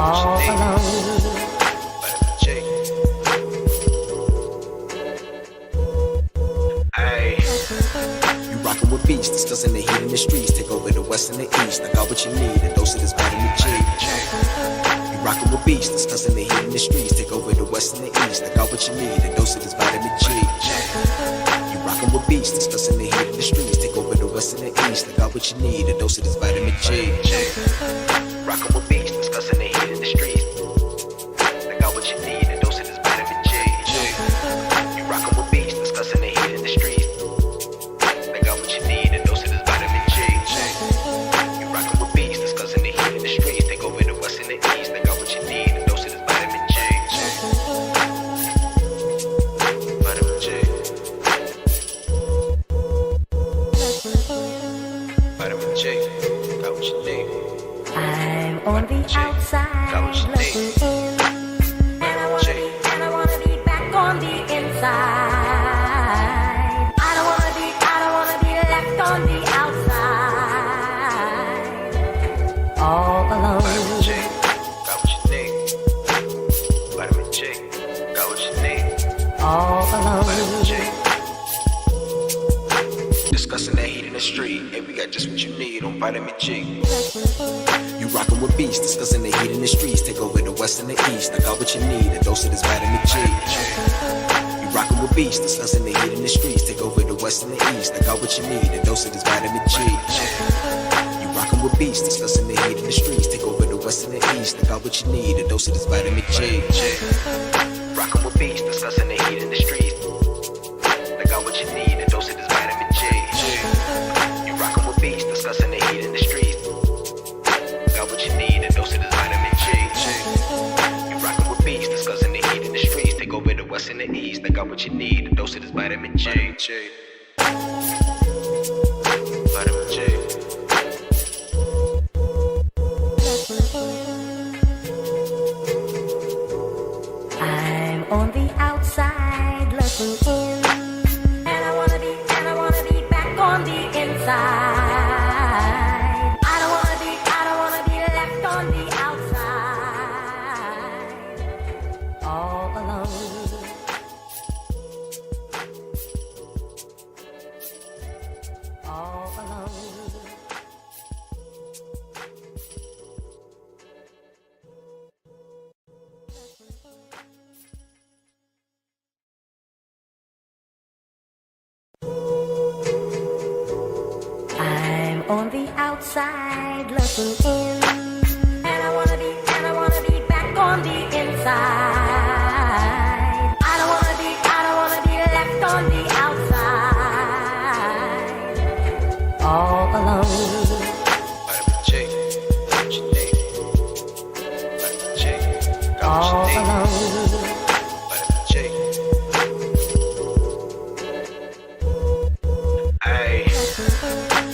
all alone. You rockin' with beats, discussing the heat in the streets. Take over the west and the east. I got what you need, a dose of this vitamin G. You rockin' with beats, discussing the heat in the streets. Take over the west and the east. I got what you need, a dose of this vitamin G. You rockin' with beats, discussing the heat in the streets. Take over the west and the east. I got what you need, a dose of this vitamin G. Rockin' with beats, discussing the heat in the streets. I got what you need, a dose of this vitamin G. You rockin' with beats, discussing the heat in the streets. On the outside, looking in, and I wanna be back on the inside. I don't wanna be left on the outside, all alone. Vitamin J, got what you need. Vitamin J, got what you need. All alone. Vitamin J. Discussing that heat in the street, hey, we got just what you need on Vitamin G. You rockin' with beats, discussing the heat in the streets. Take over the west and the east. I got what you need, a dose of this vitamin G. You rockin' with beats, discussing the heat in the streets. Take over the west and the east. I got what you need, a dose of this vitamin G. You rockin' with beats, discussing the heat in the streets. Take over the west and the east. I got what you need, a dose of this vitamin G. Rockin' with beats, discussing the heat in the streets. I got what you need, a dose of this vitamin G. You rockin' with beats, discussing the heat in the streets. Got what you need, a dose of this vitamin G. You rockin' with beats, discussing the heat in the streets. Take over the west and the east. I got what you need, a dose of this vitamin G. Vitamin G. I'm on the outside, looking in, and I wanna be back on the inside. On the outside, all alone, all alone. I'm on the outside, looking in. I wanna be back on the inside. I don't wanna be left on the outside, all alone. Vitamin J, got what you need. Vitamin J, got what you need. All alone. Vitamin J. Ay.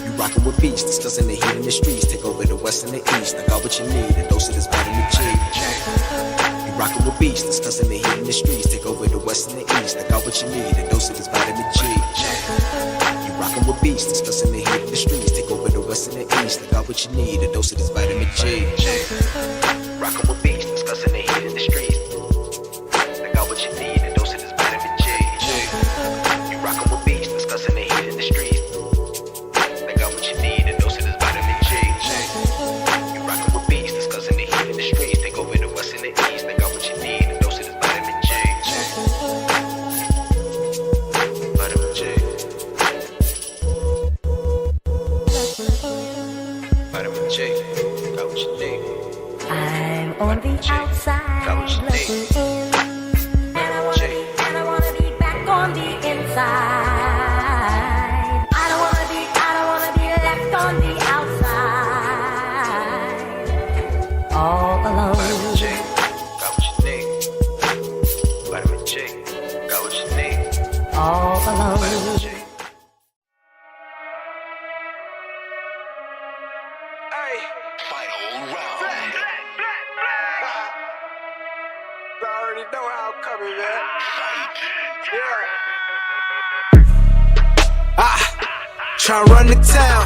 You rockin' with beats, discussing the heat in the streets. Take over the west and the east. I got what you need, a dose of this vitamin G. You rockin' with beats, discussing the heat in the streets. Take over the west and the east. I got what you need, a dose of this vitamin G. You rockin' with beats, discussing the heat in the streets. Take over the west and the east. I got what you need, a dose of this vitamin G. Rockin' with beats, discussing the heat in the streets. I got what you need, a dose of this vitamin G. You rockin' with beats, discussing the heat in the streets. I got what you need, a dose of this vitamin G. You rockin' with beats, discussing the heat in the streets. Take over the west and the east. I got what you need, a dose of this vitamin G. Vitamin G. Vitamin J, got what you need. I'm on the outside, looking in, and I wanna be back on the inside. I don't wanna be left on the outside, all alone. Vitamin J, got what you need. Vitamin J, got what you need. All alone. Vitamin J. Final round. I already know how I'm coming, man. Yeah. Tryna run the town.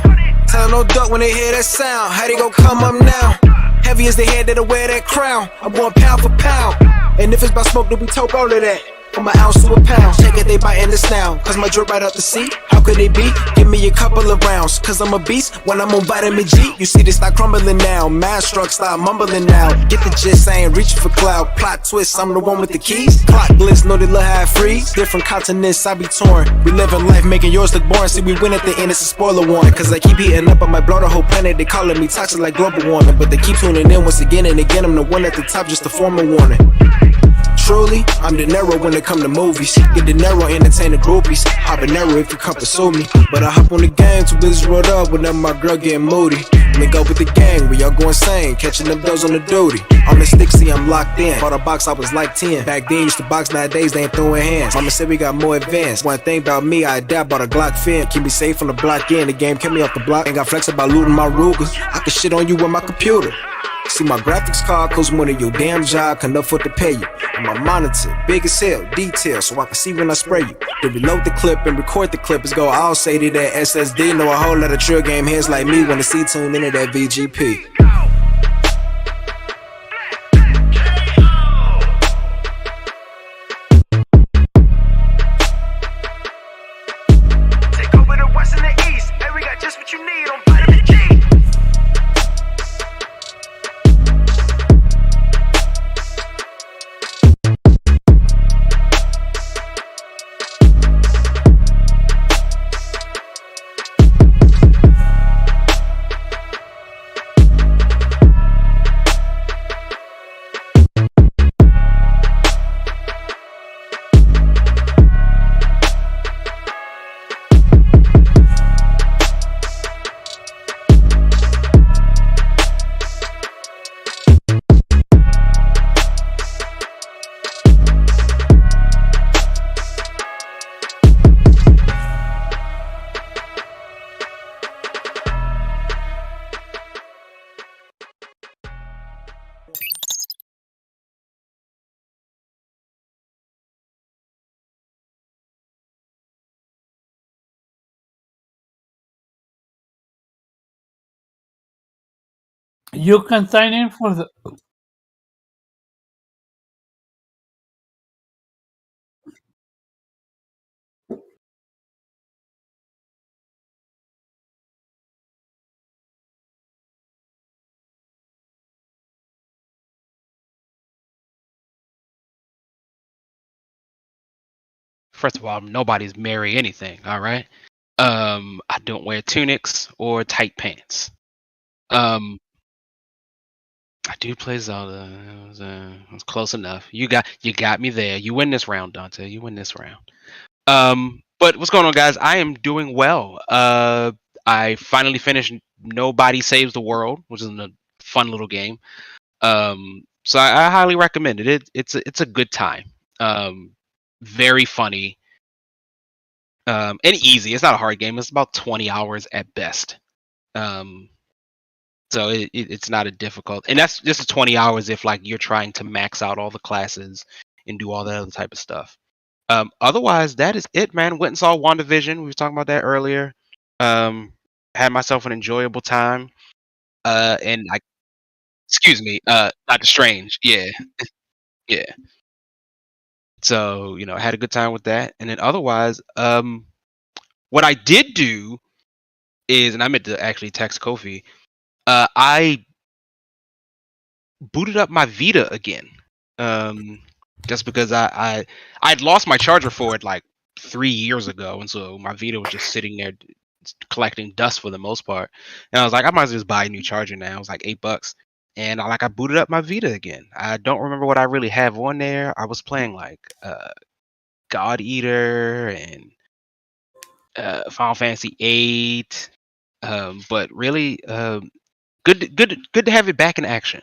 Tell no duck when they hear that sound. How they gon' come up now? Heavy as the head that'll wear that crown. I'm going pound for pound. And if it's about smoke, then we talk all of that. From an ounce to a pound. Take it, they biting this now. Cause my drip right out the seat. How could they be? Give me a couple of rounds. Cause I'm a beast when I'm on vitamin G. You see, they start crumbling now. Mad struck, start mumbling now. Get the gist, I ain't reaching for cloud. Plot twist, I'm the one with the keys. Clock blitz, know they little half freeze. Different continents, I be torn. We living life, making yours look boring. See, we win at the end, it's a spoiler warning. Cause I keep heating up, I might blow the whole planet. They calling me toxic like global warming. But they keep tuning in once again and again. I'm the one at the top, just to form a warning. Truly, I'm De Niro when it come to movies. Get De Niro, entertain the groupies. Habanero if you come pursue me. But I hop on the game, too busy rolled up whenever my girl getting moody. Link up with the gang, we all go insane. Catching them bills on the duty. On the stick, see I'm locked in. Bought a box, I was like 10. Back then, used to box, nowadays they ain't throwing hands. Mama said we got more advanced. One thing about me, I adapt, bought a Glock fin. Keep me safe from the block in. The game kept me off the block. Ain't got flex about looting my Ruger. I can shit on you with my computer. See my graphics card costs more than your damn job can afford to pay you. And my monitor, big as hell, detail, so I can see when I spray you. To reload the clip and record the clip is go all say to that SSD. Know a whole lot of trill game heads like me wanna see tune into that VGP. Take over the west and the east, and we got just what you need on vitamin G. You can sign in for the. First of all, nobody's marry anything, all right? I don't wear tunics or tight pants. I do play Zelda. It was close enough. You got me there. You win this round, Dante. You win this round. But what's going on, guys? I am doing well. I finally finished Nobody Saves the World, which is a fun little game. So I highly recommend it. It's a good time. Very funny. And easy. It's not a hard game. It's about 20 hours at best. So it's not a difficult, and that's just 20 hours if like you're trying to max out all the classes and do all that other type of stuff. Otherwise, that is it, man. Went and saw WandaVision. We were talking about that earlier. Had myself an enjoyable time. And I, excuse me, Doctor Strange. Yeah, yeah. So I had a good time with that. And then otherwise, what I did do is, and I meant to actually text Kofi. I booted up my Vita again, just because I'd lost my charger for it like 3 years ago, and so my Vita was just sitting there collecting dust for the most part. And I was like, I might as well just buy a new charger now. It was like $8, and I booted up my Vita again. I don't remember what I really have on there. I was playing like God Eater and Final Fantasy VIII, but really. Good to have it back in action.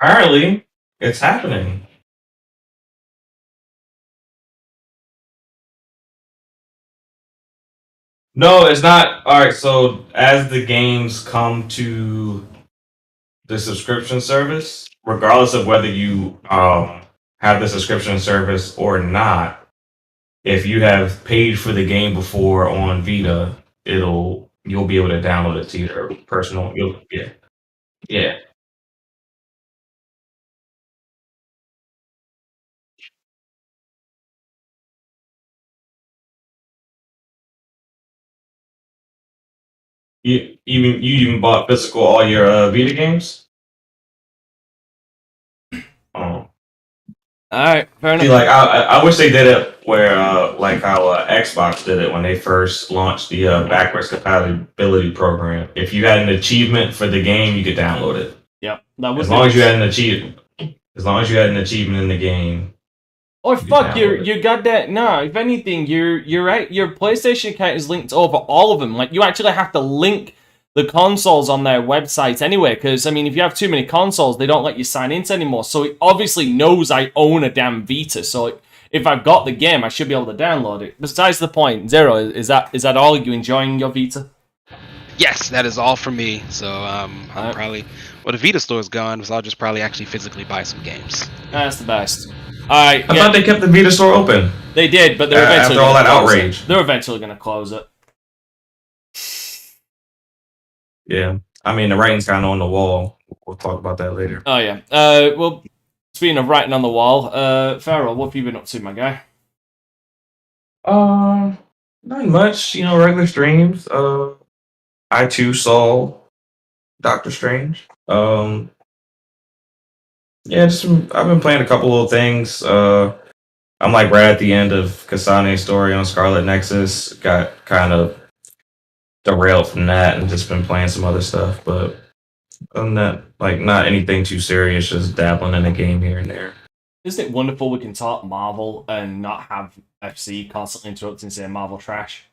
Apparently, it's happening. No, it's not. All right, so as the games come to the subscription service, regardless of whether you have the subscription service or not, if you have paid for the game before on Vita, you'll be able to download it to your personal. Yeah. You even bought physical all your Vita games? Oh. All right, fair enough. See, like I wish they did it where like how Xbox did it when they first launched the backwards compatibility program. If you had an achievement for the game, you could download it. Yep, that was As long as you had an achievement. As long as you had an achievement in the game. Oh fuck, download you got that? No, if anything, you're right. Your PlayStation account is linked over all of them. Like you actually have to link the consoles on their website anyway. Because I mean, if you have too many consoles, they don't let you sign into anymore. So it obviously knows I own a damn Vita. So if I've got the game, I should be able to download it. Besides the point, Zero, is that all? Are you enjoying your Vita? Yes, that is all for me. So I'm probably the Vita store is gone, so I'll just probably actually physically buy some games. That's the best. All right. I thought they kept the Vita store open. They did, but they're eventually after all that outrage. They're eventually going to close it. Yeah, I mean the writing's kind of on the wall. We'll talk about that later. Oh yeah. Well, speaking of writing on the wall, Farrell, what have you been up to, my guy? Not much. Regular streams. I too saw Doctor Strange. Yeah, I've been playing a couple of things. I'm like right at the end of Kasane's story on Scarlet Nexus. Got kind of derailed from that and just been playing some other stuff. But other than that, like not anything too serious, just dabbling in a game here and there. Isn't it wonderful we can talk Marvel and not have FC constantly interrupting saying Marvel trash?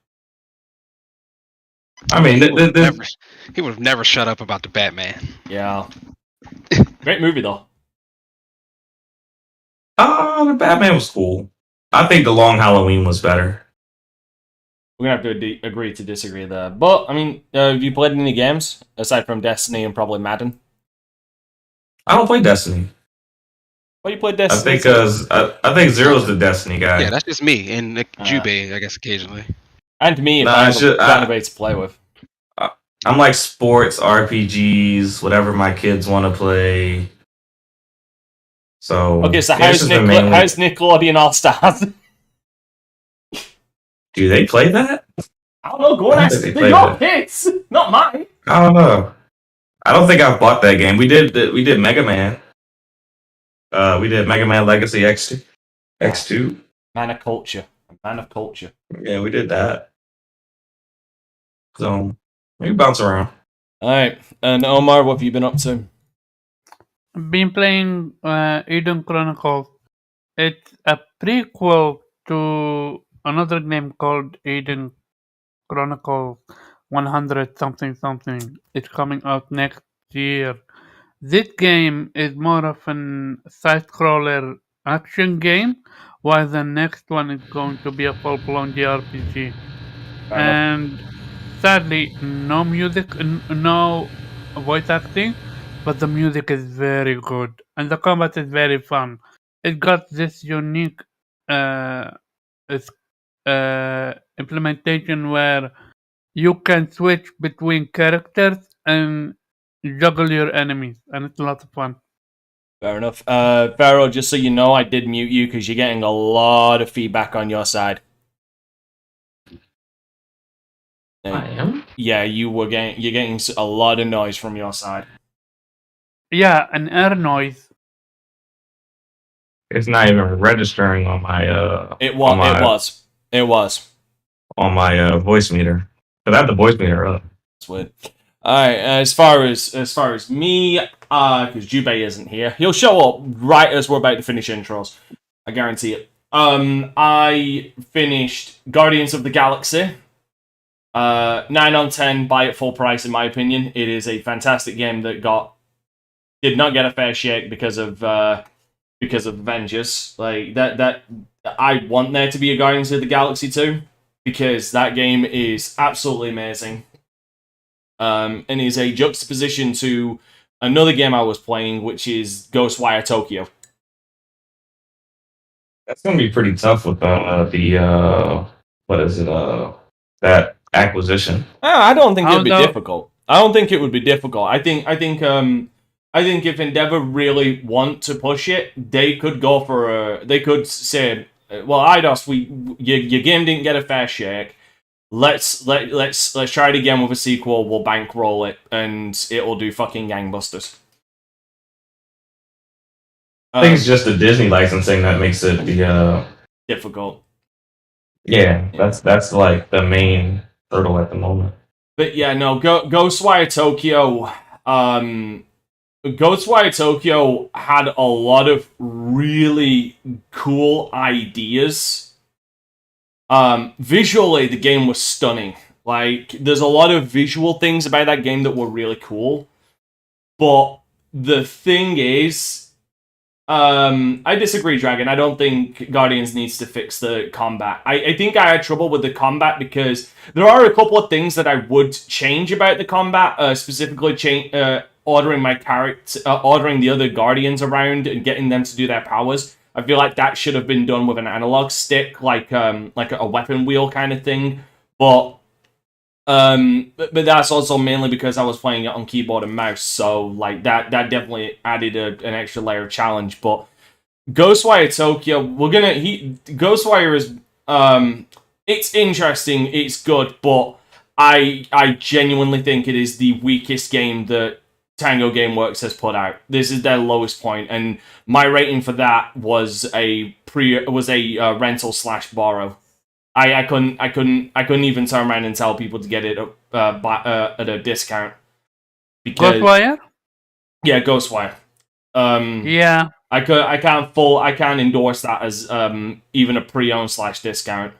I mean, he would have never shut up about the Batman. Yeah. Great movie, though. The Batman was cool. I think The Long Halloween was better. We're going to have to agree to disagree there. But, I mean, have you played any games, aside from Destiny and probably Madden? I don't play Destiny. Well, you played Destiny? I think Zero's the Destiny guy. Yeah, that's just me, and Jubei, I guess, occasionally. And me, if I have anybody to play with. I'm like sports, RPGs, whatever my kids want to play. So okay, so how's Nickelodeon All Stars? Do they play that? I don't know. Go and ask. They're your kids, not mine. I don't know. I don't think I've bought that game. We did Mega Man. We did Mega Man Legacy X2. Man of culture. Man of culture. Yeah, we did that. So maybe bounce around. All right, and Omar, what have you been up to? I've been playing Eden Chronicles. It's a prequel to another game called Eden Chronicles 100 something. It's coming out next year. This game is more of an side-scroller action game, while the next one is going to be a full-blown JRPG. And sadly, no music, no voice acting, but the music is very good, and the combat is very fun. It got this unique implementation where you can switch between characters and juggle your enemies, and it's a lot of fun. Fair enough. Pharaoh, just so you know, I did mute you because you're getting a lot of feedback on your side. I am? Yeah, you're getting a lot of noise from your side. Yeah, an air noise. It's not even registering on my It was on my voice meter. Cause I have the voice meter up. That's weird. Alright, as far as me, because Jubei isn't here, he'll show up right as we're about to finish intros. I guarantee it. I finished Guardians of the Galaxy. 9 on 10, buy it full price in my opinion. It is a fantastic game that did not get a fair shake because of Avengers. Like that I want there to be a Guardians of the Galaxy 2 because that game is absolutely amazing. And is a juxtaposition to another game I was playing, which is Ghostwire Tokyo. That's gonna be pretty tough with the what is it that acquisition. I don't think How it'd be the difficult. I don't think it would be difficult. I think if Endeavor really want to push it, they could go for a. They could say, "Well, IDOS, your game didn't get a fair shake. Let's try it again with a sequel. We'll bankroll it, and it will do fucking gangbusters." I think it's just the Disney licensing that makes it the difficult. yeah. That's like the main hurdle at the moment. But yeah, no, Ghostwire Tokyo. Ghostwire Tokyo had a lot of really cool ideas. Visually, the game was stunning. Like, there's a lot of visual things about that game that were really cool. But the thing is, I disagree, Dragon. I don't think Guardians needs to fix the combat. I think I had trouble with the combat because there are a couple of things that I would change about the combat, specifically ordering my character, ordering the other Guardians around and getting them to do their powers. I feel like that should have been done with an analog stick, like a weapon wheel kind of thing. But that's also mainly because I was playing it on keyboard and mouse, so like that definitely added an extra layer of challenge. But Ghostwire Tokyo, Ghostwire is it's interesting, it's good, but I genuinely think it is the weakest game that Tango Gameworks has put out. This is their lowest point, and my rating for that was a rental / borrow. I couldn't even turn around and tell people to get it at a discount. Because, Ghostwire? Yeah, Ghostwire. Yeah. I can't endorse that as even a pre-owned / discount.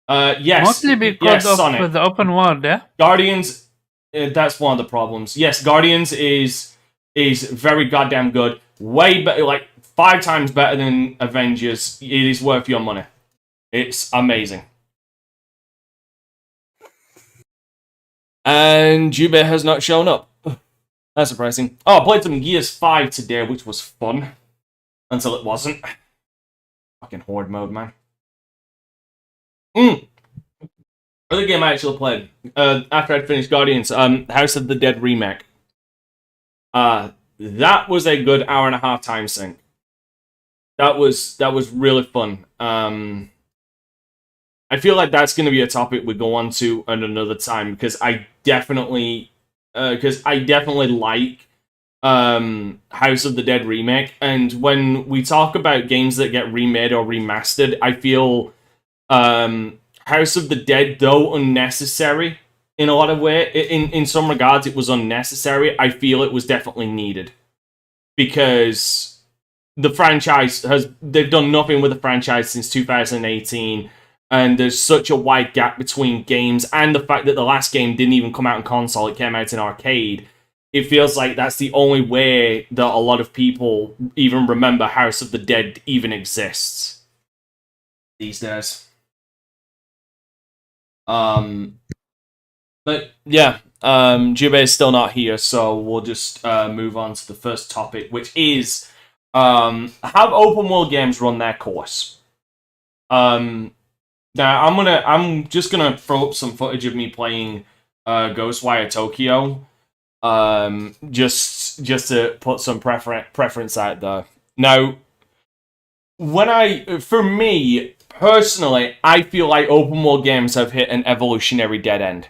Yes. Mostly because of Sonic. the open world, yeah? Guardians, that's one of the problems. Yes, Guardians is very goddamn good. Way better, like 5 times better than Avengers. It is worth your money. It's amazing. And Jube has not shown up. That's surprising. Oh, I played some Gears 5 today, which was fun. Until it wasn't. Fucking horde mode, man. Other game I actually played after I'd finished Guardians, House of the Dead remake. That was a good 1.5-hour time sink. That was really fun. I feel like that's going to be a topic we go on to at another time because I definitely like House of the Dead remake, and when we talk about games that get remade or remastered, I feel House of the Dead, though unnecessary in a lot of ways, in some regards, it was unnecessary. I feel it was definitely needed because the franchise they've done nothing with the franchise since 2018, and there's such a wide gap between games, and the fact that the last game didn't even come out on console, it came out in arcade. It feels like that's the only way that a lot of people even remember House of the Dead even exists these days. But yeah, Jube is still not here, so we'll just move on to the first topic, which is have open world games run their course. Now I'm just gonna throw up some footage of me playing Ghostwire Tokyo, just to put some preference out there. Now, for me personally, I feel like open world games have hit an evolutionary dead end.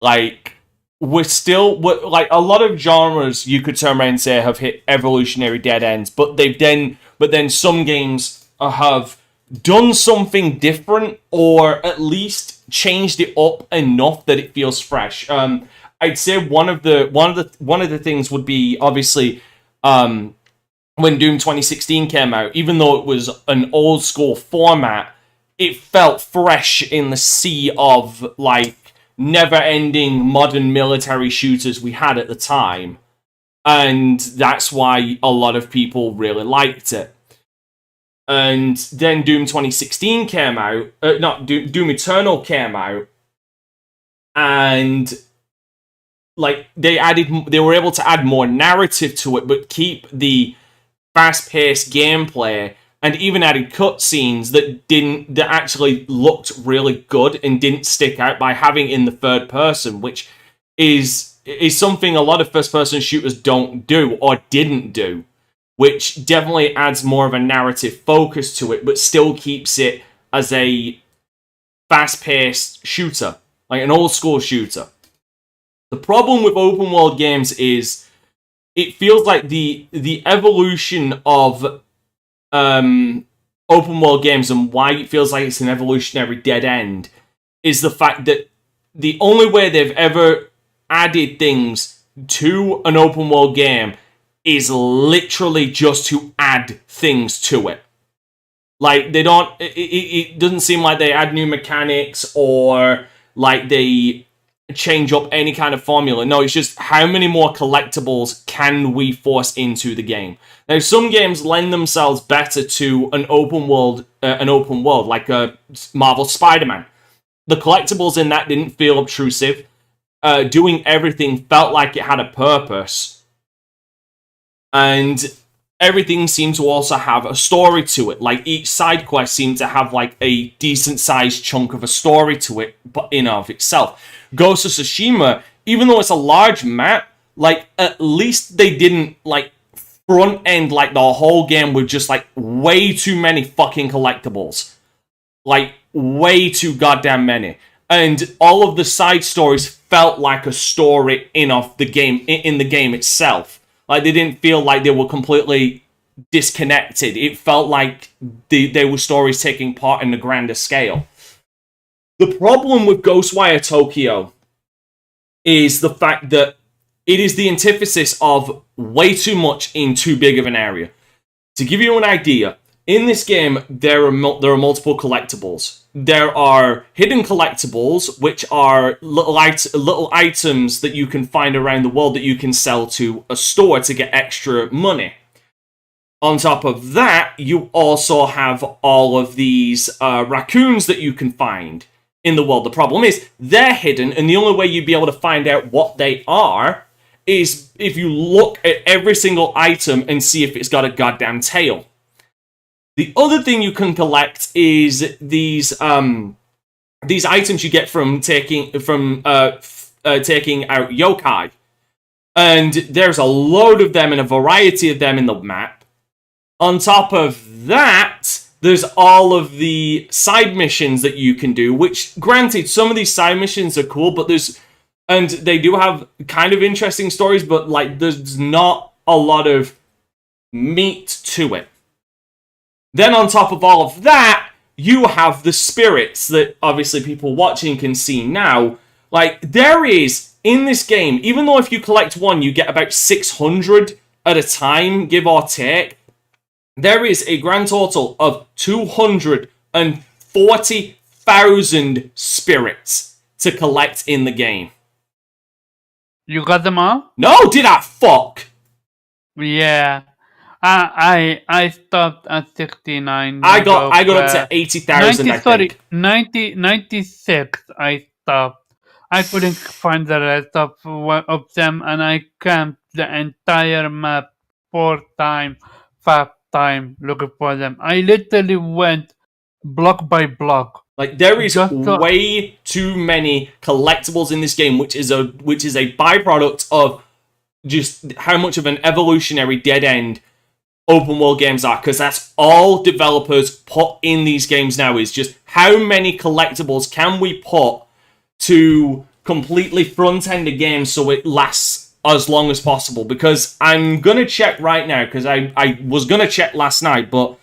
Like, like a lot of genres you could turn around and say have hit evolutionary dead ends, but then some games have done something different, or at least changed it up enough that it feels fresh. I'd say one of the things would be obviously when Doom 2016 came out. Even though it was an old school format, it felt fresh in the sea of like never-ending modern military shooters we had at the time, and that's why a lot of people really liked it. And then Doom 2016 came out, Doom Eternal came out, and like they were able to add more narrative to it, but keep the fast-paced gameplay, and even added cutscenes that actually looked really good and didn't stick out by having in the third person, which is something a lot of first-person shooters don't do or didn't do, which definitely adds more of a narrative focus to it, but still keeps it as a fast-paced shooter, like an old-school shooter. The problem with open-world games is it feels like the evolution of open-world games and why it feels like it's an evolutionary dead end is the fact that the only way they've ever added things to an open-world game is literally just to add things to it. Like, they don't... It doesn't seem like they add new mechanics or, like, they change up any kind of formula. No, it's just how many more collectibles can we force into the game. Now, some games lend themselves better to an open world, like a Marvel Spider-Man. The collectibles in that didn't feel obtrusive. Doing everything felt like it had a purpose. And everything seemed to also have a story to it. Like, each side quest seemed to have, like, a decent-sized chunk of a story to it, but in of itself. Ghost of Tsushima, even though it's a large map, like, at least they didn't, like, front end, like, the whole game with just, like, way too many fucking collectibles. Like, way too goddamn many. And all of the side stories felt like a story in the game itself. Like, they didn't feel like they were completely disconnected. It felt like they were stories taking part in the grander scale. The problem with Ghostwire Tokyo is the fact that it is the antithesis of way too much in too big of an area. To give you an idea, in this game, there are multiple collectibles. There are hidden collectibles, which are little items that you can find around the world that you can sell to a store to get extra money. On top of that, you also have all of these raccoons that you can find in the world. The problem is, they're hidden, and the only way you'd be able to find out what they are is if you look at every single item and see if it's got a goddamn tail. The other thing you can collect is these items you get from taking out yokai, and there's a load of them and a variety of them in the map. On top of that, there's all of the side missions that you can do, which, granted, some of these side missions are cool, but they do have kind of interesting stories, but, like, there's not a lot of meat to it. Then on top of all of that, you have the spirits that obviously people watching can see now. Like, there is, in this game, even though if you collect one, you get about 600 at a time, give or take, there is a grand total of 240,000 spirits to collect in the game. You got them all? No, did I fuck? Yeah. I stopped at 69. I got up to 80,000, I think. 96 I stopped. I couldn't find the rest of them, and I camped the entire map 4 times, 5 times looking for them. I literally went block by block. Like, there is way too many collectibles in this game, which is a byproduct of just how much of an evolutionary dead end open world games are, because that's all developers put in these games now, is just how many collectibles can we put to completely front end a game so it lasts as long as possible. Because I'm gonna check right now, because I was gonna check last night, but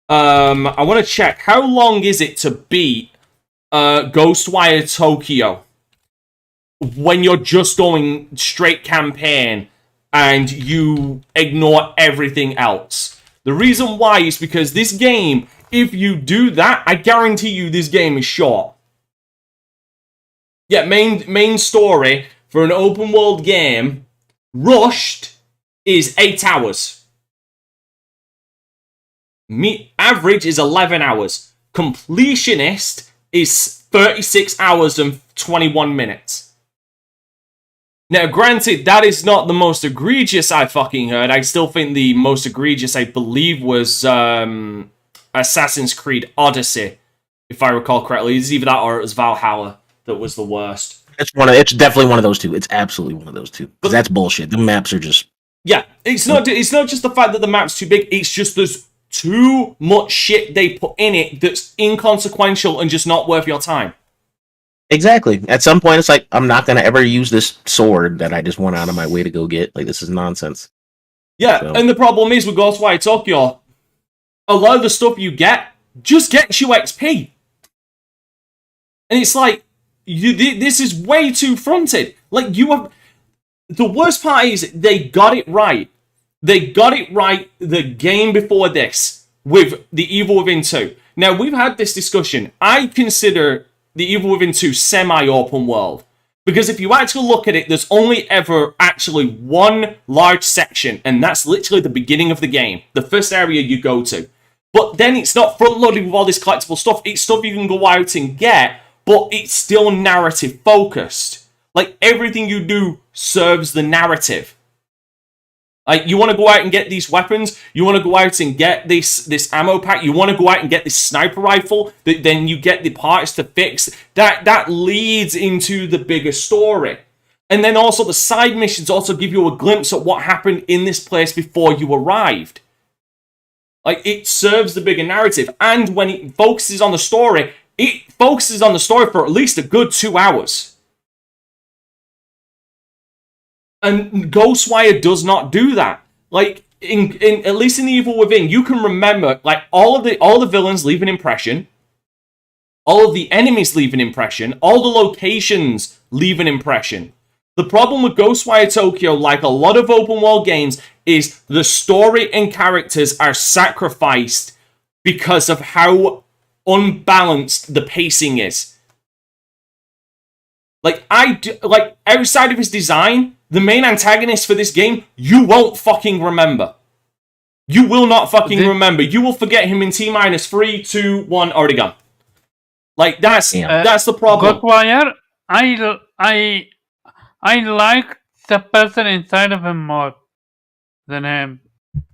I want to check how long is it to beat Ghostwire Tokyo when you're just going straight campaign and you ignore everything else. The reason why is because this game, if you do that, I guarantee you this game is short. Yeah, main story for an open world game, rushed, is 8 hours. Average is 11 hours. Completionist is 36 hours and 21 minutes. Now, granted, that is not the most egregious I fucking heard. I still think the most egregious, I believe, was Assassin's Creed Odyssey, if I recall correctly. It's either that or it was Valhalla that was the worst. It's definitely one of those two. It's absolutely one of those two. Because that's bullshit. The maps are just... Yeah, it's not just the fact that the map's too big, it's just there's too much shit they put in it that's inconsequential and just not worth your time. Exactly. At some point, it's like, I'm not going to ever use this sword that I just went out of my way to go get. Like, this is nonsense. Yeah, So. and the problem is with Ghostwire Tokyo, a lot of the stuff you get just gets you XP. And it's like, this is way too fronted. Like, you have... The worst part is, they got it right. They got it right the game before this, with The Evil Within 2. Now, we've had this discussion. I consider The Evil Within 2 semi-open world. Because if you actually look at it, there's only ever actually one large section, and that's literally the beginning of the game. The first area you go to. But then it's not front-loaded with all this collectible stuff. It's stuff you can go out and get, but it's still narrative-focused. Like, everything you do serves the narrative. Like, you want to go out and get these weapons, you want to go out and get this ammo pack, you want to go out and get this sniper rifle, then you get the parts to fix. That leads into the bigger story. And then also the side missions also give you a glimpse at what happened in this place before you arrived. Like, it serves the bigger narrative. And when it focuses on the story, it focuses on the story for at least a good 2 hours. And Ghostwire does not do that. Like, in at least in The Evil Within, you can remember, like, all the villains leave an impression. All of the enemies leave an impression. All the locations leave an impression. The problem with Ghostwire Tokyo, like a lot of open world games, is the story and characters are sacrificed because of how unbalanced the pacing is. Like, outside of his design, the main antagonist for this game, you won't fucking remember. You will not fucking remember. You will forget him in T-3, 2, 1, already gone. Like, that's the problem. Ghostwire, I like the person inside of him more than him.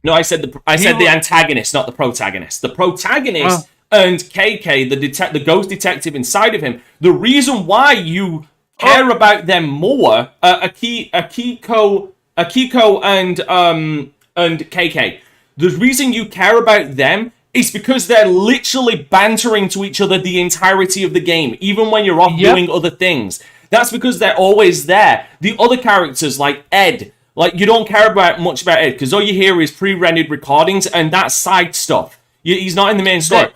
No, I said the antagonist, not the protagonist. The protagonist and KK, the ghost detective inside of him. The reason why you care about them more, Akiko and KK. The reason you care about them is because they're literally bantering to each other the entirety of the game, even when you're off doing other things. That's because they're always there. The other characters, like Ed, like, you don't care much about Ed, because all you hear is pre-rendered recordings, and that's side stuff. He's not in the main story.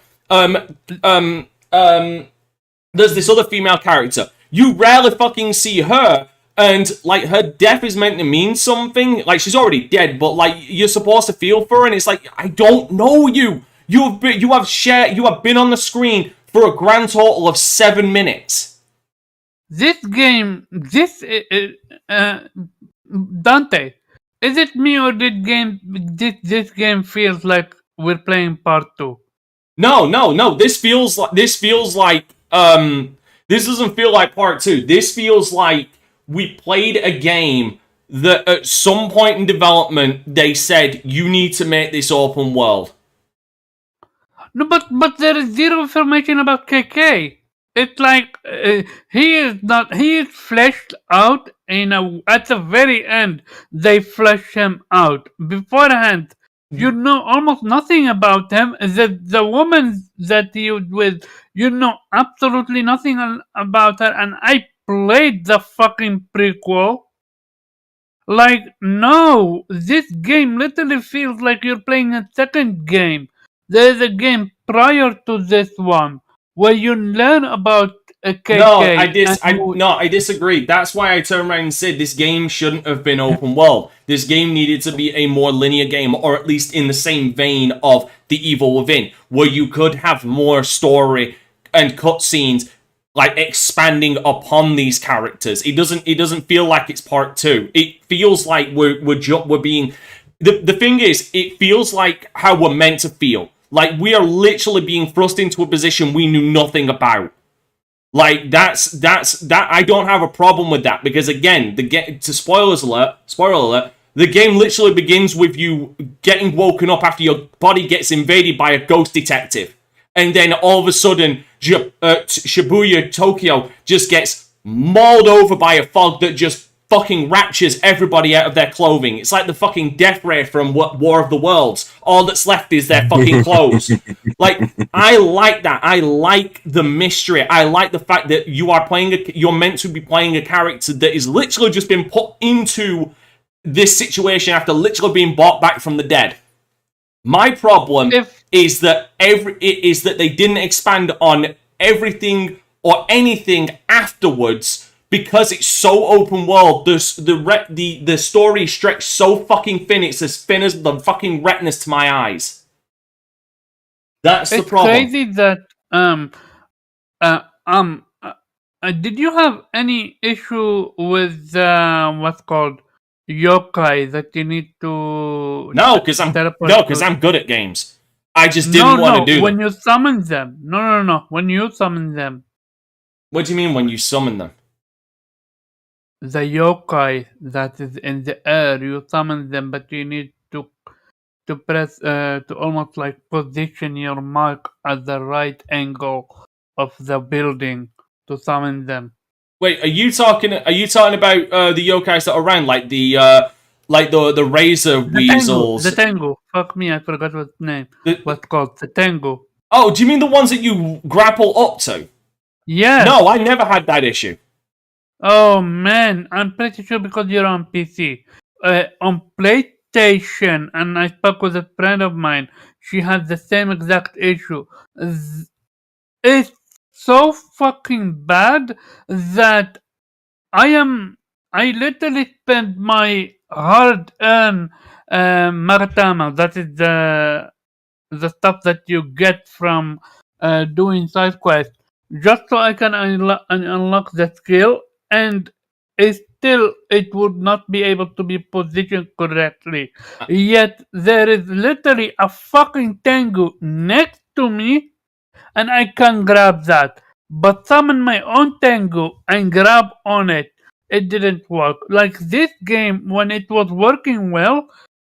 There's this other female character. You rarely fucking see her, and, like, her death is meant to mean something. Like, she's already dead, but, like, you're supposed to feel for her, and it's like, I don't know you. You have been on the screen for a grand total of 7 minutes. This game, Dante, is it me or this game feels like we're playing part 2? No. This feels like this doesn't feel like part 2. This feels like we played a game that at some point in development they said you need to make this open world. No, but there is zero information about KK. It's like he is fleshed out at the very end. They flesh him out. Beforehand, you know almost nothing about him. The woman that he was with, you know absolutely nothing about her. And I played the fucking prequel. Like, no, this game literally feels like you're playing a second game. There's a game prior to this one where you learn about KK. No, I disagree. That's why I turned around and said this game shouldn't have been open world. This game needed to be a more linear game, or at least in the same vein of The Evil Within, where you could have more story and cutscenes, like, expanding upon these characters. It doesn't feel like it's part 2. It feels like we're being. The thing is, it feels like how we're meant to feel. Like, we are literally being thrust into a position we knew nothing about. Like that. I don't have a problem with that because again, spoiler alert. The game literally begins with you getting woken up after your body gets invaded by a ghost detective, and then all of a sudden, Shibuya, Tokyo, just gets mauled over by a fog that just fucking raptures everybody out of their clothing. It's like the fucking death ray from War of the Worlds. All that's left is their fucking clothes. Like, I like that. I like the mystery. I like the fact that you're meant to be playing a character that is literally just been put into this situation after literally being brought back from the dead. My problem is that they didn't expand on everything or anything afterwards because it's so open world. The story stretched so fucking thin. It's as thin as the fucking retinas to my eyes. That's the problem. It's crazy that did you have any issue with what's called yokai that you need to No, because I'm good at games. I just didn't want to do when them. you summon them. No. When you summon them. What do you mean when you summon them? The yokai that is in the air, you summon them, but you need to press to almost like position your mark at the right angle of the building to summon them. Wait, are you talking about the yokais that are around, like the razor weasels? The tango. Fuck me, I forgot what name. What's called the tango. Oh, do you mean the ones that you grapple up to? Yeah. No, I never had that issue. Oh man, I'm pretty sure because you're on PC. On PlayStation, and I spoke with a friend of mine. She had the same exact issue. It's so fucking bad that I literally spent my hard-earned magatama. That is the stuff that you get from doing side quests, just so I can unlock the skill, and it would not be able to be positioned correctly. Yet there is literally a fucking Tengu next to me, and I can grab that. But summon my own Tengu and grab on it. It didn't work. Like this game, when it was working well,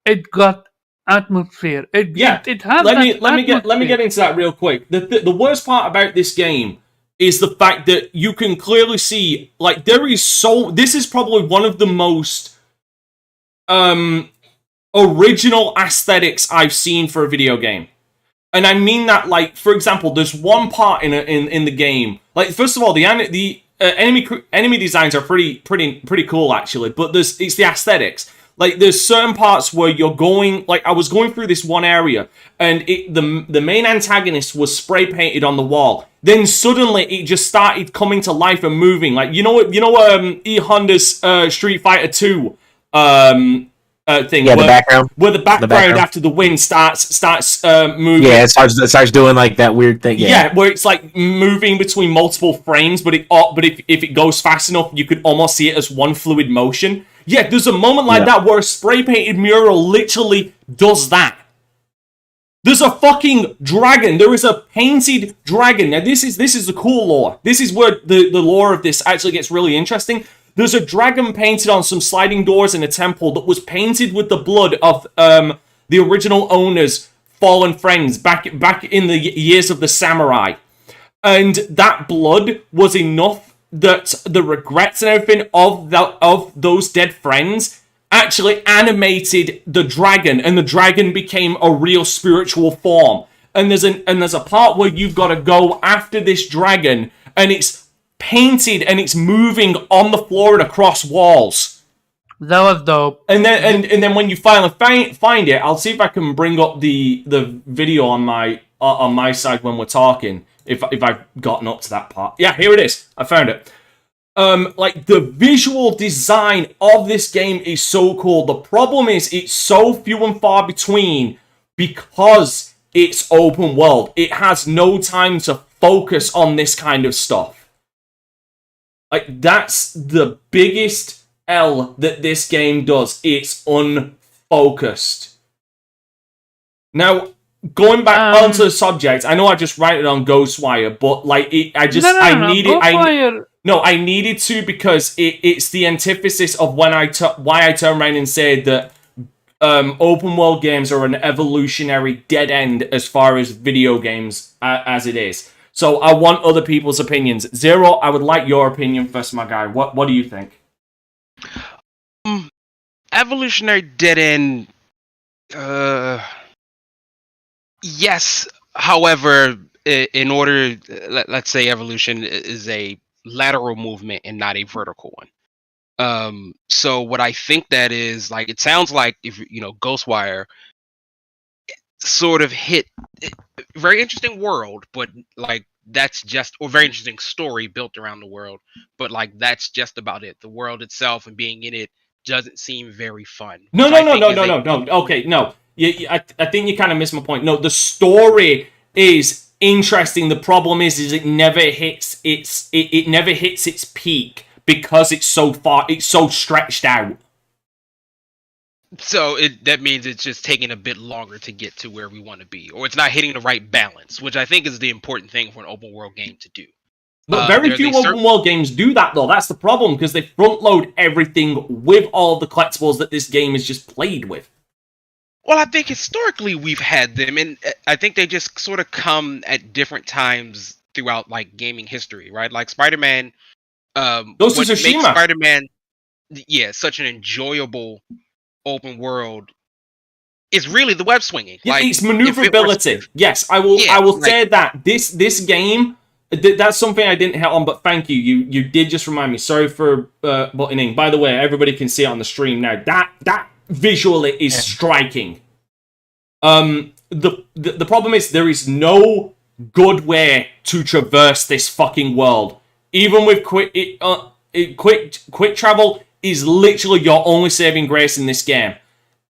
it got atmosphere. It has let me get into that real quick. The worst part about this game is the fact that you can clearly see, like, this is probably one of the most original aesthetics I've seen for a video game. And I mean that, like, for example, there's one part in the game. Like, first of all, the enemy designs are pretty cool, actually. But it's the aesthetics. Like, there's certain parts where you're going... Like, I was going through this one area, and the main antagonist was spray painted on the wall. Then suddenly, it just started coming to life and moving. Like, E Honda's Street Fighter 2 thing. Yeah, the background. Where the background after the wind starts moving. Yeah, it starts doing like that weird thing. Yeah, where it's like moving between multiple frames, but if it goes fast enough, you could almost see it as one fluid motion. Yeah, there's a moment like that where a spray-painted mural literally does that. There's a fucking dragon. There is a painted dragon. Now, this is the cool lore. This is where the lore of this actually gets really interesting. There's a dragon painted on some sliding doors in a temple that was painted with the blood of the original owner's fallen friends back in the years of the samurai. And that blood was enough that the regrets and everything of those dead friends actually animated the dragon, and the dragon became a real spiritual form. And there's a part where you've got to go after this dragon, and it's painted and it's moving on the floor and across walls. That was dope. And then when you finally find it, I'll see if I can bring up the video on my side when we're talking. If I've gotten up to that part. Yeah, here it is. I found it. Like, the visual design of this game is so cool. The problem is it's so few and far between because it's open world. It has no time to focus on this kind of stuff. Like, that's the biggest L that this game does. It's unfocused. Now, going back onto the subject, I know I just write it on Ghostwire, but like I needed to because it's the antithesis of when why I turn around and say that open world games are an evolutionary dead end as far as video games as it is. So I want other people's opinions. Zero, I would like your opinion first, my guy. What do you think? Evolutionary dead end. Yes. However, in order, let's say evolution is a lateral movement and not a vertical one. So what I think that is, like, it sounds like, if Ghostwire sort of hit very interesting world, but like that's just, or very interesting story built around the world, but like that's just about it. The world itself and being in it doesn't seem very fun. No. Okay, no. I think you kind of missed my point. No, the story is interesting. The problem is it never hits it never hits its peak because it's so stretched out. So that means it's just taking a bit longer to get to where we want to be, or it's not hitting the right balance, which I think is the important thing for an open world game to do. But very few open world games do that, though. That's the problem, because they front load everything with all the collectibles that this game is just played with. Well, I think historically we've had them, and I think they just sort of come at different times throughout like gaming history, right? Like Spider-Man. Ghost of Tsushima. Makes Spider-Man, such an enjoyable open world is really the web swinging. Yeah, like, it's maneuverability. Yes, I will say that this game, that's something I didn't hit on, but thank you. You did just remind me. Sorry for butting in. By the way, everybody can see it on the stream now. That visually is striking. The problem is there is no good way to traverse this fucking world. Even with quick travel is literally your only saving grace in this game.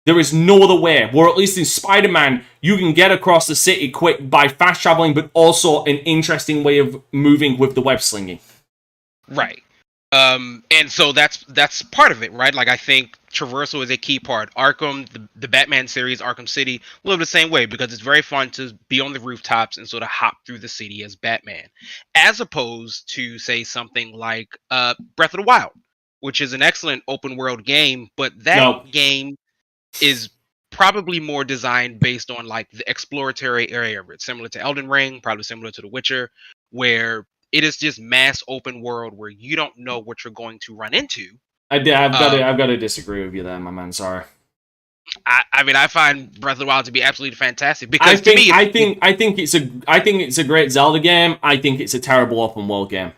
There is no other way. Or at least in Spider-Man, you can get across the city quick by fast traveling, but also an interesting way of moving with the web slinging. Right. And so that's part of it, right? Like, I think traversal is a key part. Arkham, the Batman series, Arkham City, a little the same way, because it's very fun to be on the rooftops and sort of hop through the city as Batman, as opposed to, say, something like Breath of the Wild, which is an excellent open world game, but that game is probably more designed based on like the exploratory area of it, similar to Elden Ring, probably similar to The Witcher, where it is just mass open world where you don't know what you're going to run into. I've got to disagree with you there, my man. Sorry. I mean, I find Breath of the Wild to be absolutely fantastic because I think it's a great Zelda game. I think it's a terrible open world game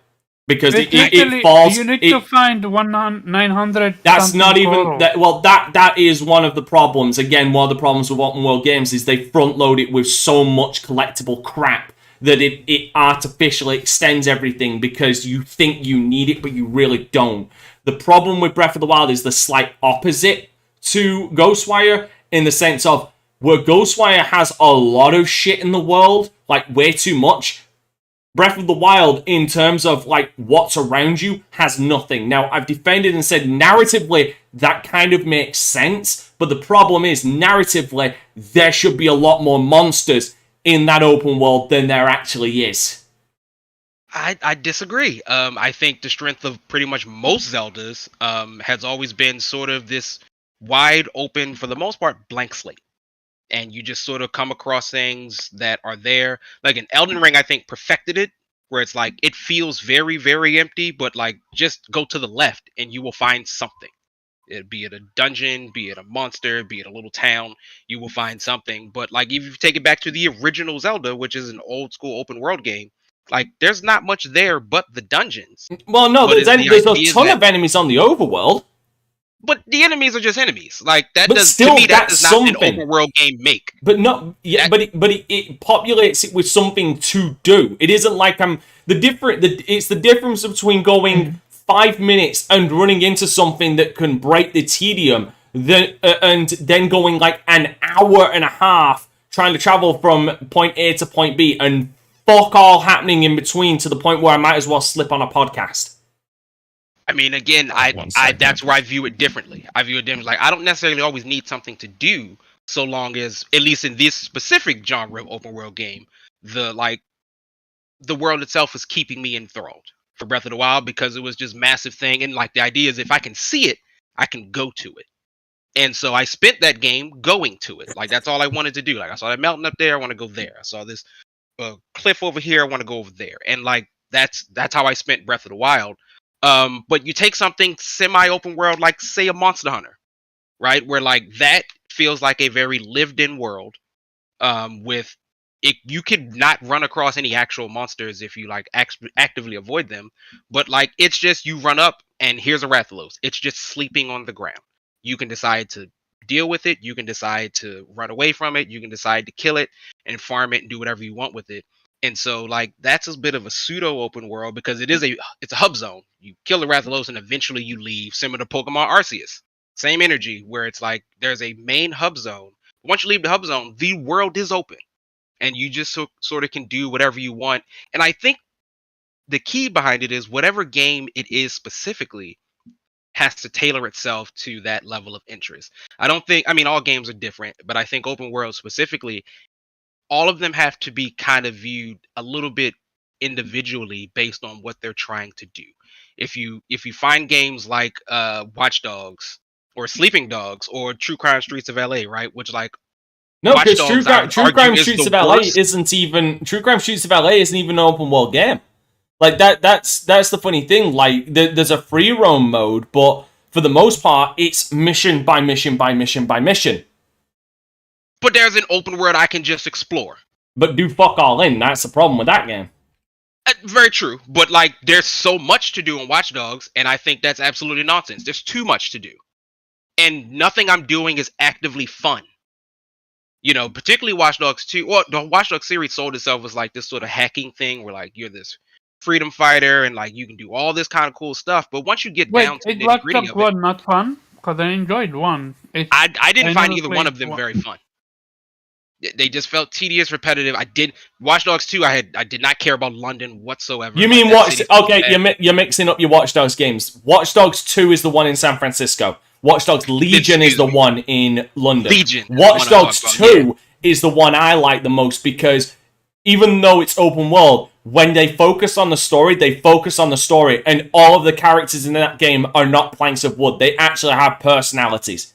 because it falls. You need to find 900. That's not even that. Well, that is one of the problems. Again, one of the problems with open world games is they front load it with so much collectible crap that it artificially extends everything because you think you need it, but you really don't. The problem with Breath of the Wild is the slight opposite to Ghostwire, in the sense of where Ghostwire has a lot of shit in the world, like way too much, Breath of the Wild, in terms of like what's around you, has nothing. Now, I've defended and said narratively that kind of makes sense, but the problem is narratively there should be a lot more monsters in that open world than there actually is. I disagree. I think the strength of pretty much most Zeldas has always been sort of this wide open, for the most part, blank slate. And you just sort of come across things that are there. Like in Elden Ring, I think perfected it, where it's like, it feels very, very empty, but like, just go to the left and you will find something. Be it a dungeon, be it a monster, be it a little town, you will find something. But like, if you take it back to the original Zelda, which is an old school open world game, like, there's not much there but the dungeons. Well, no, there's a ton of enemies on the overworld. But the enemies are just enemies. Like, that but does, still, to me, that does not something. an open world game make. But no, yeah, but it populates it with something to do. It isn't like it's the difference between going 5 minutes and running into something that can break the tedium, and then going like an hour and a half trying to travel from point A to point B and fuck all happening in between, to the point where I might as well slip on a podcast. I mean, again, I that's where I view it differently. I view it differently. Like, I don't necessarily always need something to do so long as, at least in this specific genre of open world game, the world itself is keeping me enthralled for Breath of the Wild, because it was just massive thing. And like the idea is, if I can see it, I can go to it. And so I spent that game going to it. Like, that's all I wanted to do. Like, I saw that mountain up there, I want to go there. I saw this cliff over here, I want to go over there. And like, that's how I spent Breath of the Wild. But you take something semi-open world, like say a Monster Hunter, right? Where like that feels like a very lived-in world, with it, you could not run across any actual monsters if you like actively avoid them. But like, it's just you run up and here's a Rathalos. It's just sleeping on the ground. You can decide to deal with it. You can decide to run away from it. You can decide to kill it and farm it and do whatever you want with it. And so like, that's a bit of a pseudo open world, because it's a hub zone. You kill the Rathalos and eventually you leave, similar to Pokemon Arceus. Same energy, where it's like there's a main hub zone. Once you leave the hub zone, the world is open and you just sort of can do whatever you want. And I think the key behind it is whatever game it is specifically has to tailor itself to that level of interest. I mean, all games are different, but I think open world specifically, all of them have to be kind of viewed a little bit individually based on what they're trying to do. If you find games like Watch Dogs or Sleeping Dogs or True Crime Streets of LA, right? Which like, No, Watch because Dogs, True Crime Streets of LA worst. isn't even an open world game. Like that's the funny thing. Like there's a free roam mode, but for the most part, it's mission by mission by mission by mission. But there's an open world I can just explore. But do fuck all in. That's the problem with that game. Very true. But like, there's so much to do in Watch Dogs, and I think that's absolutely nonsense. There's too much to do, and nothing I'm doing is actively fun. You know, particularly Watch Dogs 2. Well, the Watch Dogs series sold itself as like this sort of hacking thing, where like you're this freedom fighter and like you can do all this kind of cool stuff. But once you get down to the Watch nitty-gritty Dogs of it, 1 not fun? Because I enjoyed 1. I didn't find never either one of played them one. very fun. They just felt tedious, repetitive. Watch Dogs 2. I did not care about London whatsoever. You mean you're mixing up your Watch Dogs games. Watch Dogs 2 is the one in San Francisco. Watch Dogs Legion is the one in London. Legion. Watch Dogs 2 is the one I like the most, because even though it's open world, when they focus on the story, and all of the characters in that game are not planks of wood. They actually have personalities.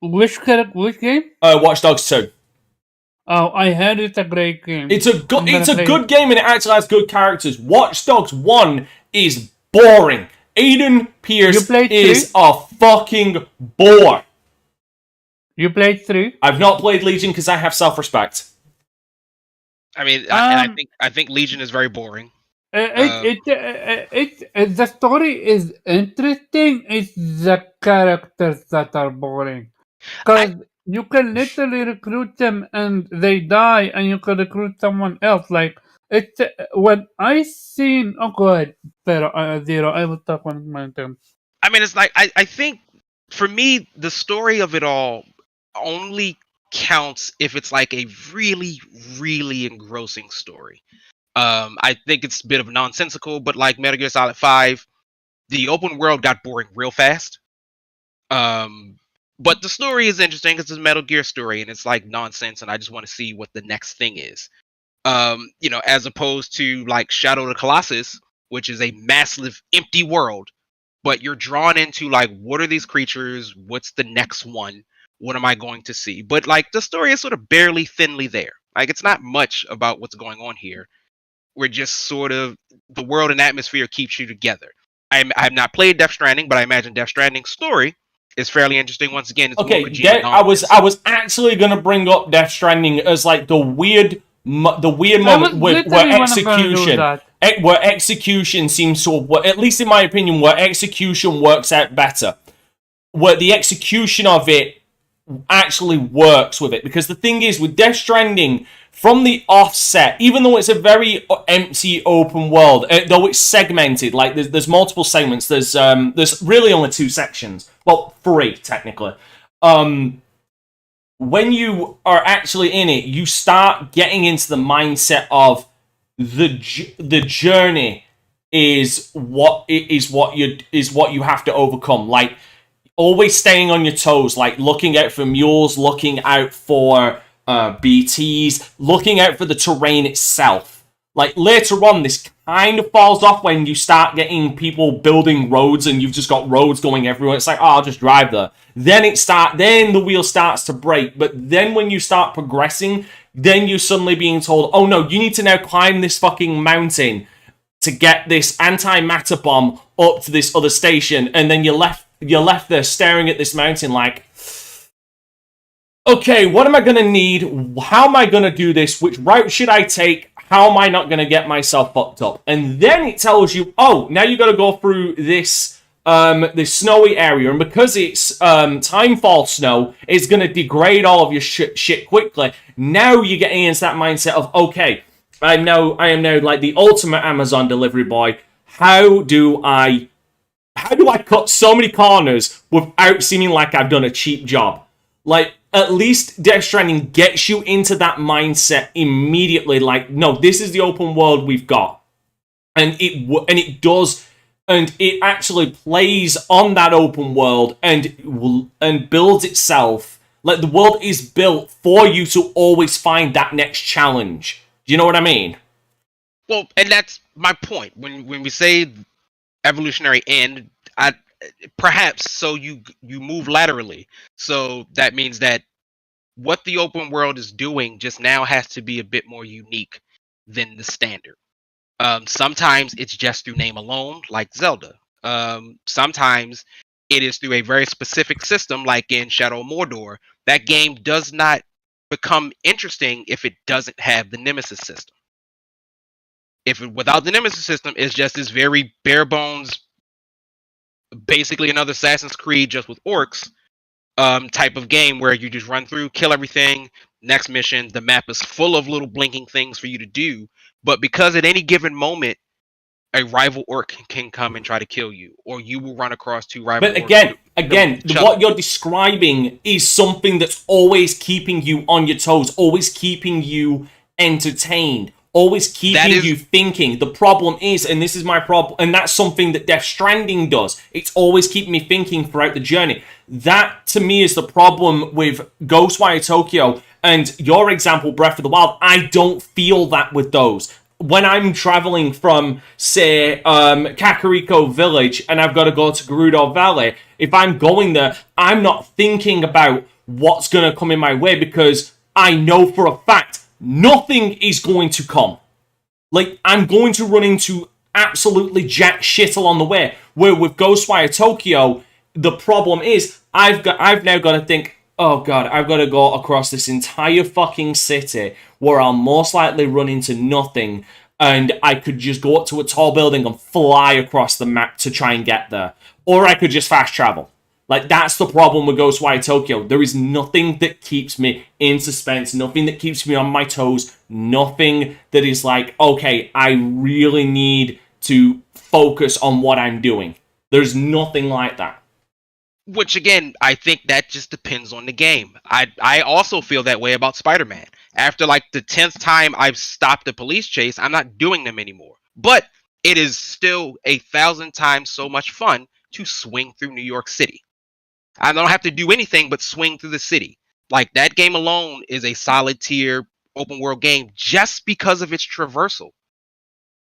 Which game? Watch Dogs 2. Oh, I heard it's a great game. It's a good game, and it actually has good characters. Watch Dogs 1 is boring. Aiden Pierce is a fucking bore. You played 3? I've not played Legion because I have self-respect. I mean, I think Legion is very boring. The story is interesting. It's the characters that are boring. Because you can literally recruit them and they die, and you can recruit someone else. Like, it's when I seen. Oh, go ahead, Zero. I will talk one my turn. I mean, it's like I think for me the story of it all only counts if it's like a really, really engrossing story. I think it's a bit of nonsensical, but like Metal Gear Solid 5, the open world got boring real fast. But the story is interesting. It's a Metal Gear story, and it's like nonsense, and I just want to see what the next thing is. You know, as opposed to like Shadow of the Colossus, which is a massive empty world, but you're drawn into like, what are these creatures? What's the next one? What am I going to see? But like, the story is sort of barely thinly there. Like, it's not much about what's going on here. We're just sort of, the world and atmosphere keeps you together. I have not played Death Stranding, but I imagine Death Stranding's story is fairly interesting. Once again, it's okay. more I was actually gonna bring up Death Stranding as like the weird moment where execution seems to, at least in my opinion, where execution works out better, where the execution of it actually works with it. Because the thing is, with Death Stranding, from the offset, even though it's a very empty open world, though it's segmented, like there's multiple segments, there's really only 2 sections, well, 3 technically. When you are actually in it, you start getting into the mindset of the journey is what you have to overcome. Like, always staying on your toes, like looking out for mules, looking out for BTs, looking out for the terrain itself. Like later on, this kind of falls off when you start getting people building roads and you've just got roads going everywhere. It's like, oh, I'll just drive there. Then then the wheel starts to break. But then when you start progressing, then you're suddenly being told, oh no, you need to now climb this fucking mountain to get this antimatter bomb up to this other station, and then you're left there staring at this mountain like, okay, what am I gonna need? How am I gonna do this? Which route should I take? How am I not gonna get myself fucked up? And then it tells you, oh, now you gotta go through this this snowy area, and because it's timefall snow, it's gonna degrade all of your shit quickly. Now you're getting into that mindset of, okay, I am now like the ultimate Amazon delivery boy. How do I cut so many corners without seeming like I've done a cheap job? Like, at least Death Stranding gets you into that mindset immediately. Like, no, this is the open world we've got, and it does, and it actually plays on that open world and builds itself. Like, the world is built for you to always find that next challenge. Do you know what I mean? Well, and that's my point. When we say evolutionary end, perhaps so you move laterally. So that means that what the open world is doing just now has to be a bit more unique than the standard. Sometimes it's just through name alone, like Zelda. Sometimes it is through a very specific system, like in Shadow of Mordor. That game does not become interesting if it doesn't have the Nemesis system. Without the Nemesis system, it's just this very bare bones, basically another Assassin's Creed just with orcs type of game where you just run through, kill everything, next mission, the map is full of little blinking things for you to do, but because at any given moment a rival orc can come and try to kill you, or you will run across two rival orcs. But again, what you're describing is something that's always keeping you on your toes, always keeping you entertained, always keeping you thinking. The problem is, and this is my problem, and that's something that Death Stranding does, it's always keeping me thinking throughout the journey. That, to me, is the problem with Ghostwire Tokyo, and your example, Breath of the Wild. I don't feel that with those. When I'm traveling from, say, Kakariko Village, and I've got to go to Gerudo Valley, if I'm going there, I'm not thinking about what's going to come in my way, because I know for a fact nothing is going to come. Like, I'm going to run into absolutely jack shit along the way. Where with Ghostwire Tokyo, the problem is, I've now got to think, oh god, I've got to go across this entire fucking city where I'll most likely run into nothing, and I could just go up to a tall building and fly across the map to try and get there. Or I could just fast travel. Like, that's the problem with Ghostwire Tokyo. There is nothing that keeps me in suspense, nothing that keeps me on my toes, nothing that is like, okay, I really need to focus on what I'm doing. There's nothing like that. Which, again, I think that just depends on the game. I also feel that way about Spider-Man. After, like, the 10th time I've stopped a police chase, I'm not doing them anymore. But it is still 1,000 times so much fun to swing through New York City. I don't have to do anything but swing through the city. Like, that game alone is a solid tier open world game just because of its traversal.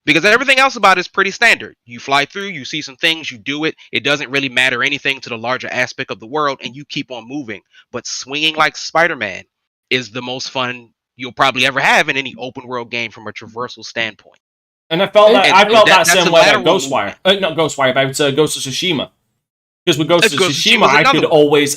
Because everything else about it is pretty standard. You fly through, you see some things, you do it. It doesn't really matter anything to the larger aspect of the world, and you keep on moving. But swinging like Spider-Man is the most fun you'll probably ever have in any open world game from a traversal standpoint. And I felt that same way about Ghostwire. Not Ghostwire, about Ghost of Tsushima. Because with Ghost of Tsushima,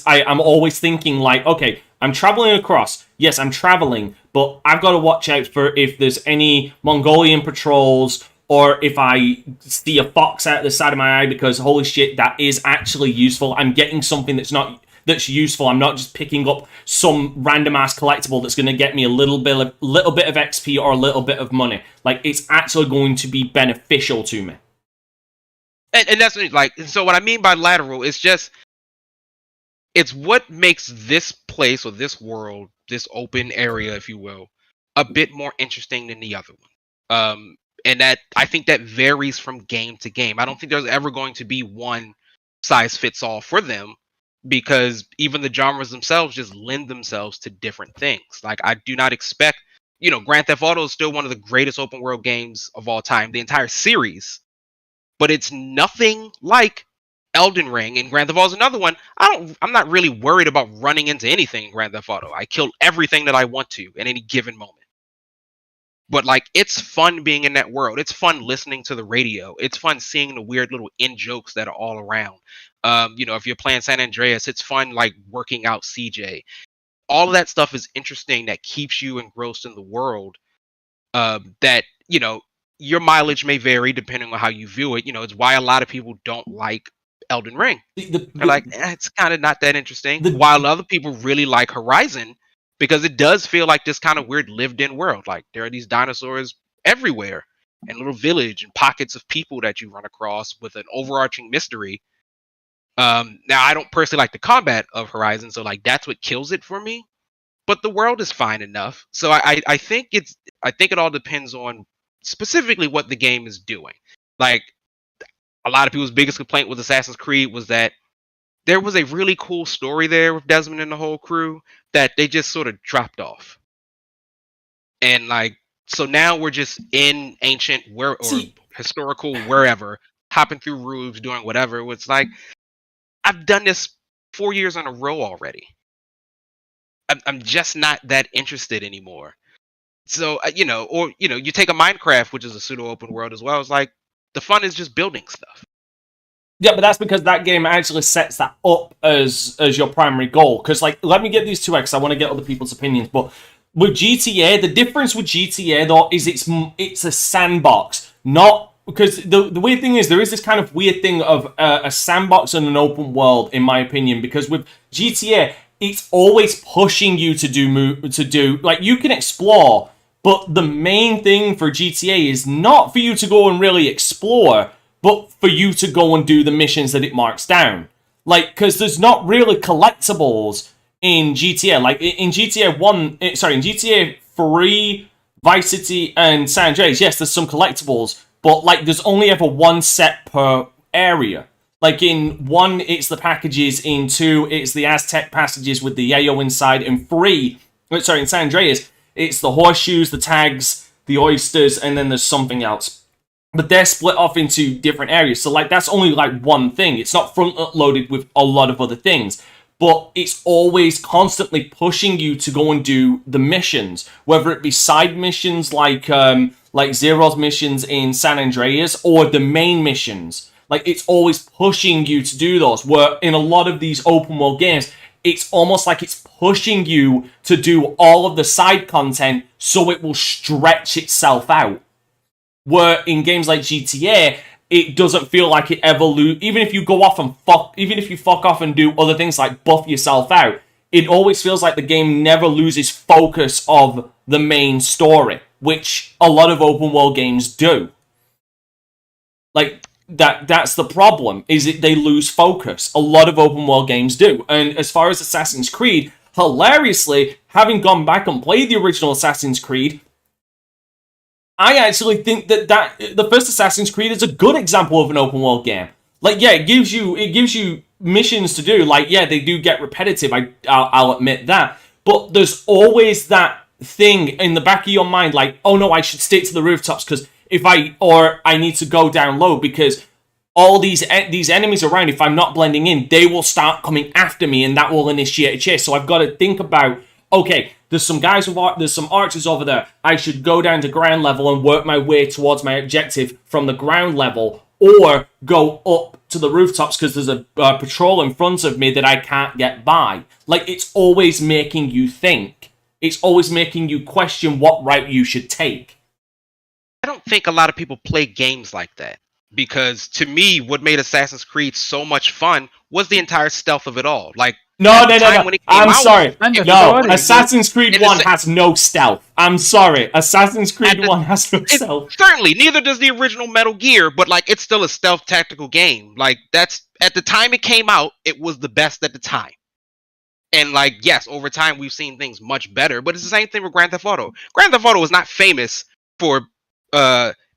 I'm always thinking like, okay, I'm traveling across. Yes, I'm traveling, but I've got to watch out for if there's any Mongolian patrols, or if I see a fox out the side of my eye, because holy shit, that is actually useful. I'm getting something that's useful. I'm not just picking up some random ass collectible that's going to get me a little bit of XP or a little bit of money. Like, it's actually going to be beneficial to me. And that's like, so what I mean by lateral is just, it's what makes this place or this world, this open area, if you will, a bit more interesting than the other one. And that, I think that varies from game to game. I don't think there's ever going to be one size fits all for them. because even the genres themselves just lend themselves to different things. Like I do not expect, Grand Theft Auto is still one of the greatest open world games of all time, the entire series, but it's nothing like Elden Ring. And Grand Theft Auto is another one. I'm not really worried about running into anything in Grand Theft Auto. I kill everything that I want to at any given moment. But like, it's fun being in that world. It's fun listening to the radio. It's fun seeing the weird little in jokes that are all around. If you're playing San Andreas, it's fun like working out CJ. All of that stuff is interesting. That keeps you engrossed in the world. That your mileage may vary depending on how you view it. It's why a lot of people don't like Elden Ring. They're like, it's kind of not that interesting. While other people really like Horizon, because it does feel like this kind of weird lived-in world. Like there are these dinosaurs everywhere, and little village and pockets of people that you run across with an overarching mystery. Now I don't personally like the combat of Horizon, so like that's what kills it for me. But the world is fine enough. So I think it all depends on specifically what the game is doing. Like a lot of people's biggest complaint with Assassin's Creed was that there was a really cool story there with Desmond and the whole crew that they just sort of dropped off. And like, so now we're just in ancient or historical wherever, hopping through roofs, doing whatever. It's like, I've done this 4 years in a row already. I'm just not that interested anymore. So, you take a Minecraft, which is a pseudo open world as well. It's like, the fun is just building stuff. Yeah, but that's because that game actually sets that up as your primary goal. Because, like, let me get these two because I want to get other people's opinions. But with GTA, the difference with GTA, though, is it's a sandbox. Not... Because the weird thing is, there is this kind of weird thing of a sandbox and an open world, in my opinion. Because with GTA, it's always pushing you to do... Like, you can explore, but the main thing for GTA is not for you to go and really explore, but for you to go and do the missions that it marks down. Like, because there's not really collectibles in GTA. Like, in GTA 1... in GTA 3, Vice City, and San Andreas, yes, there's some collectibles, but, like, there's only ever one set per area. Like, in 1, it's the packages. In 2, it's the Aztec passages with the yayo inside. In 3... in San Andreas, it's the horseshoes, the tags, the oysters, and then there's something else. But they're split off into different areas. So, like, that's only, like, one thing. It's not front-loaded with a lot of other things. But it's always constantly pushing you to go and do the missions. Whether it be side missions like Zero's missions in San Andreas or the main missions. Like, it's always pushing you to do those. Where in a lot of these open-world games, it's almost like it's pushing you to do all of the side content so it will stretch itself out. Where in games like GTA, it doesn't feel like it ever even if you go off and even if you fuck off and do other things like buff yourself out, it always feels like the game never loses focus of the main story, which a lot of open world games do. Like, that's the problem, is that they lose focus. A lot of open world games do. And as far as Assassin's Creed, hilariously, having gone back and played the original Assassin's Creed, I actually think that the first Assassin's Creed is a good example of an open world game. Like, yeah, it gives you missions to do. Like, yeah, they do get repetitive. I'll admit that. But there's always that thing in the back of your mind, like, oh no, I should stick to the rooftops because I need to go down low because all these enemies around, if I'm not blending in, they will start coming after me and that will initiate a chase. So I've got to think about, okay, there's some archers over there. I should go down to ground level and work my way towards my objective from the ground level, or go up to the rooftops because there's a patrol in front of me that I can't get by. Like, it's always making you think. It's always making you question what route you should take. I don't think a lot of people play games like that. Because to me, what made Assassin's Creed so much fun was the entire stealth of it all. Like, No. I'm sorry. No, Assassin's Creed 1 has no stealth. I'm sorry. Assassin's Creed 1 has no stealth. Certainly, neither does the original Metal Gear, but, like, it's still a stealth tactical game. Like, that's, at the time it came out, it was the best at the time. And, like, yes, over time we've seen things much better, but it's the same thing with Grand Theft Auto. Grand Theft Auto was not famous for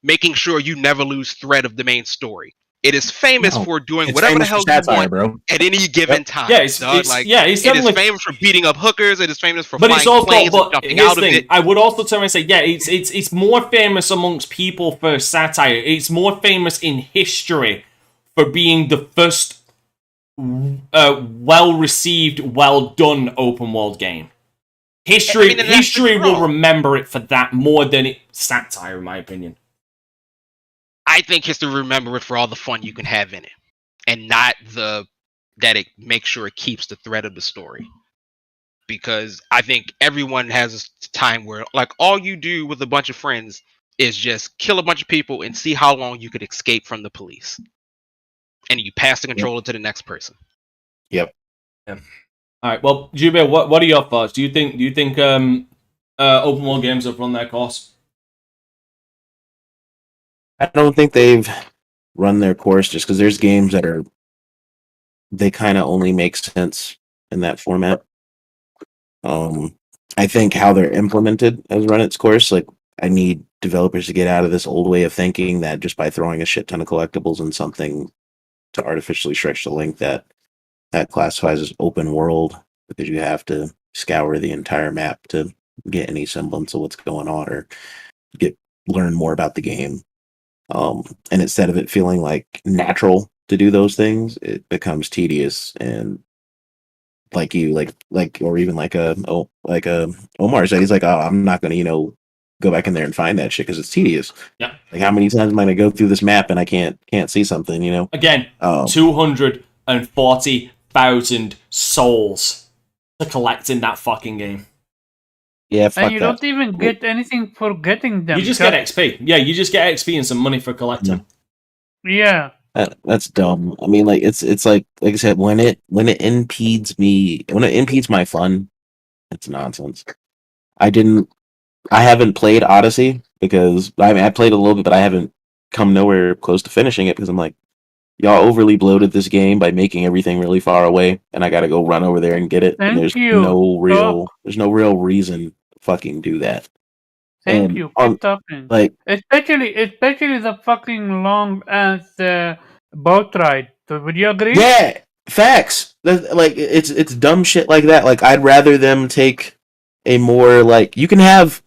making sure you never lose thread of the main story. It is famous No, for doing it's whatever the famous for hell you satire, want bro. at any given time. Yeah, it's dog. yeah, it's it is definitely. famous for beating up hookers. It is famous for But flying it's also, planes and but jumping here's out the of thing. it. I would also turn and say, yeah, it's more famous amongst people for satire. It's more famous in history for being the first well received, well done open world game. History and that's history will wrong. remember it for that more than satire, in my opinion. I think history will remember it for all the fun you can have in it, and not that it makes sure it keeps the thread of the story. Because I think everyone has a time where, like, all you do with a bunch of friends is just kill a bunch of people and see how long you could escape from the police, and you pass the controller to the next person. Yep. Yeah. All right. Well, Jubei, what are your thoughts? Do you think open world games have run their course? I don't think they've run their course just because there's games that they kind of only make sense in that format. I think how they're implemented has run its course. Like, I need developers to get out of this old way of thinking that just by throwing a shit ton of collectibles in something to artificially stretch the length that classifies as open world, because you have to scour the entire map to get any semblance of what's going on or learn more about the game. And instead of it feeling like natural to do those things, it becomes tedious. And like or even like Omar said, he's like, oh, I'm not gonna go back in there and find that shit because it's tedious. Yeah. Like, how many times am I gonna go through this map and I can't see something? Again, 240,000 souls to collect in that fucking game. Yeah, fuck And you that. don't even get anything for getting them. You just get XP. Yeah, you just get XP and some money for collecting. Yeah. That's dumb. I mean, like, it's like I said, when it impedes my fun, it's nonsense. I haven't played Odyssey because I played a little bit, but I haven't come nowhere close to finishing it because I'm like, y'all overly bloated this game by making everything really far away, and I got to go run over there and get it. And there's no real reason to fucking do that. Thank And you. Keep talking. like, especially the fucking long ass boat ride. So would you agree? yeah, facts. Like, it's dumb shit like that. Like, I'd rather them take a more, like, you can have.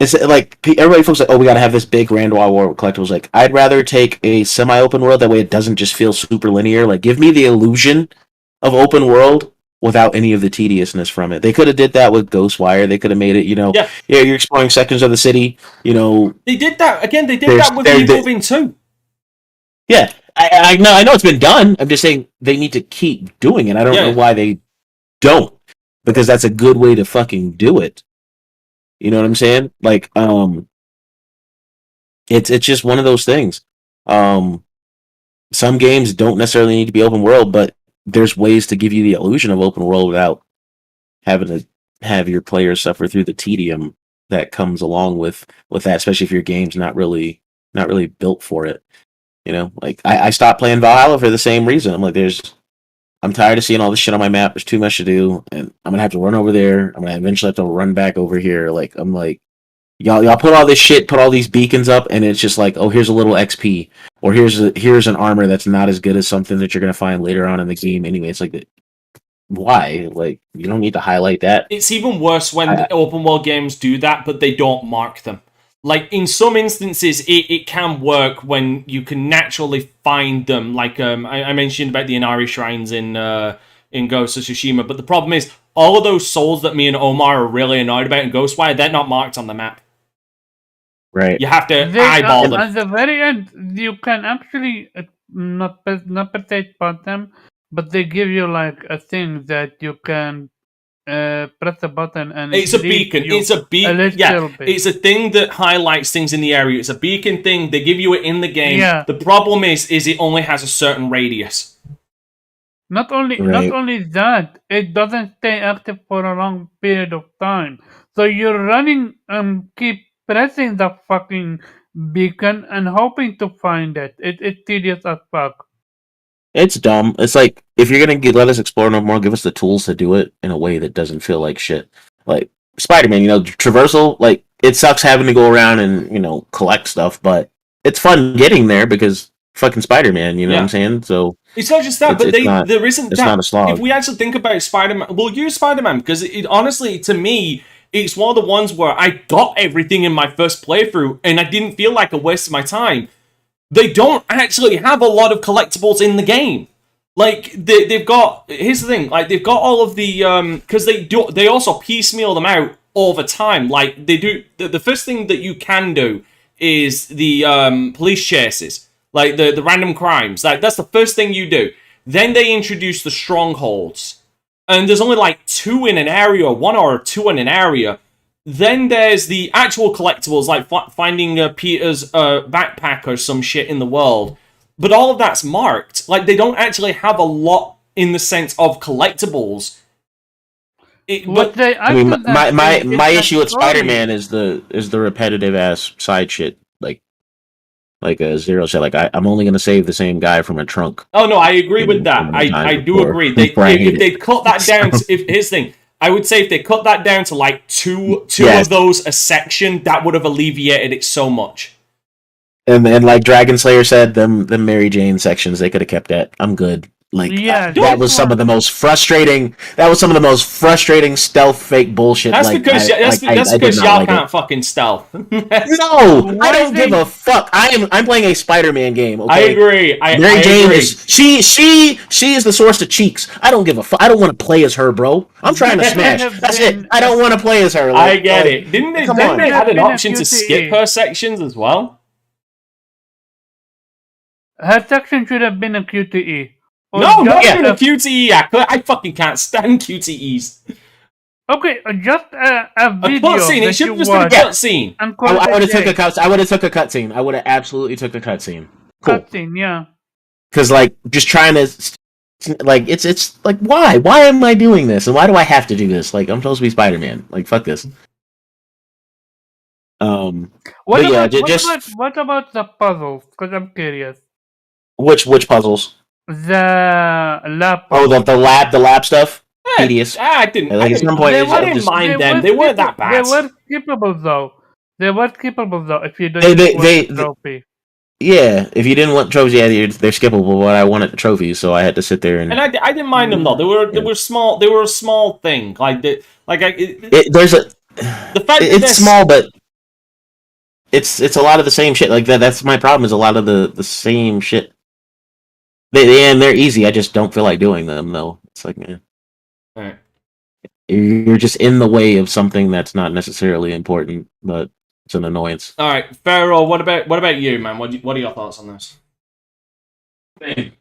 It's like everybody feels like, oh, we gotta have this big Grand War collectibles. Like, I'd rather take a semi-open world, that way it doesn't just feel super linear. Like, give me the illusion of open world without any of the tediousness from it. They could have did that with Ghostwire. They could have made it, yeah, you're exploring sections of the city. They did that again. They did that with Evolving too. Yeah, I know it's been done. I'm just saying they need to keep doing it. I don't know why they don't, because that's a good way to fucking do it. You know what I'm saying? Like, it's just one of those things. Some games don't necessarily need to be open world, but there's ways to give you the illusion of open world without having to have your players suffer through the tedium that comes along with that, especially if your game's not really built for it. Like, I stopped playing Valhalla for the same reason. I'm like, I'm tired of seeing all this shit on my map. There's too much to do, and I'm gonna have to run over there. I'm gonna eventually have to run back over here. Like, I'm like, y'all put all this shit, put all these beacons up, and it's just like, oh, here's a little XP, or here's an armor that's not as good as something that you're gonna find later on in the game. Anyway, it's like, why? Like, you don't need to highlight that. It's even worse when the open world games do that, but they don't mark them. Like, in some instances, it can work when you can naturally find them. Like, I mentioned about the Inari shrines in Ghost of Tsushima, but the problem is, all of those souls that me and Omar are really annoyed about in Ghostwire, they're not marked on the map. Right. You have to eyeball them. At the very end, you can actually not per se spot them, but they give you like a thing that you can press a button and it's a beacon. It's a beacon. Yeah, it's a thing that highlights things in the area. It's a beacon thing. They give you it in the game. Yeah. The problem is it only has a certain radius. Not only that, it doesn't stay active for a long period of time. So you're running keep pressing the fucking beacon and hoping to find it. It's tedious as fuck. It's dumb. It's like, if you're gonna let us explore no more, give us the tools to do it in a way that doesn't feel like shit. Like Spider-Man, traversal, like, it sucks having to go around and collect stuff, but it's fun getting there because fucking Spider-Man. You know what I'm saying? So it's not just that, but there isn't it's that. not a slog. If we actually think about Spider-Man, we'll use Spider-Man because it honestly, to me, it's one of the ones where I got everything in my first playthrough and I didn't feel like a waste of my time. They don't actually have a lot of collectibles in the game. Like they've got. Here's the thing. Like they've got all of the because they also piecemeal them out all the time. Like they do. The first thing that you can do is the police chases, like the random crimes. Like that's the first thing you do. Then they introduce the strongholds, and there's only like 2 in an area, or 1 or 2 in an area. Then there's the actual collectibles, like finding Peter's backpack or some shit in the world. But all of that's marked. Like, they don't actually have a lot in the sense of collectibles. My issue with Spider-Man is the repetitive ass side shit, like a Zero said. Like I'm only gonna save the same guy from a trunk. Oh no, I agree with that. I do agree. If they cut that down, here's the thing. I would say if they cut that down to like two of those a section, that would have alleviated it so much. And like Dragon Slayer said, them Mary Jane sections, they could have kept that. I'm good. Like that was some of the most frustrating. That was some of the most frustrating stealth fake bullshit. That's because y'all can't fucking stealth. No, I don't give a fuck. I'm playing a Spider-Man game. Okay? I agree. Mary Jane is she is the source of cheeks. I don't give a fuck. I don't want to play as her, bro. I'm trying to smash. That's it. I don't want to play as her. I get it. Didn't they have an option to skip her sections as well? Her section should have been a QTE. No, not even a QTE. I fucking can't stand QTEs. Okay, just a video. A cutscene. It should have just been a cutscene. I would have took a cutscene. I would have took a cutscene. I would have absolutely took a cutscene. Cool. Cutscene, yeah. Because like just trying to, like it's like why am I doing this and why do I have to do this? Like I'm supposed to be Spider-Man. Like fuck this. What about the puzzles? Because I'm curious. Which puzzles? The lab. Oh, the lab stuff. Tedious. I didn't mind them. They weren't that bad. They were skippable though. If you didn't want the trophy. Yeah, if you didn't want trophies, yeah, they're skippable. But I wanted the trophies, so I had to sit there and I didn't mind them though. They were small. They were a small thing. It's small, but it's a lot of the same shit. Like that's my problem. Is a lot of the same shit. They're easy. I just don't feel like doing them though. It's like, man, right. You're just in the way of something that's not necessarily important, but it's an annoyance. All right, Pharaoh. What about you, man? What are your thoughts on this? I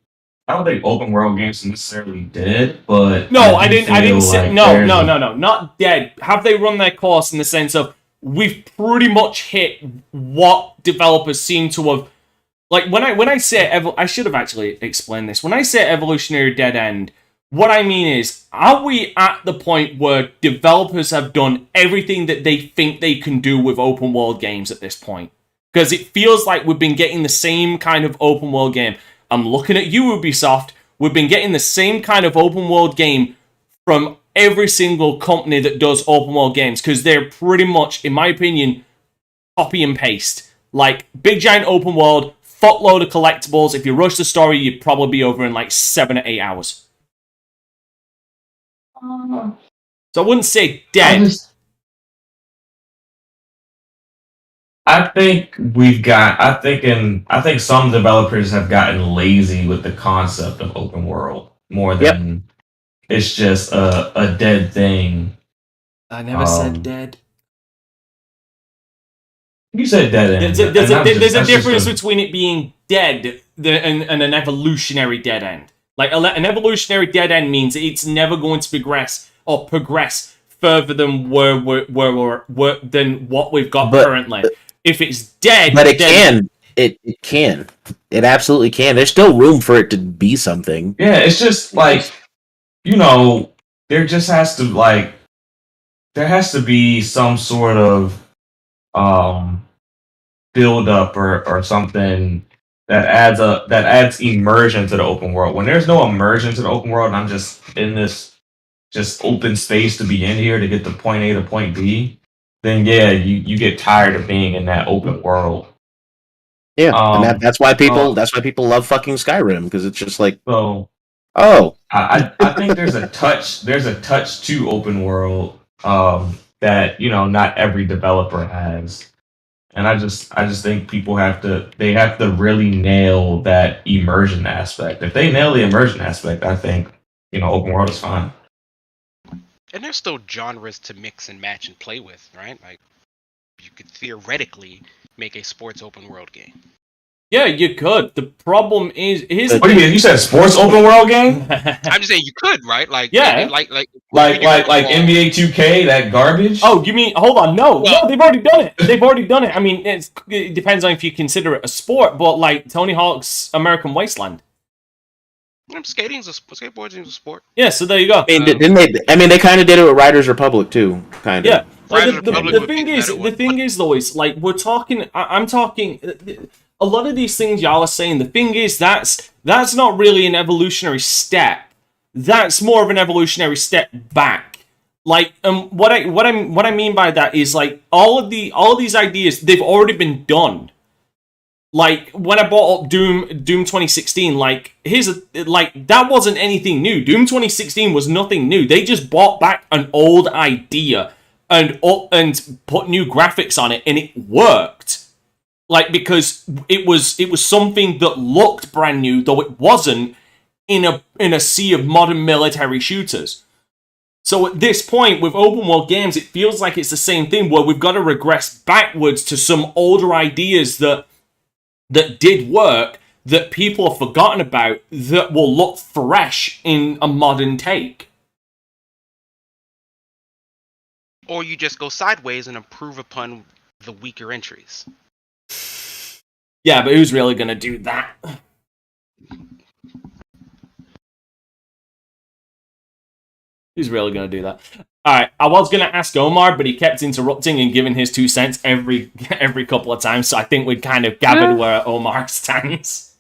don't think open world games are necessarily dead, but no, I didn't say no, not dead. Have they run their course in the sense of we've pretty much hit what developers seem to have. Like, when I say I should have actually explained this. When I say evolutionary dead end, what I mean is, are we at the point where developers have done everything that they think they can do with open world games at this point? Because it feels like we've been getting the same kind of open world game. I'm looking at you, Ubisoft. We've been getting the same kind of open world game from every single company that does open world games, because they're pretty much, in my opinion, copy and paste. Like, big giant open world, fuckload of collectibles. If you rush the story, you'd probably be over in like 7 or 8 hours. So I wouldn't say dead. I think some developers have gotten lazy with the concept of open world more than it's just a dead thing. I never said dead. You said dead end. There's a difference between it being dead and an evolutionary dead end. Like, an evolutionary dead end means it's never going to progress further than than what we've got currently. If it's dead, but it can. It absolutely can. There's still room for it to be something. Yeah, it's just like, there has to be some sort of build up or something that adds immersion to the open world. When there's no immersion to the open world and I'm just in this just open space to be in here to get to point A to point B, then yeah, you get tired of being in that open world. Yeah, and Um, that's why uh, people love fucking Skyrim, because it's just like, so oh, I think there's a touch to open world that not every developer has. And I just think people have to really nail that immersion aspect. If they nail the immersion aspect, I think open world is fine. And there's still genres to mix and match and play with, right? Like you could theoretically make a sports open world game. Yeah, you could. The problem is, What do you mean? You said sports open world game? I'm just saying you could, right? Like Yeah. like NBA 2K, that garbage? Oh, you mean? Hold on, no, Well- they've already done it. They've already done it. I mean, it depends on if you consider it a sport, but like Tony Hawk's American Wasteland. Skateboarding is a sport. Yeah, so there you go. I mean, didn't they? I mean, they kind of did it with Riders Republic too, kind of. Yeah. Like, Riders Republic the would thing be is, better the one. thing is though, is like we're talking. I'm talking. A lot of these things y'all are saying. The thing is, that's not really an evolutionary step. That's more of an evolutionary step back. Like, what I mean by that is like all of these ideas, they've already been done. Like when I bought up Doom 2016, like that wasn't anything new. Doom 2016 was nothing new. They just brought back an old idea and put new graphics on it, and it worked. Like, because it was something that looked brand new, though it wasn't, in a sea of modern military shooters. So at this point, with open world games, it feels like it's the same thing, where we've got to regress backwards to some older ideas that did work, that people have forgotten about, that will look fresh in a modern take. Or you just go sideways and improve upon the weaker entries. Yeah, but who's really going to do that? Who's really going to do that? Alright, I was going to ask Omar, but he kept interrupting and giving his 2 cents every couple of times, so I think we'd kind of gathered where Omar stands.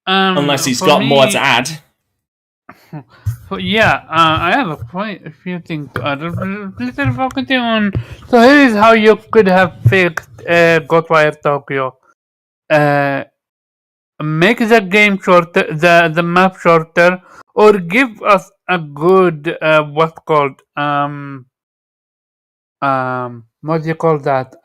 Unless he's got more to add. Yeah, I have a few things. Little focusing on. So here is how you could have fixed Ghostwire Tokyo. Make the game shorter, the map shorter, or give us a good what's called what do you call that,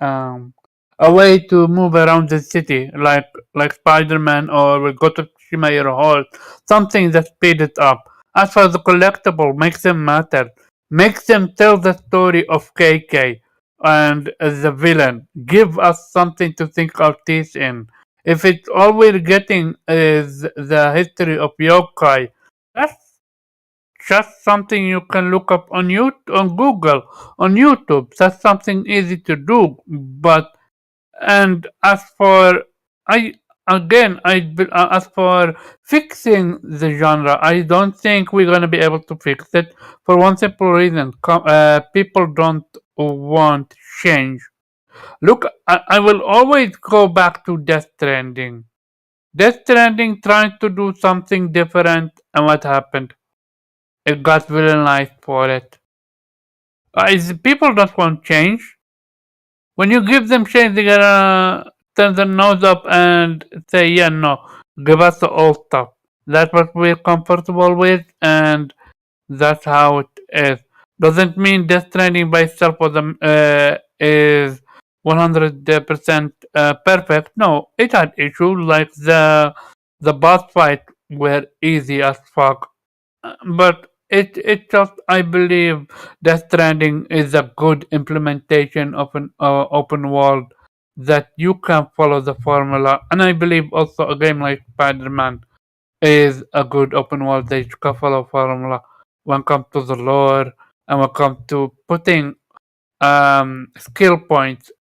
a way to move around the city, like Spider-Man or with Ghost of Tsushima Hero Hall, something that speed it up. As for the collectible, make them matter. Make them tell the story of KK and the villain. Give us something to sink our teeth in. If it's all we're getting is the history of yokai, that's just something you can look up on Google, on YouTube. That's something easy to do. And as for as for fixing the genre, I don't think we're gonna be able to fix it for one simple reason: people don't want change. Look, I will always go back to Death Stranding. Death Stranding tried to do something different, and what happened? It got villainized for it. People don't want change. When you give them change, they gotta turn their nose up and say, yeah, no, give us the old stuff. That's what we're comfortable with, and that's how it is. Doesn't mean Death Stranding by itself is 100% perfect. No, it had issues, like the boss fight were easy as fuck. But it just, I believe Death Stranding is a good implementation of an open world that you can follow the formula, and I believe also a game like Spider-Man is a good open world that you can follow formula when it comes to the lore and when it comes to putting skill points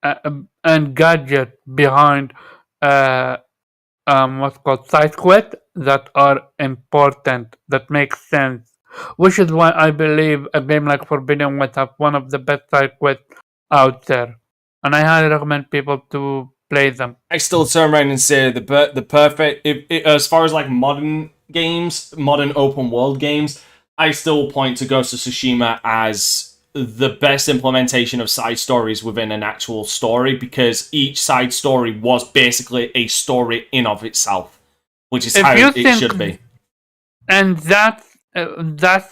and gadget behind what's called side quests that are important, that make sense. Which is why I believe a game like Forbidden West have one of the best side quests out there, and I highly recommend people to play them. I still turn around and say the perfect, as far as like modern games, modern open world games, I still point to Ghost of Tsushima as the best implementation of side stories within an actual story, because each side story was basically a story in of itself, which is If how you it think- should be. And that's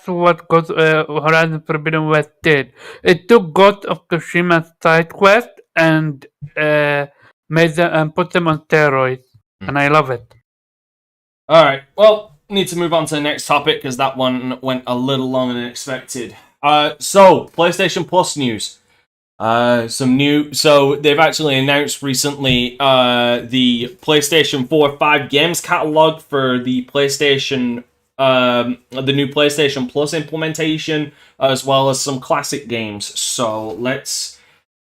what Horizon Forbidden West did. It took Ghost of Tsushima's side quest and made them and put them on steroids, and I love it. All right, well, need to move on to the next topic because that one went a little longer than expected. So PlayStation Plus news. So they've actually announced recently the PlayStation 4 5 games catalog for the PlayStation, the new PlayStation Plus implementation, as well as some classic games. So let's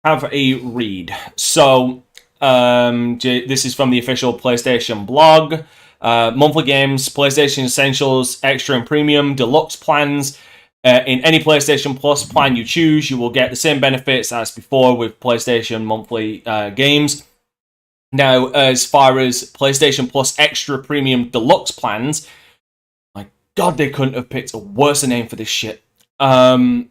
have a read. So this is from the official PlayStation blog. Monthly games, PlayStation Essentials, Extra and Premium, Deluxe plans. In any PlayStation Plus plan you choose, you will get the same benefits as before with PlayStation monthly games. Now, as far as PlayStation Plus Extra Premium Deluxe plans, my God, they couldn't have picked a worse name for this shit. Here's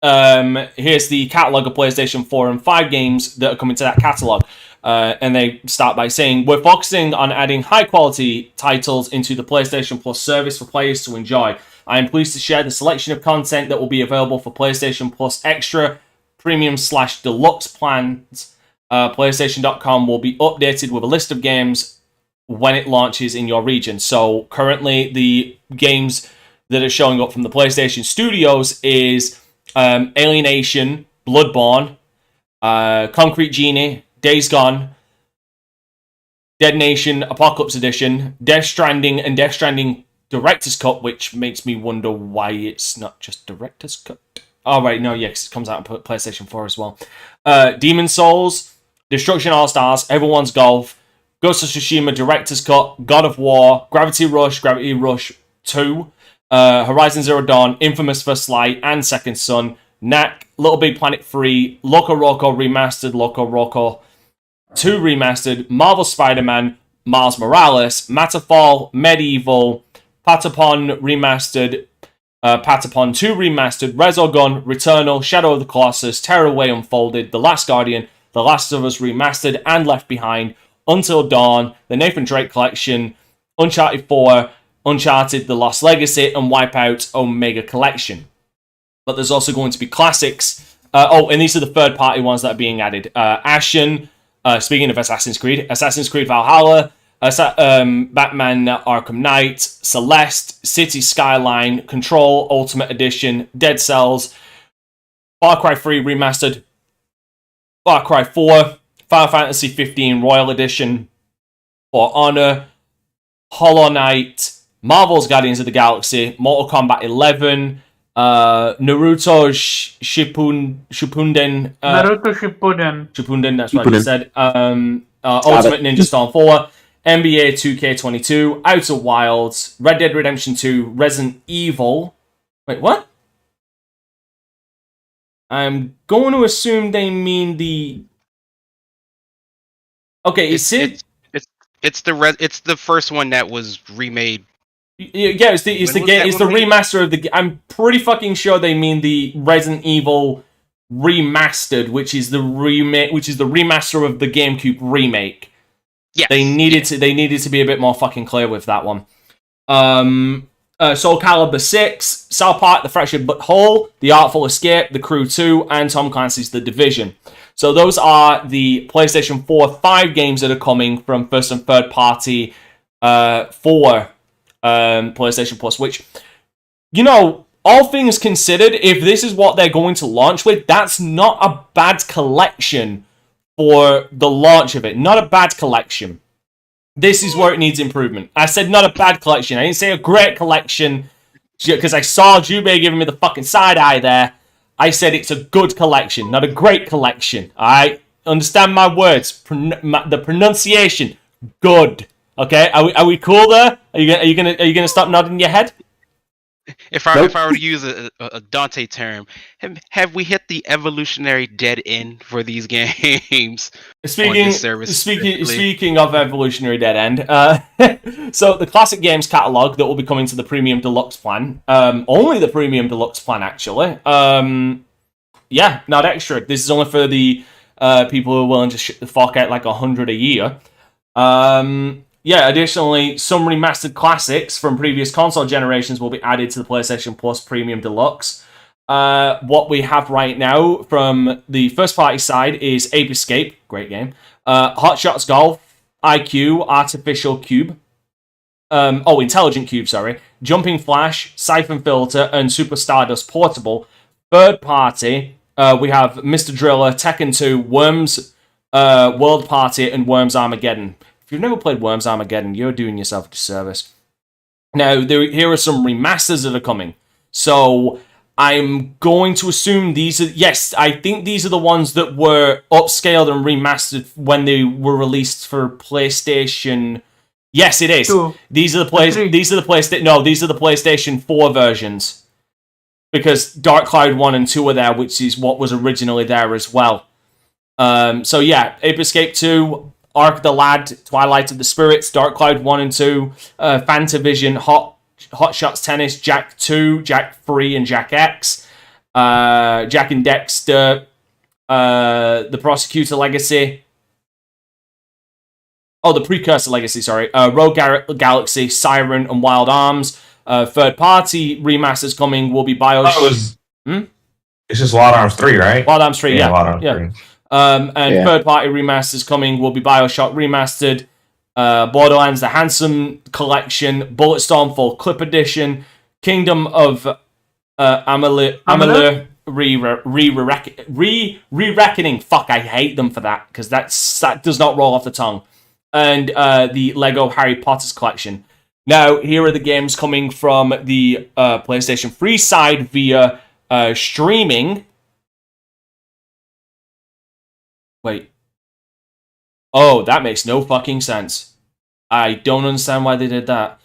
the catalog of PlayStation 4 and 5 games that are coming to that catalog. And they start by saying, we're focusing on adding high-quality titles into the PlayStation Plus service for players to enjoy. I am pleased to share the selection of content that will be available for PlayStation Plus Extra, Premium/Deluxe plans. PlayStation.com will be updated with a list of games when it launches in your region. So currently, the games that are showing up from the PlayStation Studios is Alienation, Bloodborne, Concrete Genie, Days Gone, Dead Nation Apocalypse Edition, Death Stranding, and Death Stranding Director's Cut, which makes me wonder why it's not just Director's Cut. Oh, right, no, yeah, because it comes out on PlayStation 4 as well. Demon Souls, Destruction All-Stars, Everyone's Golf, Ghost of Tsushima Director's Cut, God of War, Gravity Rush 2, Horizon Zero Dawn, Infamous First Light, and Second Son, Knack, Little Big Planet 3, Loco Roco Remastered, Loco Roco 2 Remastered, Marvel Spider-Man, Miles Morales, Matterfall, Medieval, Patapon Remastered, Patapon 2 Remastered, Resogun, Returnal, Shadow of the Colossus, Tearaway Unfolded, The Last Guardian, The Last of Us Remastered and Left Behind, Until Dawn, The Nathan Drake Collection, Uncharted 4, Uncharted The Lost Legacy, and Wipeout Omega Collection. But there's also going to be classics. And these are the third-party ones that are being added. Ashen, speaking of Assassin's Creed Valhalla, Batman Arkham Knight, Celeste, City Skyline, Control Ultimate Edition, Dead Cells, Far Cry 3 Remastered, Far Cry 4, Final Fantasy 15 Royal Edition, For Honor, Hollow Knight, Marvel's Guardians of the Galaxy, Mortal Kombat 11, Naruto Shippuden. Naruto Shippuden. Shippuden, that's what I just said. Ultimate Ninja Storm 4, NBA 2K22, Outer Wilds, Red Dead Redemption 2, Resident Evil. Wait, what? I'm going to assume they mean the. Okay, it's the first one that was remade. Yeah, it's the remaster of the. I'm pretty fucking sure they mean the Resident Evil remastered, which is the remaster of the GameCube remake. Yes. They needed to be a bit more fucking clear with that one. Soul Calibur 6, South Park: The Fractured But Whole, The Artful Escape, The Crew 2, and Tom Clancy's The Division. So those are the PlayStation 4 5 games that are coming from first and third party for PlayStation Plus, which, you know, all things considered, if this is what they're going to launch with, that's not a bad collection for the launch of it. Not a bad collection. This is where it needs improvement. I said not a bad collection. I didn't say a great collection, because I saw Jubei giving me the fucking side eye there. I said it's a good collection, not a great collection. Alright? Understand my words. The pronunciation. Good. Okay? Are we cool there? Are you gonna stop nodding your head? If I were to use a Dante term, have we hit the evolutionary dead end for these games? Speaking of evolutionary dead end, so the classic games catalog that will be coming to the Premium Deluxe plan, only the Premium Deluxe plan actually, Yeah, not extra. This is only for the people who are willing to fork out like $100 a year. Yeah, additionally, some remastered classics from previous console generations will be added to the PlayStation Plus Premium Deluxe. What we have right now from the first party side is Ape Escape, great game. Hot Shots Golf, IQ, Artificial Cube. Intelligent Cube, sorry. Jumping Flash, Siphon Filter, and Super Stardust Portable. Third party, we have Mr. Driller, Tekken 2, Worms World Party, and Worms Armageddon. If you've never played Worms Armageddon, you're doing yourself a disservice. Now, here are some remasters that are coming. So, I'm going to assume these are... Yes, I think these are the ones that were upscaled and remastered when they were released for PlayStation... Yes, it is. These are the PlayStation 4 versions. Because Dark Cloud 1 and 2 are there, which is what was originally there as well. So yeah, Ape Escape 2, Ark the Lad, Twilight of the Spirits, Dark Cloud 1 and 2, Fantavision, Hot Shots Tennis, Jak 2, Jak 3, and Jak X, Jak and Dexter, The Prosecutor Legacy, the Precursor Legacy, sorry, Rogue Galaxy, Siren, and Wild Arms. Third-party remasters coming will be Bioshock. It's just Wild Arms 3, right? Wild Arms 3, yeah. Wild Arms 3. Third-party remasters coming will be Bioshock Remastered, Borderlands The Handsome Collection, Bulletstorm Full Clip Edition, Kingdom of Amalur Re-Reckoning. Fuck, I hate them for that, because that does not roll off the tongue. And the Lego Harry Potter's collection. Now, here are the games coming from the PlayStation 3 side via streaming. Wait. Oh, that makes no fucking sense. I don't understand why they did that.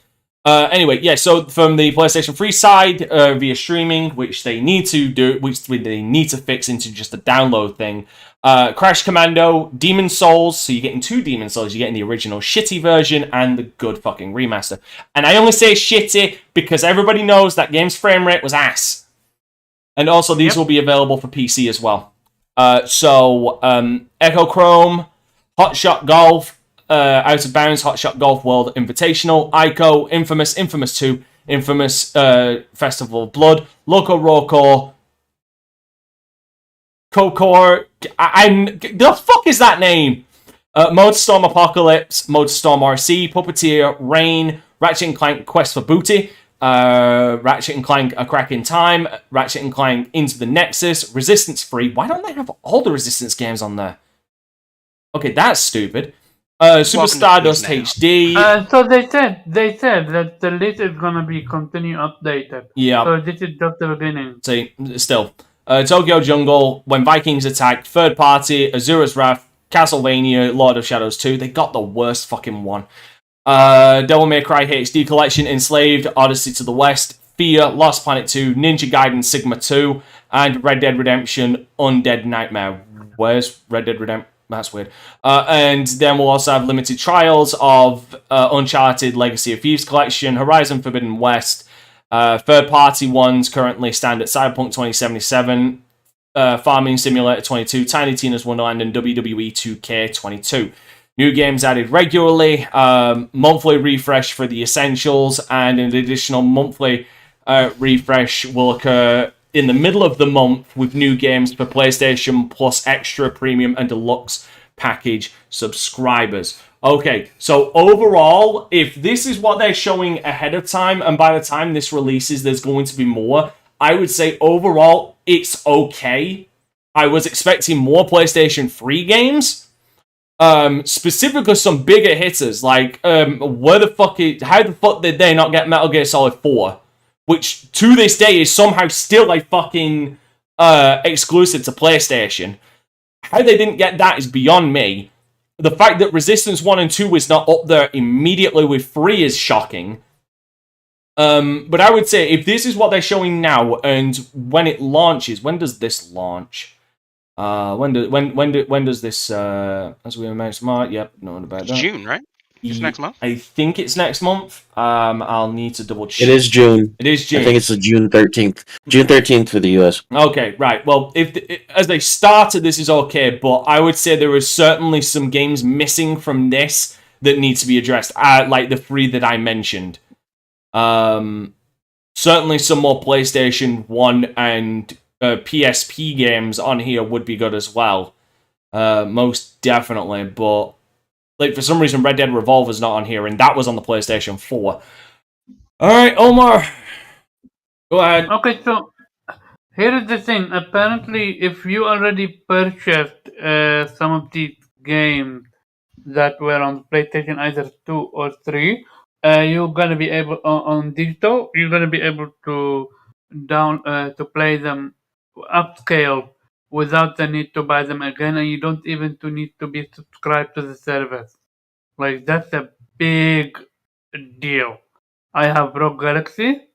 Anyway, yeah, so from the PlayStation 3 side, via streaming, which they need to do, which they need to fix into just a download thing. Crash Commando, Demon Souls, so you're getting 2 Demon Souls. You're getting the original shitty version and the good fucking remaster. And I only say shitty because everybody knows that game's frame rate was ass. And also, these will be available for PC as well. Echo Chrome, Hot Shot Golf, Out of Bounds, Hot Shot Golf World Invitational, Ico, Infamous, Infamous 2, Infamous Festival of Blood, Loco Roco, Kokor, the fuck is that name? Motorstorm Apocalypse, Motorstorm RC, Puppeteer, Rain, Ratchet & Clank Quest for Booty, Ratchet & Clank A Crack in Time, Ratchet & Clank Into the Nexus, Resistance Free. Why don't they have all the Resistance games on there? Okay, that's stupid. Super Stardust HD. So they said that the list is gonna be continue updated. Yeah. So this is just the beginning. See, still. Tokyo Jungle, When Vikings Attack, Third Party, Azura's Wrath, Castlevania, Lord of Shadows 2. They got the worst fucking one. Devil May Cry HD Collection, Enslaved, Odyssey to the West, Fear, Lost Planet 2, Ninja Gaiden Sigma 2, and Red Dead Redemption Undead Nightmare. Where's Red Dead Redemption? That's weird. And then we'll also have limited trials of Uncharted Legacy of Thieves Collection, Horizon Forbidden West. Third-party ones currently stand at Cyberpunk 2077, Farming Simulator 22, Tiny Tina's Wonderland, and WWE 2K22. New games added regularly, monthly refresh for the Essentials, and an additional monthly refresh will occur in the middle of the month with new games for PlayStation Plus Extra, Premium, and Deluxe package subscribers. Okay, so overall, if this is what they're showing ahead of time, and by the time this releases, there's going to be more, I would say overall, it's okay. I was expecting more PlayStation 3 games. Specifically some bigger hitters, like, how the fuck did they not get Metal Gear Solid 4? Which, to this day, is somehow still a fucking exclusive to PlayStation. How they didn't get that is beyond me. The fact that Resistance 1 and 2 is not up there immediately with 3 is shocking. But I would say, if this is what they're showing now, and when it launches, when does this launch? When does this, as we announced, March? Yep, knowing about that. June, right? It's next month? I think it's next month. I'll need to double check. It is June. It is June. I think it's the June 13th. June 13th for the US. Okay, right. Well, as they started, this is okay, but I would say there is certainly some games missing from this that need to be addressed, like the 3 that I mentioned. Certainly some more PlayStation 1 and PSP games on here would be good as well. Most definitely, but like for some reason Red Dead Revolver's not on here, and that was on the PlayStation 4. Alright, Omar. Go ahead. Okay, so here is the thing. Apparently, if you already purchased some of these games that were on PlayStation either 2 or 3, you're gonna be able on digital. You're gonna be able to to play them upscale without the need to buy them again, and you don't even need to be subscribed to the service. Like that's a big deal. I have Rogue Galaxy,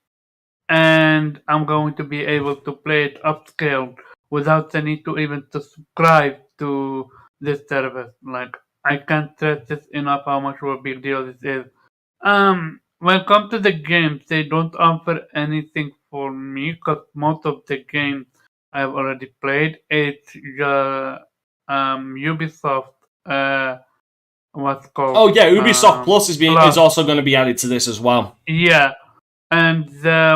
and I'm going to be able to play it upscale without the need to even to subscribe to this service. Like I can't stress this enough how much of a big deal this is. When it comes to the games, they don't offer anything for me because most of the games I've already played. It's Ubisoft. What's called? Oh yeah, Ubisoft Plus is also going to be added to this as well. Yeah, and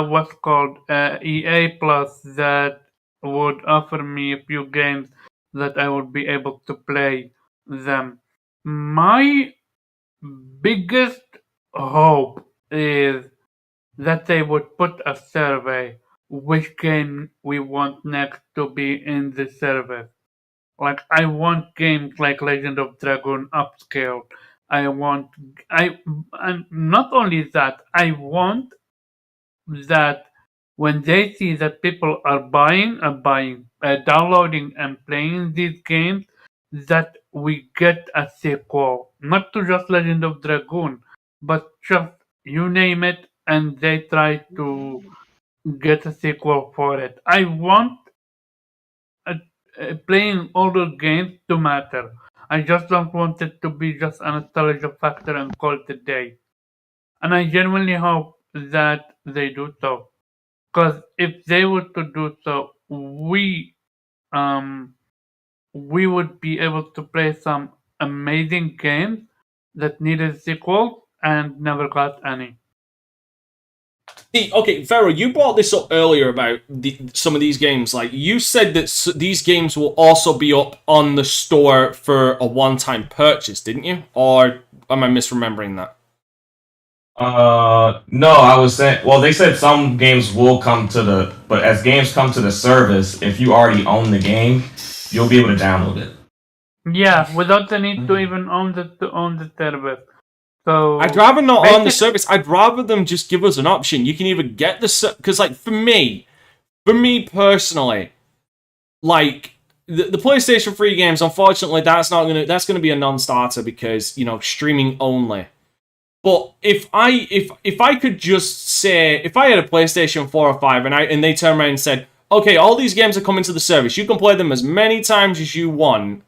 what's called EA Plus that would offer me a few games that I would be able to play them. My biggest hope is that they would put a survey which game we want next to be in the service. Like I want games like Legend of Dragoon upscale. And not only that, I want that when they see that people are downloading and playing these games, that we get a sequel, not to just Legend of Dragoon, but just you name it, and they try to get a sequel for it. I want playing older games to matter. I just don't want it to be just a nostalgia factor and call it a day. And I genuinely hope that they do so. Because if they were to do so, we would be able to play some amazing games that needed sequels and never got any. Okay, Vero, you brought this up earlier about some of these games. Like, you said that these games will also be up on the store for a one-time purchase, didn't you? Or am I misremembering that? No, I was saying. Well, they said some games will come but as games come to the service, if you already own the game, you'll be able to download it. Yeah, without the need to even own the service. So I'd rather not own the service. I'd rather them just give us an option. You can either get the because, like, for me personally, like the PlayStation 3 games, unfortunately, that's gonna be a non-starter because streaming only. But if I could just say, if I had a PlayStation 4 or 5 and they turned around and said, okay, all these games are coming to the service, you can play them as many times as you want,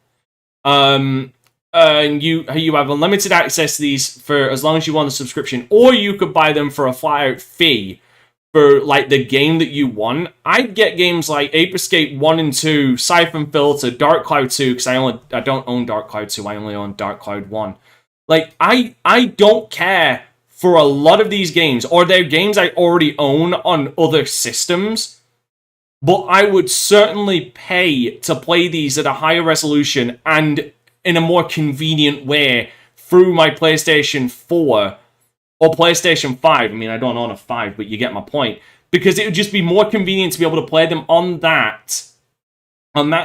and you have unlimited access to these for as long as you want a subscription, or you could buy them for a flat out fee for like the game that you want. I'd get games like Ape Escape 1 and 2, Siphon Filter, Dark Cloud 2, because I don't own Dark Cloud 2, I only own Dark Cloud 1. Like, I don't care for a lot of these games, or they're games I already own on other systems, but I would certainly pay to play these at a higher resolution and in a more convenient way through my PlayStation 4 or PlayStation 5. I mean, I don't own a 5, but you get my point. Because it would just be more convenient to be able to play them on that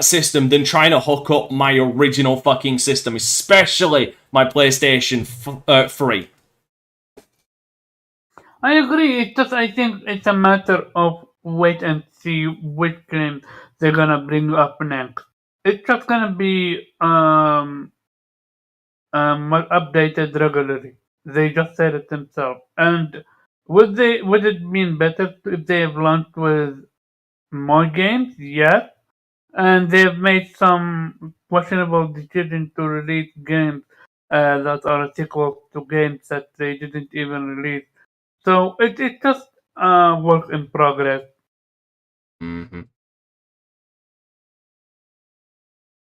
system than trying to hook up my original fucking system, especially my PlayStation 3. I agree. I think it's a matter of wait and see which game they're gonna bring up next. It's just gonna be updated regularly. They just said it themselves. And would it mean better if they have launched with more games? Yes. And they've made some questionable decisions to release games that are a sequel to games that they didn't even release. So it just work in progress. Mm-hmm.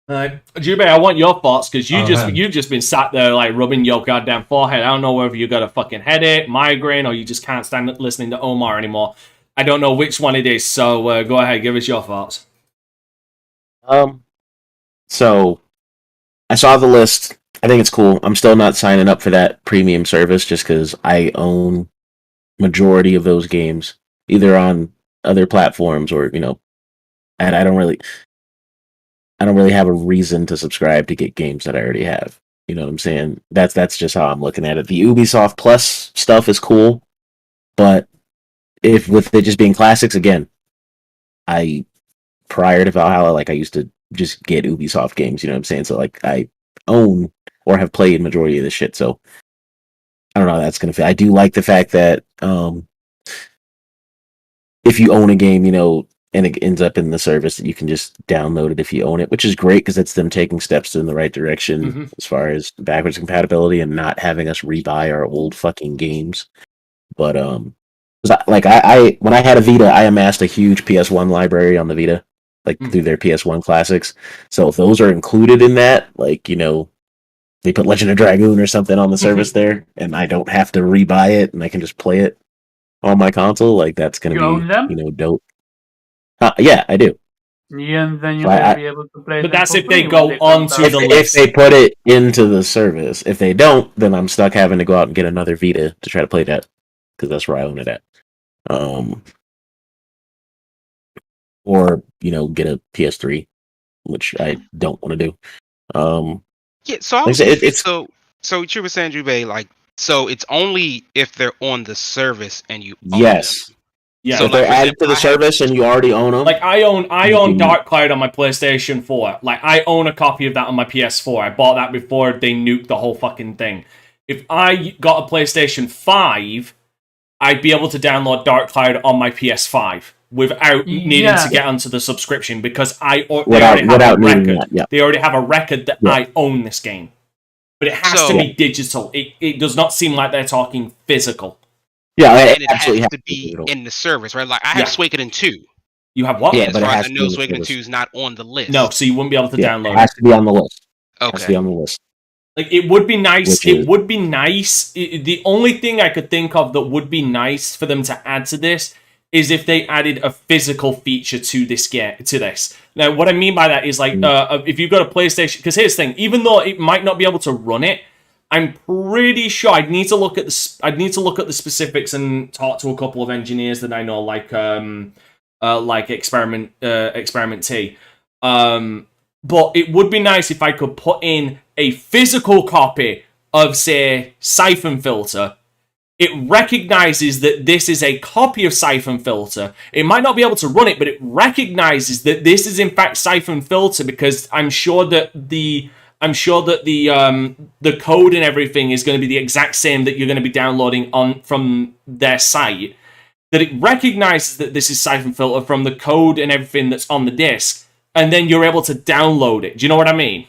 Jubei, I want your thoughts because you've just been sat there like rubbing your goddamn forehead. I don't know whether you got a fucking headache, migraine, or you just can't stand listening to Omar anymore. I don't know which one it is. So go ahead, give us your thoughts. So I saw the list. I think it's cool. I'm still not signing up for that premium service just because I own majority of those games either on other platforms or and I don't really have a reason to subscribe to get games that I already have. You know what I'm saying? That's just how I'm looking at it. The Ubisoft Plus stuff is cool, but if with it just being classics again, prior to Valhalla, like I used to just get Ubisoft games. You know what I'm saying? So like I own or have played majority of this shit. So I don't know how that's gonna fit. I do like the fact that if you own a game, and it ends up in the service, that you can just download it if you own it, which is great because it's them taking steps in the right direction as far as backwards compatibility and not having us rebuy our old fucking games. But I when I had a Vita, I amassed a huge PS1 library on the Vita, through their PS1 classics. So if those are included in that, they put Legend of Dragoon or something on the service there, and I don't have to rebuy it, and I can just play it on my console, that's gonna own them? dope. Yeah, I do. Yeah, and then you So will be able to play. But them that's for if they free go when come onto out. the If list. they put it into the service. If they don't, then I'm stuck having to go out and get another Vita to try to play that, because that's where I own it at. Or get a PS3, which I don't want to do. Yeah, so I like I was said, confused. So what you were saying, Jubei, so it's only if they're on the service and you own yes. them. Yeah. So if they're added to the service and you already own them, I own Dark Cloud on my PlayStation 4. I own a copy of that on my PS4. I bought that before they nuked the whole fucking thing. If I got a PlayStation 5, I'd be able to download Dark Cloud on my PS5 without needing to get onto the subscription because they already have a record. They already have a record that I own this game. But it has to be digital. It does not seem like they're talking physical. Yeah, and it has to be in the service, right? Like I have Suikoden 2. You have what? Yeah, as but far it as has I to know, be Suikoden 2 is not on the list. No, so you wouldn't be able to download it. It has to be on the list. Okay. It has to be on the list. It would be nice. It would be nice. The only thing I could think of that would be nice for them to add to this is if they added a physical feature to this game. To this. Now, what I mean by that is if you've got a PlayStation, because here's the thing: even though it might not be able to run it, I'm pretty sure I'd need to look at the specifics and talk to a couple of engineers that I know, like Experiment T. But it would be nice if I could put in a physical copy of, say, Siphon Filter. It recognizes that this is a copy of Siphon Filter. It might not be able to run it, but it recognizes that this is in fact Siphon Filter because I'm sure that the code and everything is going to be the exact same that you're going to be downloading from their site. That it recognizes that this is Siphon Filter from the code and everything that's on the disc, and then you're able to download it. Do you know what I mean?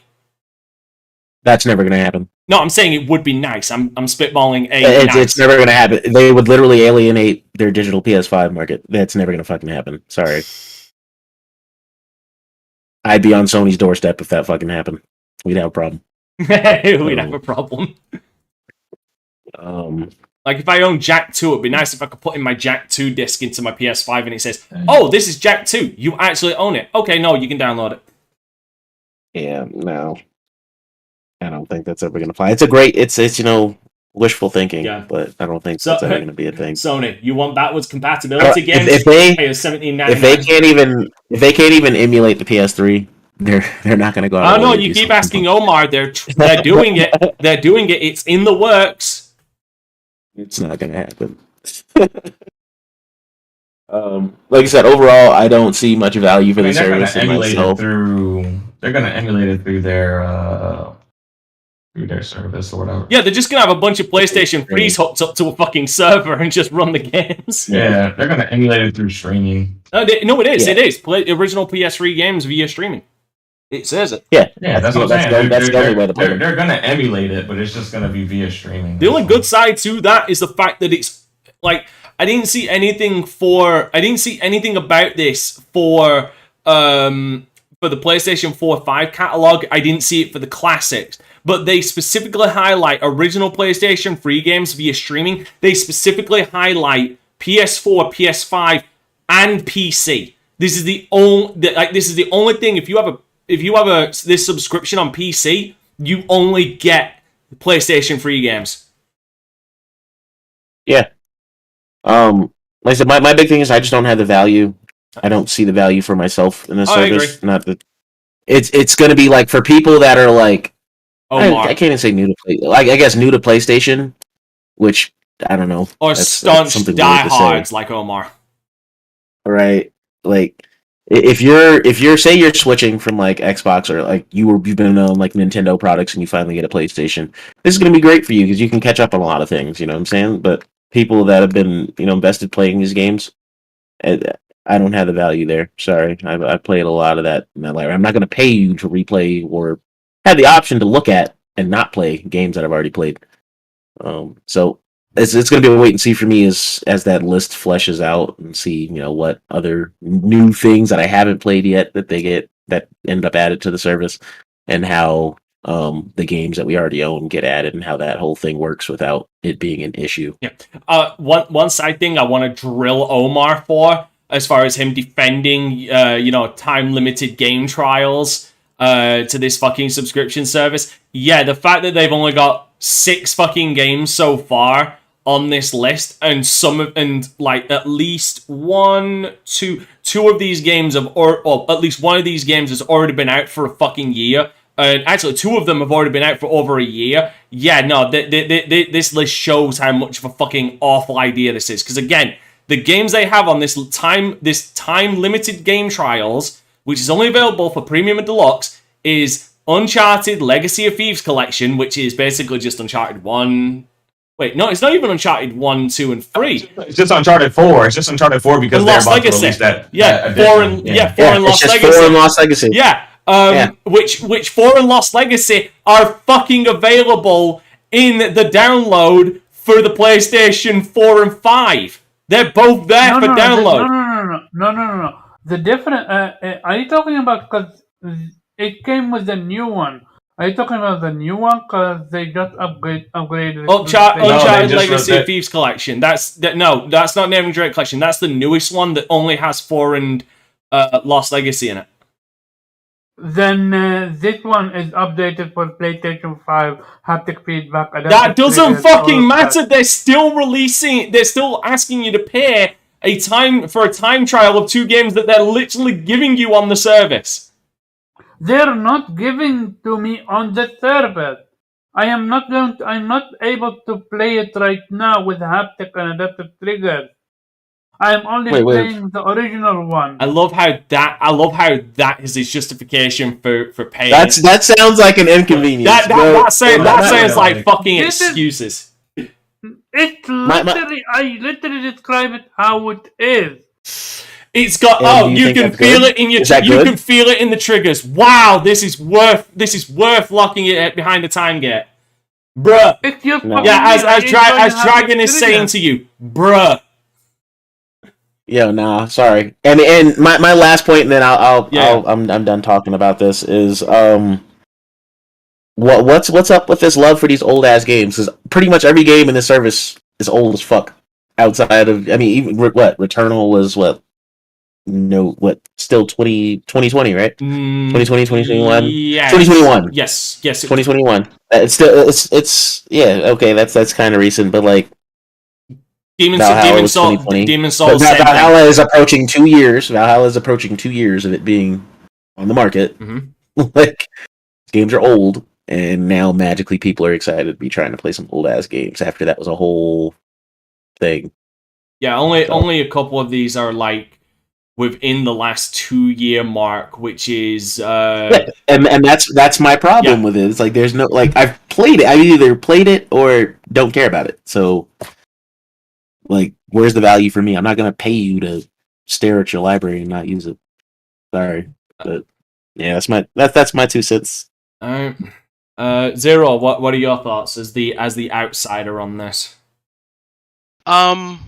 That's never going to happen. No, I'm saying it would be nice. I'm spitballing It's never going to happen. They would literally alienate their digital PS5 market. That's never going to fucking happen. Sorry. I'd be on Sony's doorstep if that fucking happened. We'd have a problem. We'd have a problem. If I own Jack 2, it'd be nice if I could put in my Jack 2 disc into my PS5 and it says, "Oh, this is Jack 2. You actually own it." Okay, no, you can download it. Yeah, no. I don't think that's ever going to fly. It's wishful thinking, but I don't think that's ever going to be a thing. Sony, you want backwards compatibility games? If they can't even emulate the PS3, they're not going to go out. Oh no, you keep asking Omar. They're doing it. They're doing it. It's in the works. It's not going to happen. Like I said, overall, I don't see much value for the service. They're going to emulate it through their service or whatever. Yeah, they're just gonna have a bunch of PlayStation 3s hooked up to a fucking server and just run the games. Yeah, they're gonna emulate it through streaming. No, it is. Yeah. It is. Play original PS3 games via streaming. It says it. Yeah, that's what I'm saying. That's the only way to play them. They're gonna emulate it, but it's just gonna be via streaming. The only good side to that is the fact that it's like I didn't see anything about this for the PlayStation 4 5 catalog. I didn't see it for the classics. But they specifically highlight original PlayStation 3 games via streaming. They specifically highlight PS4, PS5, and PC. This is the only thing. If you have this subscription on PC, you only get PlayStation 3 games. Yeah. Like I said, my big thing is I just don't have the value. I don't see the value for myself in this service. Agree. Not that it's going to be like for people that are like Omar. I can't even say new to play. Like I guess new to PlayStation, which I don't know. Or staunch diehards like Omar. Right. Like if you're say you're switching from like Xbox or like you've been on like Nintendo products and you finally get a PlayStation, this is going to be great for you because you can catch up on a lot of things. You know what I'm saying? But people that have been invested playing these games, I don't have the value there. Sorry, I've played a lot of that in my life. I'm not going to pay you to replay or have the option to look at and not play games that I've already played. So it's going to be a wait and see for me as that list fleshes out and see what other new things that I haven't played yet that end up added to the service, and how the games that we already own get added and how that whole thing works without it being an issue. Yeah. One side thing I want to drill Omar for, as far as him defending, time limited game trials to this fucking subscription service. Yeah, the fact that they've only got 6 fucking games so far on this list, and at least two of these games at least one of these games has already been out for a fucking year. And actually, 2 of them have already been out for over a year. Yeah, no, this list shows how much of a fucking awful idea this is. Because again, the games they have on this time limited game trials, which is only available for Premium and Deluxe, is Uncharted Legacy of Thieves Collection, which is basically just Uncharted 1. Wait, no, it's not even Uncharted 1, 2, and 3. It's just Uncharted 4. It's just Uncharted 4 because they're about to release that. 4 and Lost Legacy. 4 and Lost Legacy. Yeah. Which 4 and Lost Legacy are fucking available in the download for the PlayStation 4 and 5. They're both there for download. No. The different. Are you talking about because it came with the new one? Are you talking about the new one because they just upgraded? Uncharted Legacy of Thieves Collection. That's not Naming Direct Collection. That's the newest one that only has 4 and Lost Legacy in it. Then this one is updated for PlayStation 5 haptic feedback. That doesn't fucking matter. They're still releasing. They're still asking you to pay a time trial of 2 games that they're literally giving you on the service. They're not giving to me on the service. I'm not able to play it right now with haptic and adaptive triggers. I'm only playing the original one. I love how that is his justification for paying. That sounds like an inconvenience. That sounds like fucking excuses. It's literally, I literally describe it how it is. It's got you can feel it in you can feel it in the triggers. Wow, this is worth locking it behind the time gate. Bruh. As Dragon is saying to you, bruh. Yeah, nah, sorry. And my last point, and then I'm done talking about this, is what's up with this love for these old ass games? Because pretty much every game in this service is old as fuck. Outside of, even Returnal was still 2020, right? 2020, 2021? Yes. 2021. Yes. 2021. It's okay, that's kind of recent, but like Demon's Souls. Valhalla is approaching 2 years. Valhalla is approaching 2 years of it being on the market. Mm-hmm. Like, games are old, and now magically people are excited to be trying to play some old ass games after that was a whole thing. Yeah, only a couple of these are like within the last 2 year mark, which is and that's my problem with it. It's like there's no I've played it. I either played it or don't care about it. So like, where's the value for me? I'm not gonna pay you to stare at your library and not use it. Sorry, but Yeah, that's my 2 cents. Zero. What are your thoughts as the outsider on this? Well,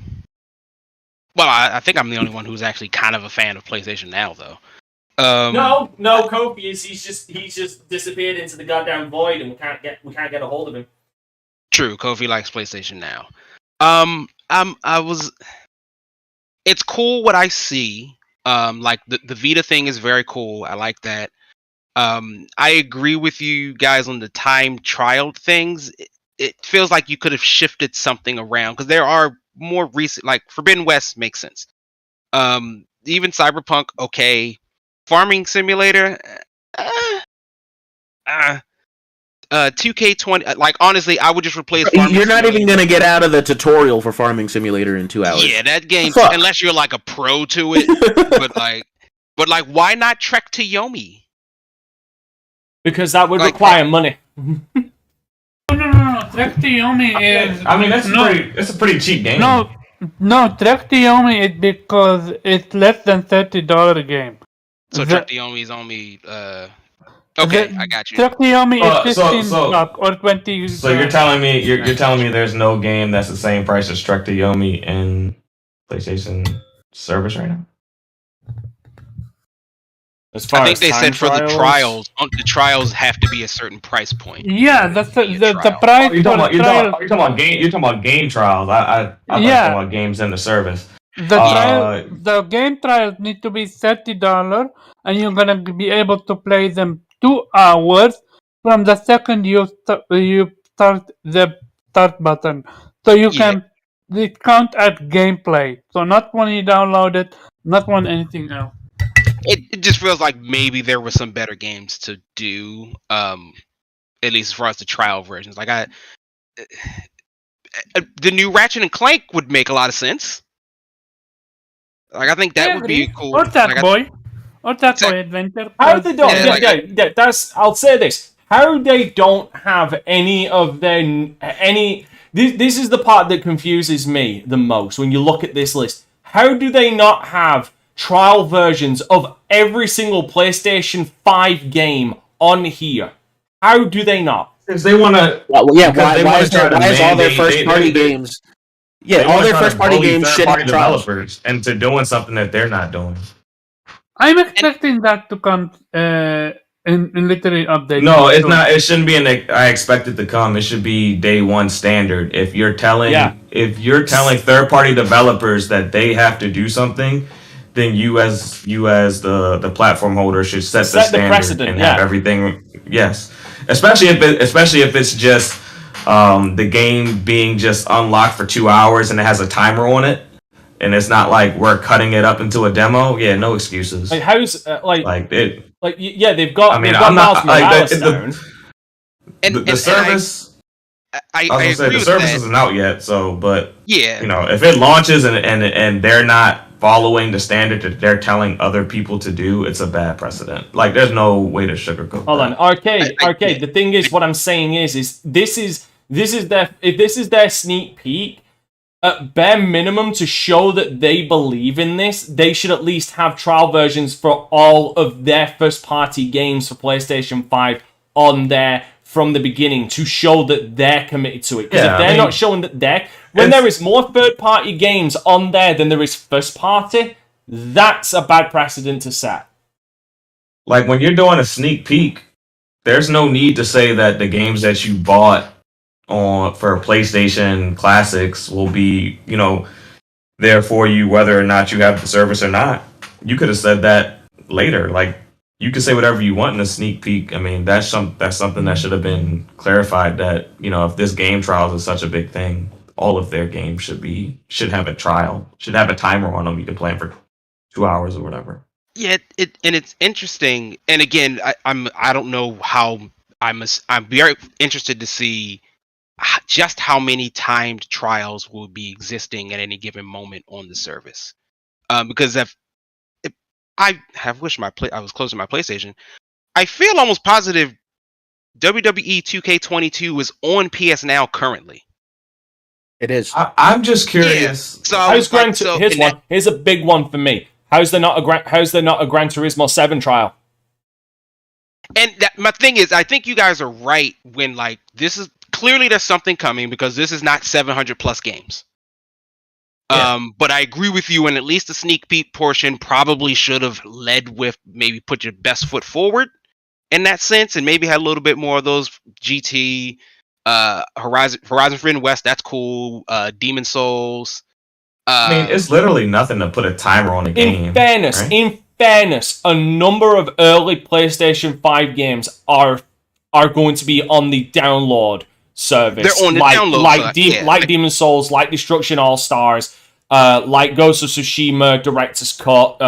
I think I'm the only one who's actually kind of a fan of PlayStation Now, though. No, Kofi is. He's just disappeared into the goddamn void, and we can't get a hold of him. True, Kofi likes PlayStation Now. It's cool what I see. Like the Vita thing is very cool. I like that. I agree with you guys on the time trial things. It feels like you could have shifted something around because there are more recent, like Forbidden West makes sense. Even Cyberpunk, okay. Farming Simulator, 2K20. Like honestly, I would just replace. You're not even gonna get out of the tutorial for Farming Simulator in 2 hours. Yeah, that game, unless you're like a pro to it. but why not Trek to Yomi? Because that would require money. No. Trek to Yomi is. I mean, it's a pretty cheap game. No, Trek to Yomi is because it's less than $30 game. So Trek to Yomi is only. Okay, I got you. Trek to Yomi is 15 or 20. So you're telling me there's no game that's the same price as Trek to Yomi in PlayStation service right now? I think they said for the trials have to be a certain price point. Yeah, that's the price. You're talking about game trials. I thought you were talking about games in the service. The game trials need to be $30, and you're gonna be able to play them 2 hours from the second you start the start button. So you can count at gameplay. So not when you download it, not when anything else. It just feels like maybe there were some better games to do, at least as far as the trial versions. Like the new Ratchet and Clank would make a lot of sense. Like I think that would be cool. Or Sackboy Adventure. How they don't? I'll say this: how they don't have any of their This is the part that confuses me the most when you look at this list. How do they not have trial versions of every single PlayStation 5 game on here? How do they not? Because they want to. Why is all their first party games? Yeah, all their first party games shit developers into doing something that they're not doing. I'm expecting that to come in literally update. No, it's not. It shouldn't be I expect it to come. It should be day one standard. If you're telling third party developers that they have to do something, then you as the platform holder should set the standard precedent, and have everything. Yes, especially if it's just the game being just unlocked for 2 hours and it has a timer on it, and it's not like we're cutting it up into a demo. Yeah, no excuses. Like how's they've got. I mean, I'm not like the service. I was gonna say the service isn't out yet, so but yeah, if it launches and they're not following the standard that they're telling other people to do, it's a bad precedent. Like there's no way to sugarcoat. Hold on, arcade. The thing is, what I'm saying is this is their sneak peek. At bare minimum, to show that they believe in this, they should at least have trial versions for all of their first-party games for PlayStation 5 on there from the beginning to show that they're committed to it. Because if they're not showing that when there is more third-party games on there than there is first-party, that's a bad precedent to set. Like when you're doing a sneak peek, there's no need to say that the games that you bought for PlayStation Classics will be, there for you whether or not you have the service or not. You could have said that later. Like you could say whatever you want in a sneak peek. I mean, that's something that should have been clarified. That if this game trials is such a big thing, all of their games should have a trial, should have a timer on them. You can play them for 2 hours or whatever. Yeah, it's interesting. And again, I don't know how I'm very interested to see just how many timed trials will be existing at any given moment on the service. Because if I have wished I was closing my PlayStation, I feel almost positive WWE 2K22 is on PS Now currentry. It is. I'm just curious. Yeah. So here's a big one for me. How's there not a Gran Turismo 7 trial? And my thing is, I think you guys are right when like this is clearly there's something coming because this is not 700 plus games. Yeah. But I agree with you, and at least the sneak peek portion probably should have led with maybe put your best foot forward in that sense, and maybe had a little bit more of those GT, Horizon Forbidden West. That's cool. Demon Souls. I mean, it's literally nothing to put a timer on a game. In fairness, a number of early PlayStation 5 games are going to be on the download service. They're on the download, like Demon Souls, like Destruction All Stars, like Ghost of Tsushima, Director's Cut,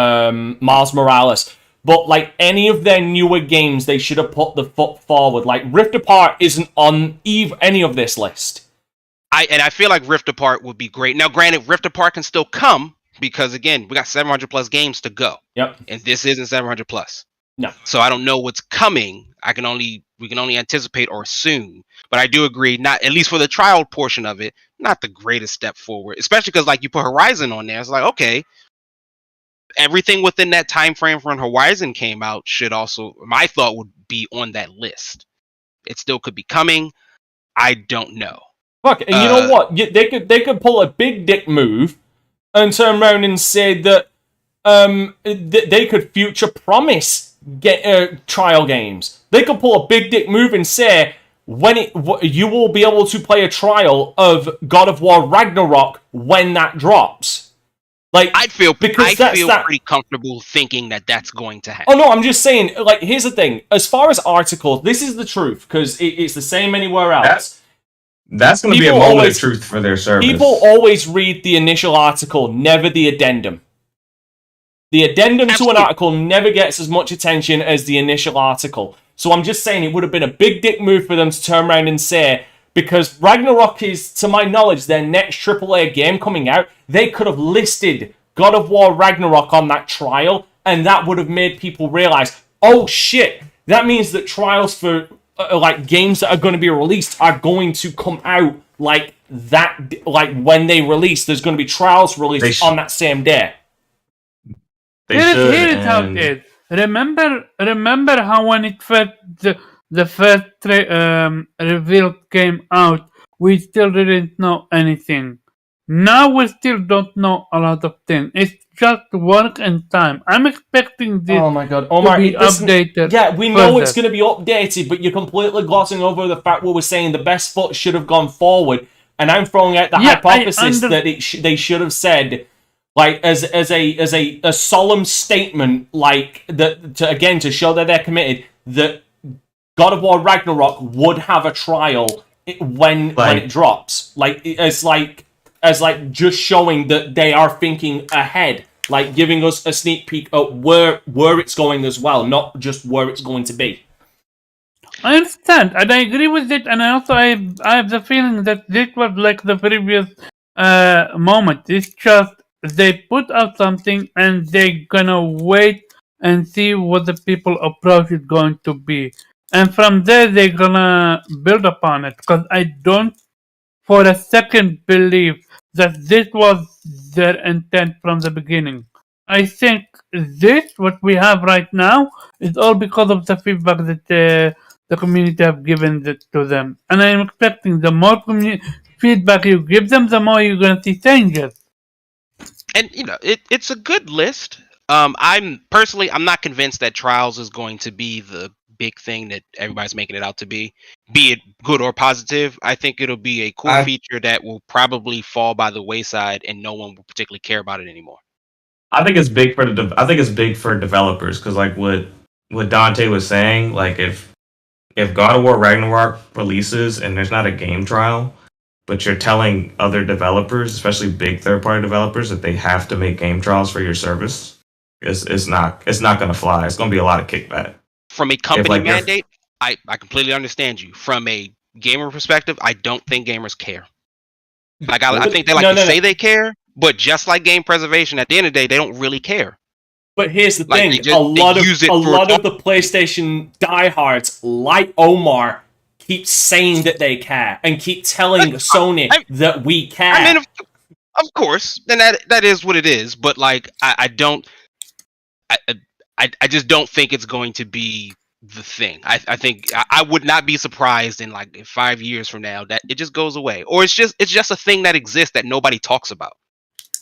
Miles Morales. But like any of their newer games, they should have put the foot forward. Like Rift Apart isn't on any of this list. I feel like Rift Apart would be great. Now, granted, Rift Apart can still come because again, we got 700 plus games to go. Yep. And this isn't 700 plus. No. So I don't know what's coming. We can only anticipate or assume. But I do agree, not at least for the trial portion of it, not the greatest step forward. Especially because like you put Horizon on there, it's like okay, everything within that time frame when Horizon came out should also, my thought would be on that list. It still could be coming. I don't know. Fuck, and you know what? They could pull a big dick move and turn around and say that they could future promise get trial games. They could pull a big dick move and say you will be able to play a trial of God of War Ragnarok when that drops. Like I feel pretty comfortable thinking that that's going to happen. Oh no, I'm just saying. Like, here's the thing: as far as articles, this is the truth because it's the same anywhere else. That's going to be a moment of truth for their service. People always read the initial article, never the addendum. The addendum to an article never gets as much attention as the initial article. So I'm just saying it would have been a big dick move for them to turn around and say, because Ragnarok is, to my knowledge, their next AAA game coming out, they could have listed God of War Ragnarok on that trial, and that would have made people realize, oh shit, that means that trials for like games that are going to be released are going to come out like that. Like when they release, there's going to be trials released on that same day. Here is how it is. Remember how when it first the first reveal came out, we still didn't know anything. Now we still don't know a lot of things. It's just work and time. I'm expecting this to be updated. Yeah, we know it's going to be updated, but you're completely glossing over the fact where we're saying the best foot should have gone forward, and I'm throwing out the hypothesis that they should have said, like as a solemn statement, like that to show that they're committed, that God of War Ragnarok would have a trial when it drops, as just showing that they are thinking ahead, like giving us a sneak peek at where it's going as well, not just where it's going to be. I understand, and I agree with it, and I also I have the feeling that this was like the previous moment. It's just they put out something and they're gonna wait and see what the people approach is going to be, and from there they're gonna build upon it. Because I don't for a second believe that this was their intent from the beginning. I think this, what we have right now, is all because of the feedback that the community have given to them. And I'm expecting the more feedback you give them, the more you're going to see changes. And, it's a good list. I'm not convinced that Trials is going to be the big thing that everybody's making it out to be it good or positive. I think it'll be a cool feature that will probably fall by the wayside and no one will particularly care about it anymore. I think it's big for developers because, like what Dante was saying, like if God of War Ragnarok releases and there's not a game trial, but you're telling other developers, especially big third-party developers, that they have to make game trials for your service, it's not going to fly. It's going to be a lot of kickback. From a company mandate, I completely understand you. From a gamer perspective, I don't think gamers care. Like I think they like to say they care, but just like game preservation, at the end of the day, they don't really care. But here's the thing: a lot of the PlayStation diehards, like Omar, keep saying that they care and keep telling Sony that we care. I mean, of course, and that is what it is. But like, I just don't think it's going to be the thing. I think I would not be surprised in like 5 years from now that it just goes away, or it's just a thing that exists that nobody talks about.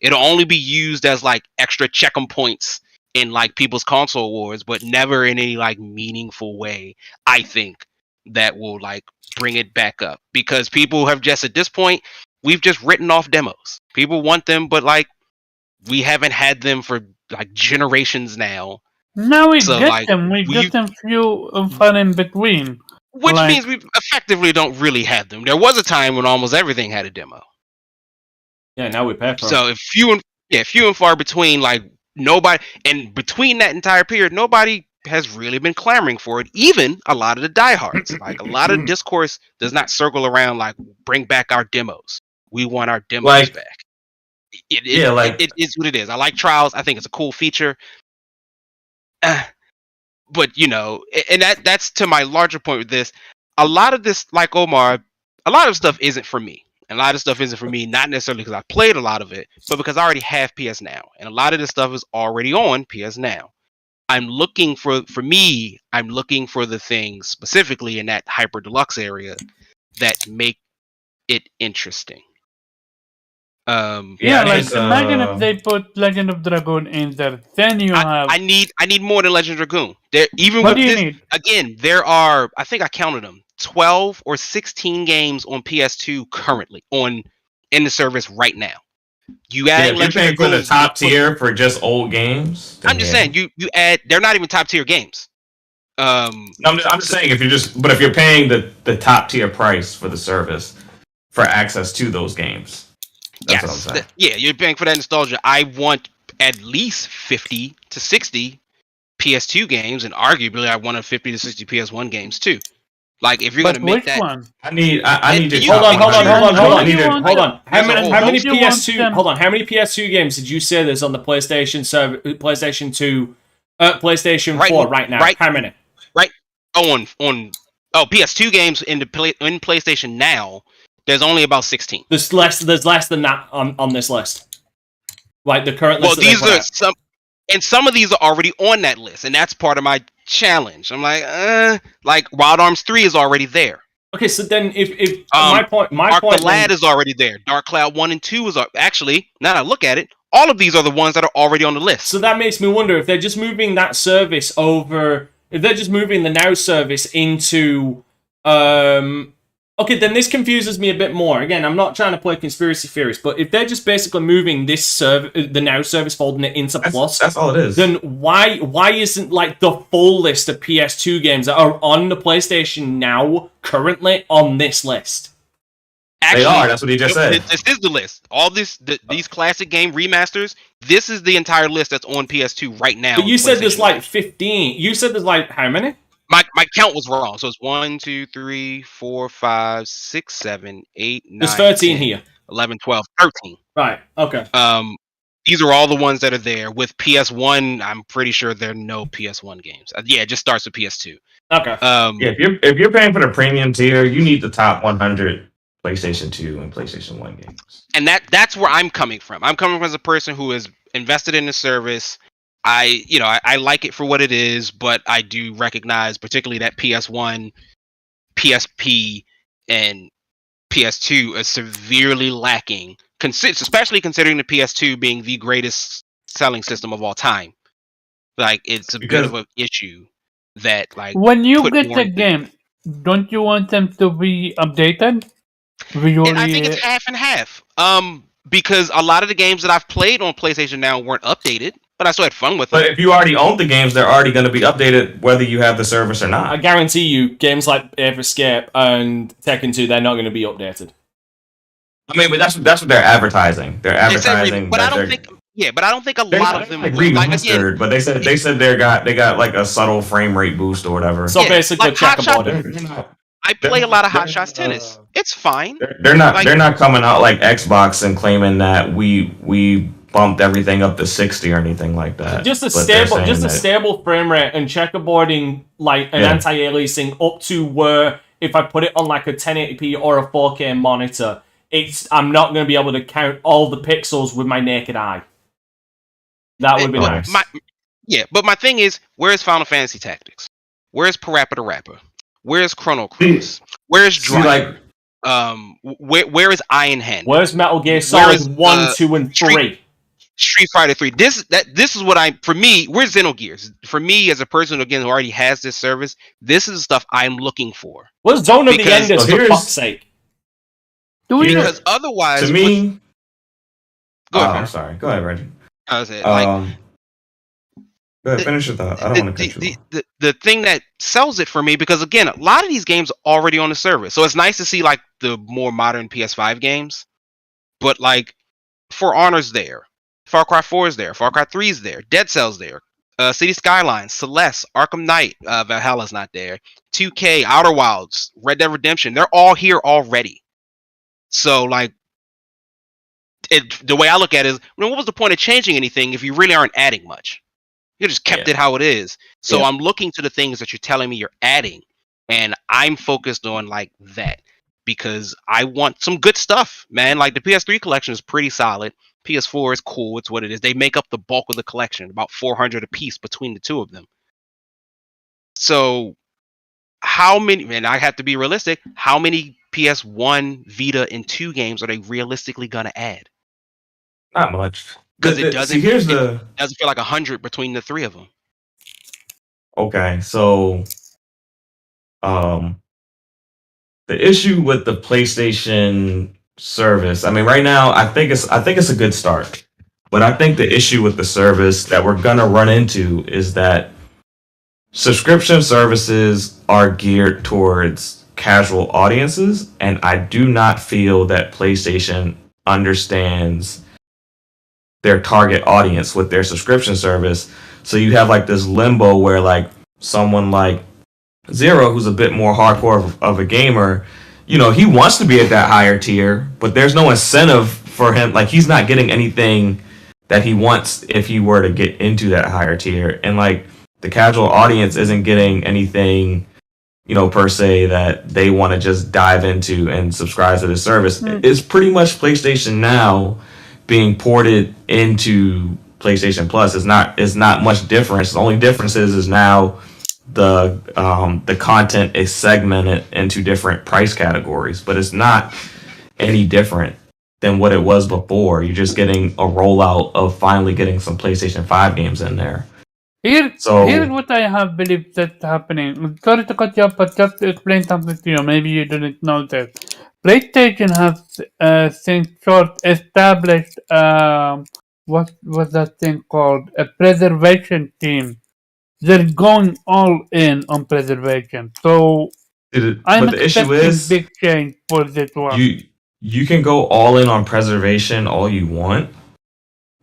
It'll only be used as like extra check 'em points in like people's console wars, but never in any like meaningful way. I think that will like bring it back up, because people have just at this point we've just written off demos. People want them, but like we haven't had them for like generations now. Now we So, get like, them. We get them few and far in between. Which Like- means we effectively don't really have them. There was a time when almost everything had a demo. Yeah, now we pay for it. So if few and far between, like nobody, and between that entire period, nobody has really been clamoring for it. Even a lot of the diehards, like a lot of discourse does not circle around like bring back our demos. We want our demos Like- back. Yeah, It is what it is. I like trials. I think it's a cool feature. But you know, and that's to my larger point with this. A lot of this, like Omar, a lot of stuff isn't for me. And a lot of stuff isn't for me, not necessarily because I played a lot of it, but because I already have PS Now. And a lot of this stuff is already on PS Now. I'm looking for the things specifically in that Hyper Deluxe area that make it interesting. Yeah, like it's, imagine if they put Legend of Dragoon in there, then you have. I need more than Legend of Dragoon. There, even What with do you this, need? again, there are, I think I counted them, 12 or 16 games on PS2 currently in the service right now. You add if you're Legend paying of for the Dragoon, top tier for just old games. then I'm just yeah. saying you add. They're not even top tier games. I'm just saying if you're paying the top tier price for the service for access to those games. That's what I'm saying. Yeah, you're paying for that nostalgia. I want at least 50 to 60 PS2 games, and arguably I want 50 to 60 PS1 games too. Like if you're But gonna make which that, one? I need to You- Hold on. I need to- Hold on. How many Don't you want PS2? them- Hold on. How many PS2 games did you say there's on the PlayStation server? PlayStation 2, PlayStation 4 right now. How many? on PS2 games in PlayStation Now, there's only about 16. There's less than that on this list. Like the current Well, list. that they these put are out. some of these are already on that list, and that's part of my challenge. I'm like Wild Arms 3 is already there. Okay, so then if my point the Lad is already there. Dark Cloud 1 and 2 is actually, now that I look at it, all of these are the ones that are already on the list. So that makes me wonder if they're just moving that service over. If they're just moving the Now service into, okay, then this confuses me a bit more. Again, I'm not trying to play conspiracy theorist, but if they're just basically moving this the Now service, folding it into Plus, That's all it is. then why isn't like the full list of PS2 games that are on the PlayStation Now currently on this list? Actually, they are. That's what he just said. This is the list. All these classic game remasters. This is the entire list that's on PS2 right now. But you said there's PlayStation like Now. 15. You said there's like how many? My count was wrong. So it's 1, 2, 3, 4, 5, 6, 7, 8, 9. There's 13 10, here. 11, 12, 13. Right. Okay. These are all the ones that are there. With PS1, I'm pretty sure there are no PS1 games. Yeah, it just starts with PS2. Okay. Yeah, if you're paying for the premium tier, you need the top 100 PlayStation 2 and PlayStation 1 games. And that's where I'm coming from. I'm coming from as a person who is invested in the service. I like it for what it is, but I do recognize particularly that PS1, PSP, and PS2 are severely lacking, especially considering the PS2 being the greatest selling system of all time. Like, it's a bit of an issue that, like, When you put get more the into- game, don't you want them to be updated? And I think it's half and half. Because a lot of the games that I've played on PlayStation Now weren't updated, but I still had fun with them. But if you already own the games, they're already going to be updated whether you have the service or I not. guarantee you, games like Ape Escape and Tekken 2, they're not going to be updated. I mean, but that's what they're advertising. They're They said advertising. but I that don't they're- think. Yeah, but I don't think a they're lot not, of them like like again. remastered, but they said they got like a subtle frame rate boost or whatever. So Yeah, basically, like Hot Shot- checkerboarding. I play a lot of Hot they're- Shots tennis. It's fine. They're not Like- they're not coming out like Xbox and claiming that we bumped everything up to 60 or anything like that. Just a But they're stable, saying just a that- stable frame rate and checkerboarding, like an Yeah. anti-aliasing up to where if I put it on like a 1080p or a 4K monitor, I'm not going to be able to count all the pixels with my naked eye. That would be But nice. but my thing is, where's Final Fantasy Tactics? Where's Parappa the Rapper? Where's Chrono Cross? Where's See, Driver? Where is Iron Hand? Where's Metal Gear Where Solid is, 1, 2, and 3? Street Fighter 3. This is what for me, where's Xenogears? For me, as a person again who already has this service, this is the stuff I'm looking for. Where's Zone of the Because- Enders, So for here's- fuck's sake? Because otherwise, to me, go ahead. I'm sorry. Go ahead, Reggie. I was like, Go ahead, finish your thought. I don't want to cut you off. the thing that sells it for me, because again, a lot of these games are already on the service, so it's nice to see like the more modern PS5 games. But like, For Honor's there, Far Cry 4 is there, Far Cry 3 is there, Dead Cell's there, City Skylines, Celeste, Arkham Knight, Valhalla's not there, 2K, Outer Wilds, Red Dead Redemption, they're all here already. So like, the way I look at it is, what was the point of changing anything if you really aren't adding much? You just kept it how it is. So I'm looking to the things that you're telling me you're adding, and I'm focused on like that because I want some good stuff, man. Like the PS3 collection is pretty solid. PS4 is cool. It's what it is. They make up the bulk of the collection, about 400 a piece between the two of them. So how many, man, I have to be realistic. How many PS1, Vita, and 2 games are they realistically going to add? Not much. Because it doesn't. See, here's it the doesn't feel like 100 between the three of them. okay. So, the issue with the PlayStation service. I mean, right now, I think it's a good start, but I think the issue with the service that we're gonna run into is that subscription services are geared towards casual audiences, and I do not feel that PlayStation understands their target audience with their subscription service. So you have like this limbo where like someone like Zero, who's a bit more hardcore of a gamer, you know, he wants to be at that higher tier, but there's no incentive for him. Like, he's not getting anything that he wants if he were to get into that higher tier. And like, the casual audience isn't getting anything, you know, per se that they want to just dive into and subscribe to the service. It's pretty much PlayStation Now being ported into PlayStation Plus. It's not much difference. The only difference is now the content is segmented into different price categories, but it's not any different than what it was before. You're just getting a rollout of finally getting some PlayStation 5 games in there. Here's what I have believed that's happening. Sorry to cut you off, but just to explain something to you. Maybe you didn't know that. PlayStation has since short established what was that thing called? A preservation team. They're going all in on preservation. So I'm But the issue expecting is big change for this one. you can go all in on preservation all you want,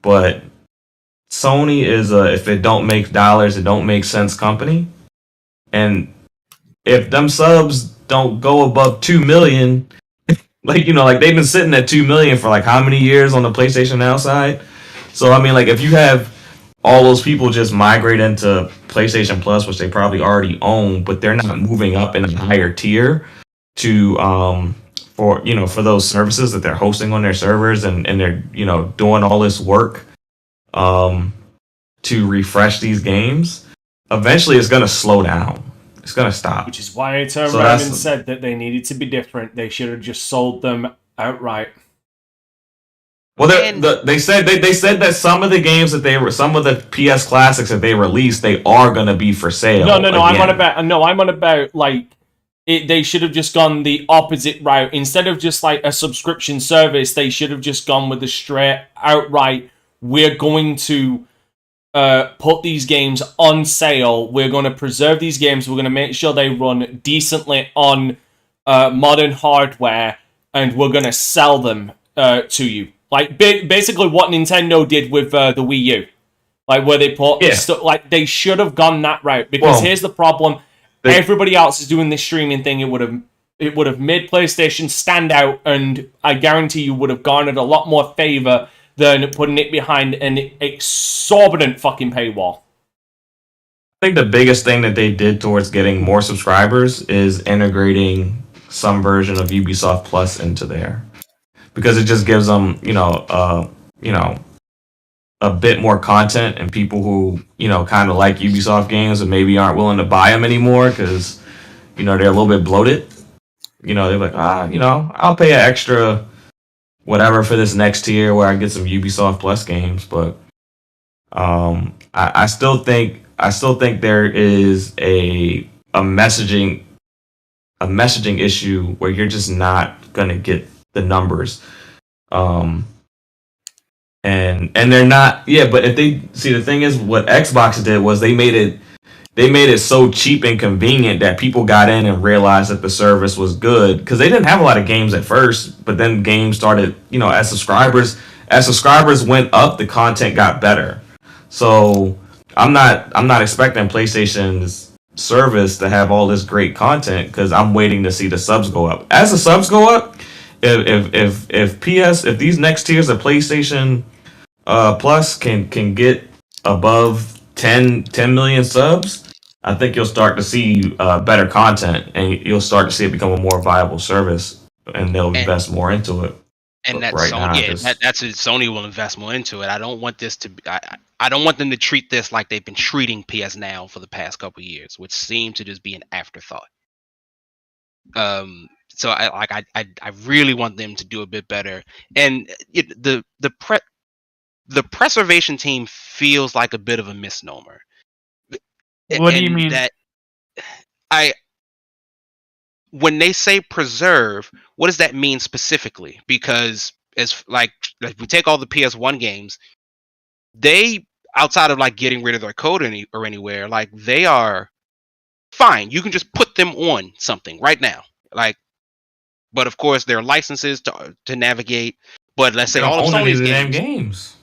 but Sony is a if it don't make dollars, it don't make sense company. And if them subs don't go above 2 million, like, you know, like they've been sitting at 2 million for like how many years on the PlayStation Now side? So I mean, like, if you have all those people just migrate into PlayStation Plus, which they probably already own, but they're not moving up in a higher tier to for, you know, for those services that they're hosting on their servers, and they're, you know, doing all this work to refresh these games, eventually it's gonna slow down. It's gonna stop. Which is why I turned around and said that they needed to be different. They should have just sold them outright. Well, they said that some of the games that some of the PS classics that they released, they are gonna be for sale. No. Again. I'm on about like they should have just gone the opposite route. Instead of just like a subscription service, they should have just gone with the straight outright. We're going to put these games on sale. We're going to preserve these games. We're going to make sure they run decently on modern hardware, and we're going to sell them to you. Like, basically what Nintendo did with the Wii U. Like, where they put stuff, like, they should have gone that route. Because here's the problem. Everybody else is doing this streaming thing. It would have made PlayStation stand out, and I guarantee you would have garnered a lot more favor than putting it behind an exorbitant fucking paywall. I think the biggest thing that they did towards getting more subscribers is integrating some version of Ubisoft Plus into there, because it just gives them, a bit more content, and people who kind of like Ubisoft games and maybe aren't willing to buy them anymore because they're a little bit bloated. They're like, I'll pay an extra whatever for this next tier where I get some Ubisoft Plus games. But I still think there is a messaging issue where you're just not gonna get the numbers. And they're not, yeah, but if they see, the thing is, what Xbox did was they made it so cheap and convenient that people got in and realized that the service was good, because they didn't have a lot of games at first, but then games started, as subscribers went up, the content got better. So I'm not expecting PlayStation's service to have all this great content, because I'm waiting to see the subs go up. As the subs go up, if these next tiers of PlayStation Plus can get above 10 million subs, I think you'll start to see better content, and you'll start to see it become a more viable service, and they'll invest more into it. And But that's right now, Sony. just- That's it. Sony will invest more into it. I don't want this to be. I don't want them to treat this like they've been treating PS Now for the past couple of years, which seemed to just be an afterthought. So I really want them to do a bit better. And the preservation team feels like a bit of a misnomer. What do you And mean? That when they say preserve, what does that mean specifically? Because as like we take all the PS1 games, they, outside of like getting rid of their code anywhere, like they are fine. You can just put them on something right now. Like, but of course there are licenses to navigate. But let's say they don't all of own any Sony's of the damn games, games.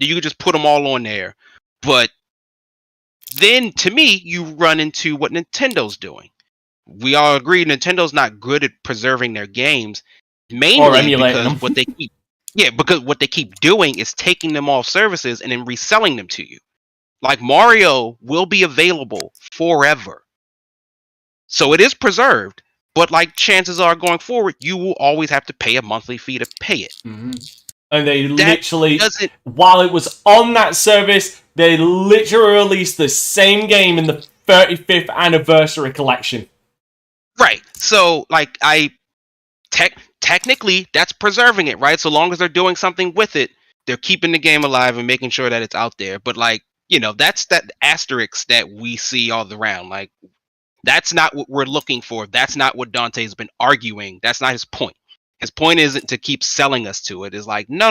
you can just put them all on there. But then to me, you run into what Nintendo's doing. We all agree Nintendo's not good at preserving their games, mainly emulating because them. because what they keep doing is taking them off services and then reselling them to you. Like Mario will be available forever. So it is preserved, but like chances are going forward, you will always have to pay a monthly fee to pay it. Mm-hmm. And they That literally, doesn't- while it was on that service, they literally released the same game in the 35th anniversary collection. Right. So like technically that's preserving it, right? So long as they're doing something with it, they're keeping the game alive and making sure that it's out there. But like, that's that asterisk that we see all around. Like, that's not what we're looking for. That's not what Dante's been arguing. That's not his point. His point isn't to keep selling us to it. It's like, no.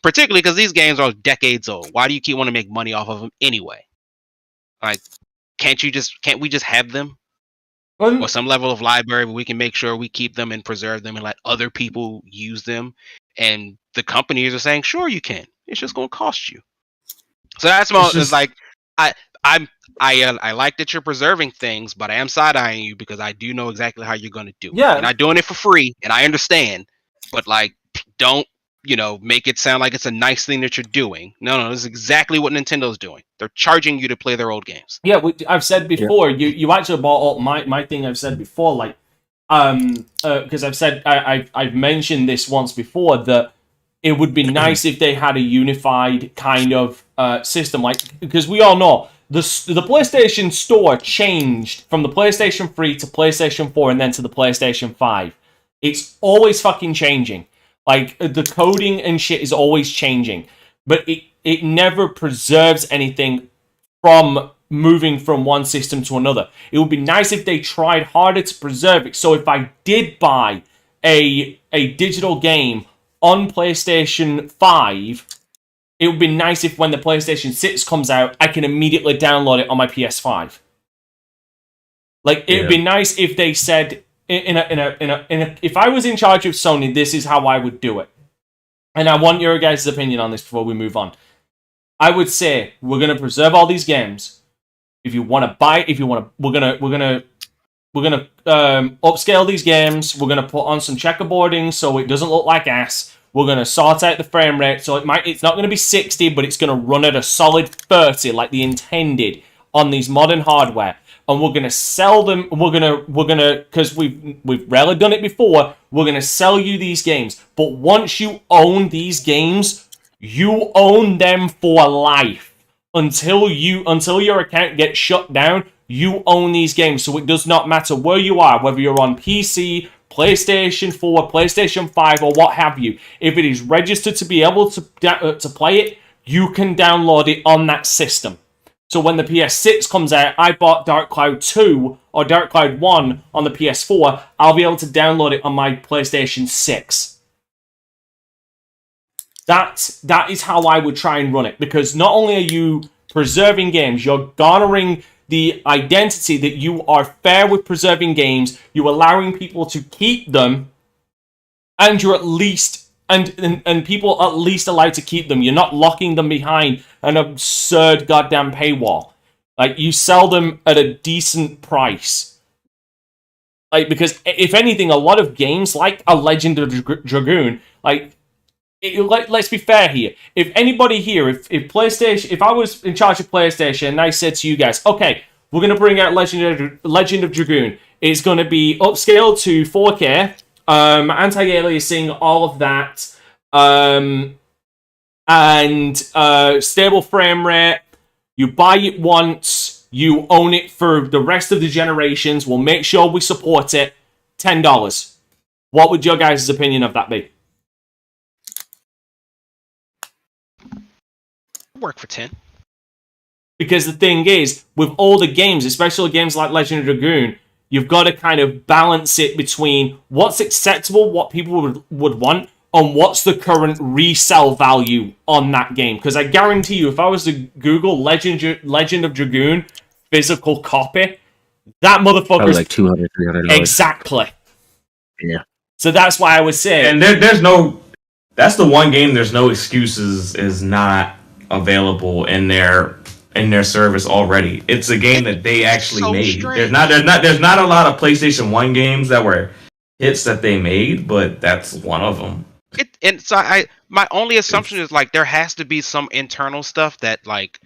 Particularly because these games are decades old. Why do you keep want to make money off of them anyway? Like, can't we just have them? Or some level of library where we can make sure we keep them and preserve them and let other people use them. And the companies are saying, sure, you can. It's just going to cost you. So that's it's like, I like that you're preserving things, but I am side-eyeing you because I do know exactly how you're going to do it. Yeah. You're not doing it for free, and I understand. But like, don't make it sound like it's a nice thing that you're doing. No, this is exactly what Nintendo's doing. They're charging you to play their old games. Yeah, I've said before. You actually brought up my thing. I've said before, like, because I've said I've mentioned this once before, that it would be nice if they had a unified kind of system, like, because we all know the PlayStation Store changed from the PlayStation 3 to PlayStation 4 and then to the PlayStation 5. It's always fucking changing. Like, the coding and shit is always changing, but it never preserves anything from moving from one system to another. It would be nice if they tried harder to preserve it. So if I did buy a digital game on PlayStation 5, it would be nice if when the PlayStation 6 comes out, I can immediately download it on my PS5. Like, it would be nice if they said, if I was in charge of Sony, this is how I would do it. And I want your guys' opinion on this before we move on. I would say we're gonna preserve all these games. If you want to buy, we're gonna upscale these games. We're gonna put on some checkerboarding so it doesn't look like ass. We're gonna sort out the frame rate so it's not gonna be 60, but it's gonna run at a solid 30 like they intended on these modern hardware. And we're gonna sell them. We're gonna because we've rarely done it before. We're gonna sell you these games, but once you own these games, you own them for life. Until your account gets shut down, you own these games. So it does not matter where you are, whether you're on PC, PlayStation 4, PlayStation 5, or what have you. If it is registered to be able to play it, you can download it on that system. So when the PS6 comes out, I bought Dark Cloud 2 or Dark Cloud 1 on the PS4, I'll be able to download it on my PlayStation 6. That is how I would try and run it, because not only are you preserving games, you're garnering the identity that you are fair with preserving games, you're allowing people to keep them, and you're at least and people at least allowed to keep them. You're not locking them behind an absurd goddamn paywall. Like, you sell them at a decent price. Like, because if anything, a lot of games like a Legend of Dragoon, like, let's be fair here. If anybody here, if PlayStation, if I was in charge of PlayStation and I said to you guys, okay, we're going to bring out Legend of Dragoon, it's going to be upscaled to 4K, anti-aliasing, all of that, and stable frame rate. You buy it once, you own it for the rest of the generations. We'll make sure we support it. $10. What would your guys' opinion of that be? Work for 10. Because the thing is, with all the games, especially games like Legend of Dragoon, you've got to kind of balance it between what's acceptable, what people would want, and what's the current resale value on that game. Because I guarantee you, if I was to Google Legend of Dragoon physical copy, that motherfucker's like $200, $300. Exactly. Yeah. So that's why I would say, And there's no. That's the one game. There's no excuses. Is not available in their service already. It's a game that they actually So made. strange. There's not a lot of PlayStation 1 games that were hits that they made, but that's one of them. My only assumption is like there has to be some internal stuff that like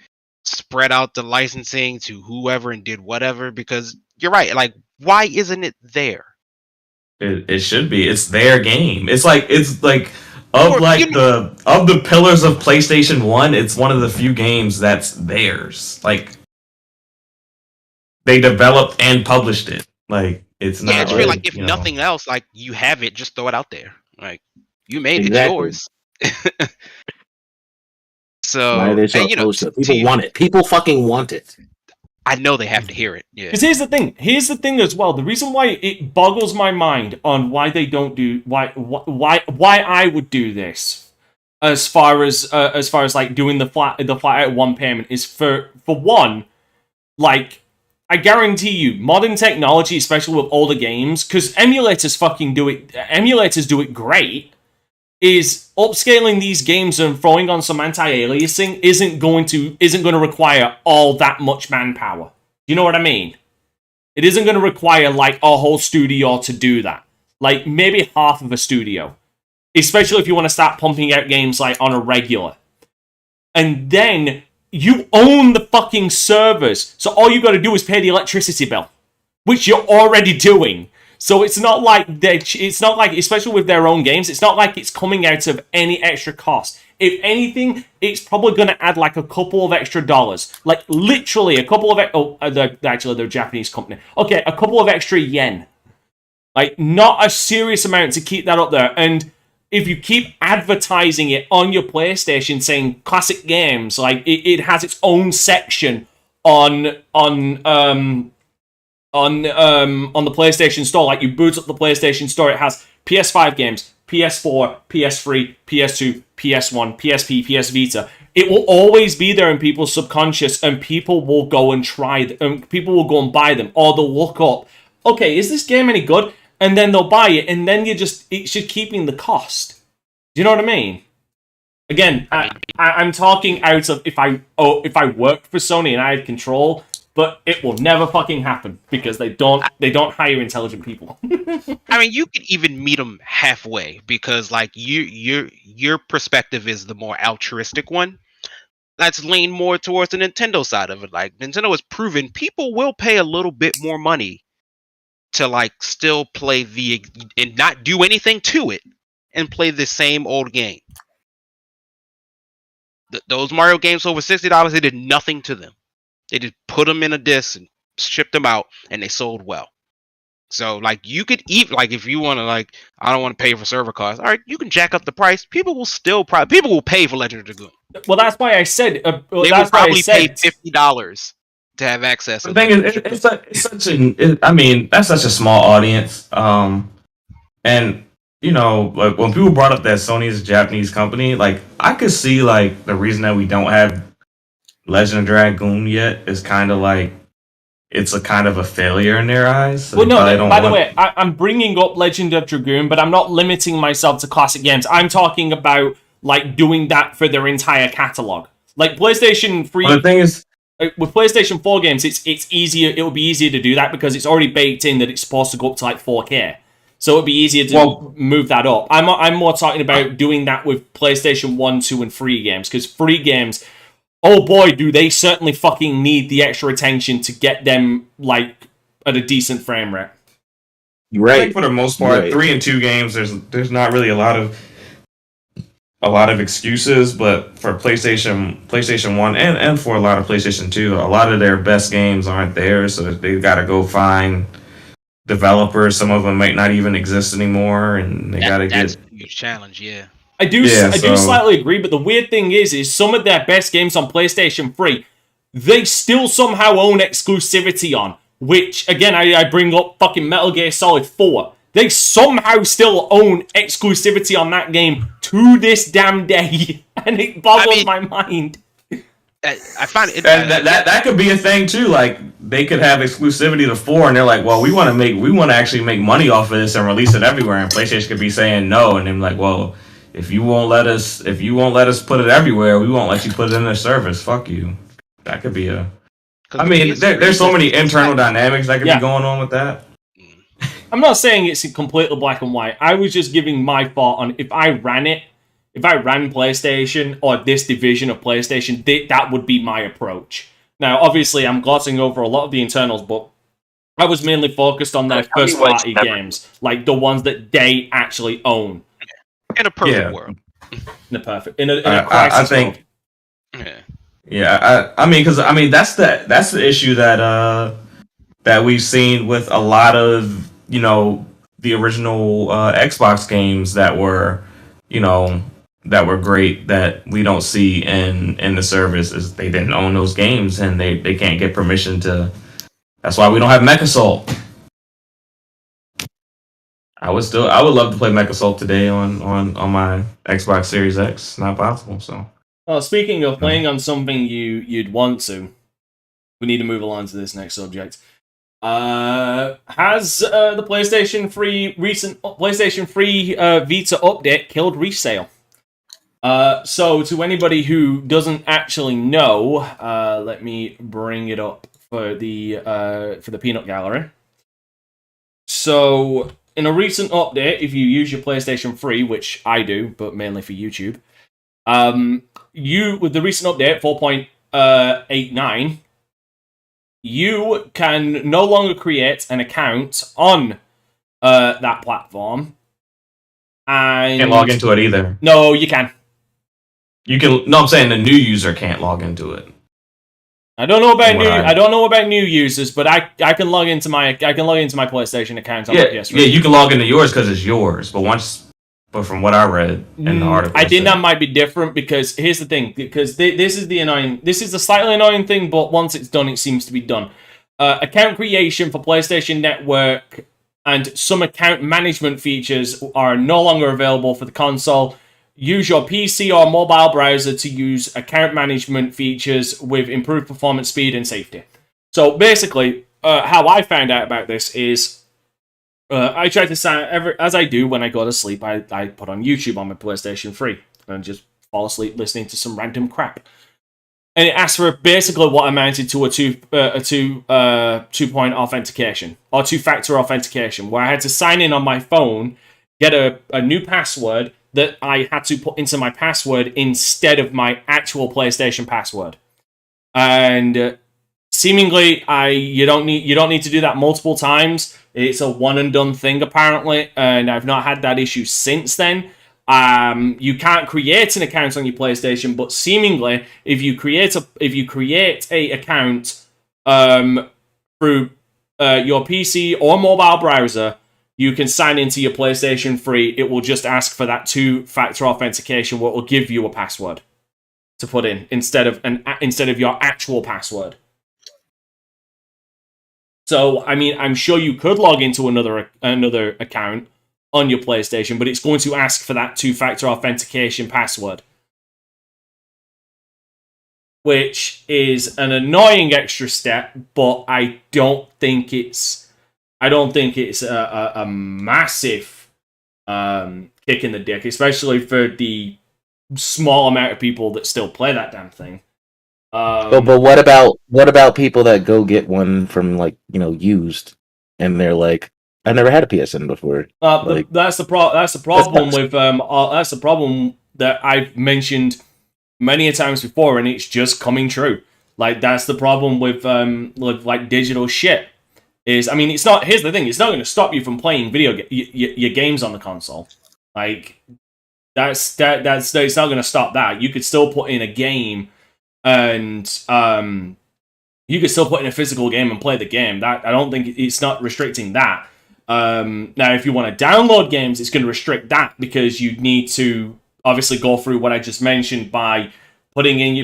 spread out the licensing to whoever and did whatever, because you're right. Like, why isn't it there? It should be. It's their game. It's like of Or, the pillars of PlayStation 1, it's one of the few games that's theirs. Like, they developed and published it. Like, it's not. Yeah, I just feel like if you know. nothing else, like you have it, just throw it out there. Like, you made Exactly. it, yours. So, Why are they so and, you know, opposed to it? People want it. People fucking want it. I know they have to hear it. Yeah. because here's the thing. Here's the thing as well. The reason why it boggles my mind on why they don't do why I would do this, as far as like doing the flat out one payment, is for one, like, I guarantee you, modern technology, especially with older games, because emulators do it great, is upscaling these games and throwing on some anti-aliasing isn't going to require all that much manpower. You know what I mean? It isn't going to require like a whole studio to do that. Like maybe half of a studio. Especially if you want to start pumping out games like on a regular. And then you own the fucking servers. So all you got to do is pay the electricity bill, which you're already doing. So it's not like, especially with their own games, it's not like it's coming out of any extra cost. If anything, it's probably going to add like a couple of extra dollars. Like literally a couple of, actually they're a Japanese company. Okay, a couple of extra yen. Like not a serious amount to keep that up there. And if you keep advertising it on your PlayStation saying classic games, like it has its own section on the PlayStation Store. Like you boot up the PlayStation Store, it has PS5 games, PS4, PS3, PS2, PS1, PSP, PS Vita. It will always be there in people's subconscious, and people will go and try them. People will go and buy them, or they'll look up, okay, is this game any good? And then they'll buy it, and then it's just keeping the cost. Do you know what I mean? Again, I'm talking out of if I worked for Sony and I had control. But it will never fucking happen because they don't hire intelligent people. I mean, you could even meet them halfway because, like, your perspective is the more altruistic one. That's lean more towards the Nintendo side of it. Like, Nintendo has proven people will pay a little bit more money to like still play and not do anything to it and play the same old game. those Mario games over $60, they did nothing to them. They just put them in a disc and shipped them out, and they sold well. So like you could like if you want to like I don't want to pay for server costs. All right, you can jack up the price. People will still people will pay for Legend of Dragoon. Well, that's why I said They will probably pay $50 to have access. The thing is, it's such that's such a small audience. And you know, like when people brought up that Sony is a Japanese company, like I could see like the reason that we don't have Legend of Dragoon yet is kind of like it's a kind of a failure in their eyes. So well, no, by the way, I'm bringing up Legend of Dragoon, but I'm not limiting myself to classic games. I'm talking about like doing that for their entire catalog. Like PlayStation 3. Well, the thing is, with PlayStation 4 games, it's easier. It will be easier to do that because it's already baked in that it's supposed to go up to like 4K. So it'd be easier to move that up. I'm more talking about doing that with PlayStation 1, 2, and 3 games. Because 3 games, oh boy, do they certainly fucking need the extra attention to get them, like, at a decent frame rate. Right. I think for the most part, 3 and 2 games, there's not really a lot of excuses. But for PlayStation 1 and for a lot of PlayStation 2, a lot of their best games aren't there. So they've got to go find developers. Some of them might not even exist anymore, and that's a huge challenge. Yeah, I do slightly agree, but the weird thing is some of their best games on PlayStation 3 they still somehow own exclusivity on, which again I bring up fucking Metal Gear Solid 4. They somehow still own exclusivity on that game to this damn day, and it boggles my mind. I find it that could be a thing too. Like they could have exclusivity to 4, and they're like, "Well, we want to actually make money off of this and release it everywhere." And PlayStation could be saying no, and they're like, "Well, if you won't let us put it everywhere, we won't let you put it in the service. Fuck you." That could be a. I mean, there's so many internal dynamics that could be going on with that. I'm not saying it's completely black and white. I was just giving my thought on if I ran PlayStation or this division of PlayStation, that would be my approach. Now, obviously, I'm glossing over a lot of the internals, but I was mainly focused on their first-party games, like the ones that they actually own. In a perfect world. In a crisis world. Yeah. I mean, that's the issue that we've seen with a lot of the original Xbox games that were great that we don't see in the service is they didn't own those games and they can't get permission to. That's why we don't have MechaSoul. I would love to play MechaSoul today on my Xbox Series X. It's not possible. So. Well, speaking of playing on something you'd want to, we need to move along to this next subject. Has the PlayStation 3 recent PlayStation 3 Vita update killed resale? So to anybody who doesn't actually know, let me bring it up for the peanut gallery. So in a recent update, if you use your PlayStation 3, which I do, but mainly for YouTube, with the recent update 4.89, you can no longer create an account on that platform. And can't log into it either. No, you can. You can. No, I'm saying the new user can't log into it. I don't know about new users, but I can log into my PlayStation account on my PS3. Yeah, you can log into yours because it's yours. But from what I read in the article, I think that might be different because here's the thing. Because this is the slightly annoying thing, but once it's done, it seems to be done. Account creation for PlayStation Network and some account management features are no longer available for the console. Use your PC or mobile browser to use account management features with improved performance, speed, and safety. So basically, how I found out about this is I try to sign as I do when I go to sleep. I put on YouTube on my PlayStation 3 and just fall asleep listening to some random crap. And it asks for basically what amounted to a two-point authentication or two-factor authentication, where I had to sign in on my phone, get a new password that I had to put into my password instead of my actual PlayStation password. And seemingly, you don't need to do that multiple times. It's a one and done thing apparently, and I've not had that issue since then. You can't create an account on your PlayStation, but seemingly, if you create a account through your PC or mobile browser, you can sign into your PlayStation free. It will just ask for that 2-factor authentication, what will give you a password to put in instead of your actual password. So, I mean, I'm sure you could log into another account on your PlayStation, but it's going to ask for that 2-factor authentication password, which is an annoying extra step, but I don't think it's a massive kick in the dick, especially for the small amount of people that still play that damn thing. But what about people that go get one from used, and they're like, I never had a PSN before. That's the problem with that's the problem that I've mentioned many a times before, and it's just coming true. Like, that's the problem with like digital shit. Is, I mean, it's not. Here's the thing: it's not going to stop you from playing your games on the console. Like, that's it's not going to stop that. You could still put in a game, and you could still put in a physical game and play the game. That, I don't think it's not restricting that. Now, if you want to download games, it's going to restrict that, because you need to obviously go through what I just mentioned by putting in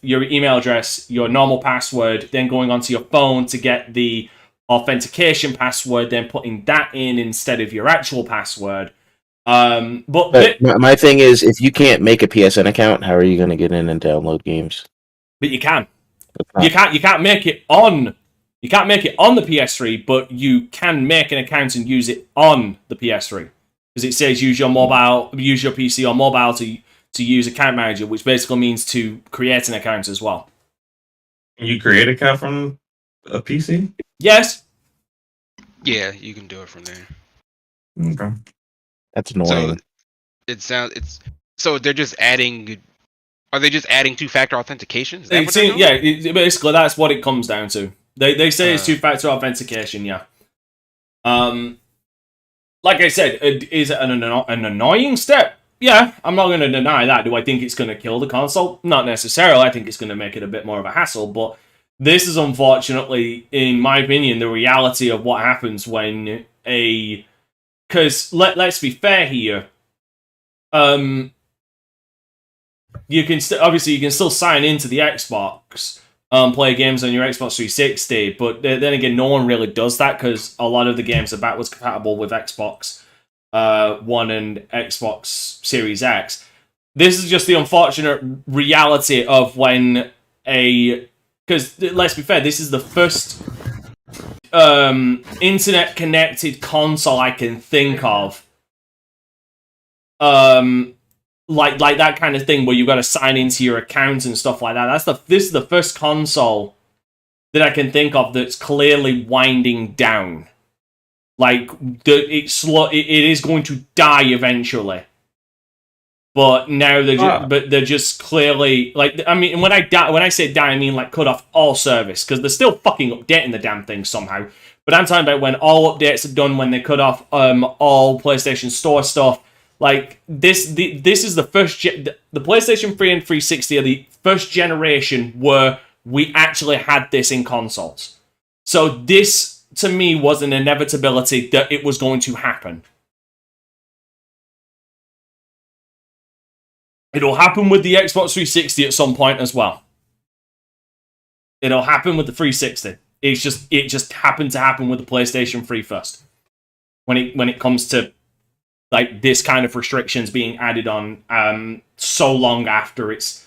your email address, your normal password, then going onto your phone to get the authentication password, then putting that in instead of your actual password. But my thing is, if you can't make a PSN account, how are you going to get in and download games? But you can. You can't make it on. You can't make it on the PS3, but you can make an account and use it on the PS3, because it says use your PC or mobile to use Account Manager, which basically means to create an account as well. Can you create an account from a PC? Yes. Yeah, you can do it from there. Okay. That's annoying. So they're just adding. Are they just adding 2-factor authentication? Basically that's what it comes down to. They say it's 2-factor authentication. Yeah. Like I said, is it an annoying step? Yeah, I'm not going to deny that. Do I think it's going to kill the console? Not necessarily. I think it's going to make it a bit more of a hassle, but this is unfortunately, in my opinion, the reality of what happens when a... Because, let's be fair here, you can still sign into the Xbox, play games on your Xbox 360, but then again, no one really does that, because a lot of the games are backwards compatible with Xbox One and Xbox Series X. This is just the unfortunate reality of when because let's be fair, this is the first internet connected console I can think of, like that kind of thing where you've got to sign into your account and stuff like that. This is the first console that I can think of that's clearly winding down. Like, it is going to die eventually. But now they're just clearly, like, I mean, when I say die, I mean like cut off all service, because they're still fucking updating the damn thing somehow. But I'm talking about when all updates are done, when they cut off all PlayStation Store stuff. Like, this is the first the PlayStation 3 and 360 are the first generation where we actually had this in consoles. So this, to me, was an inevitability that it was going to happen. It'll happen with the Xbox 360 at some point as well. It'll happen with the 360. It just happened to happen with the PlayStation 3 first. When it comes to like this kind of restrictions being added on so long after its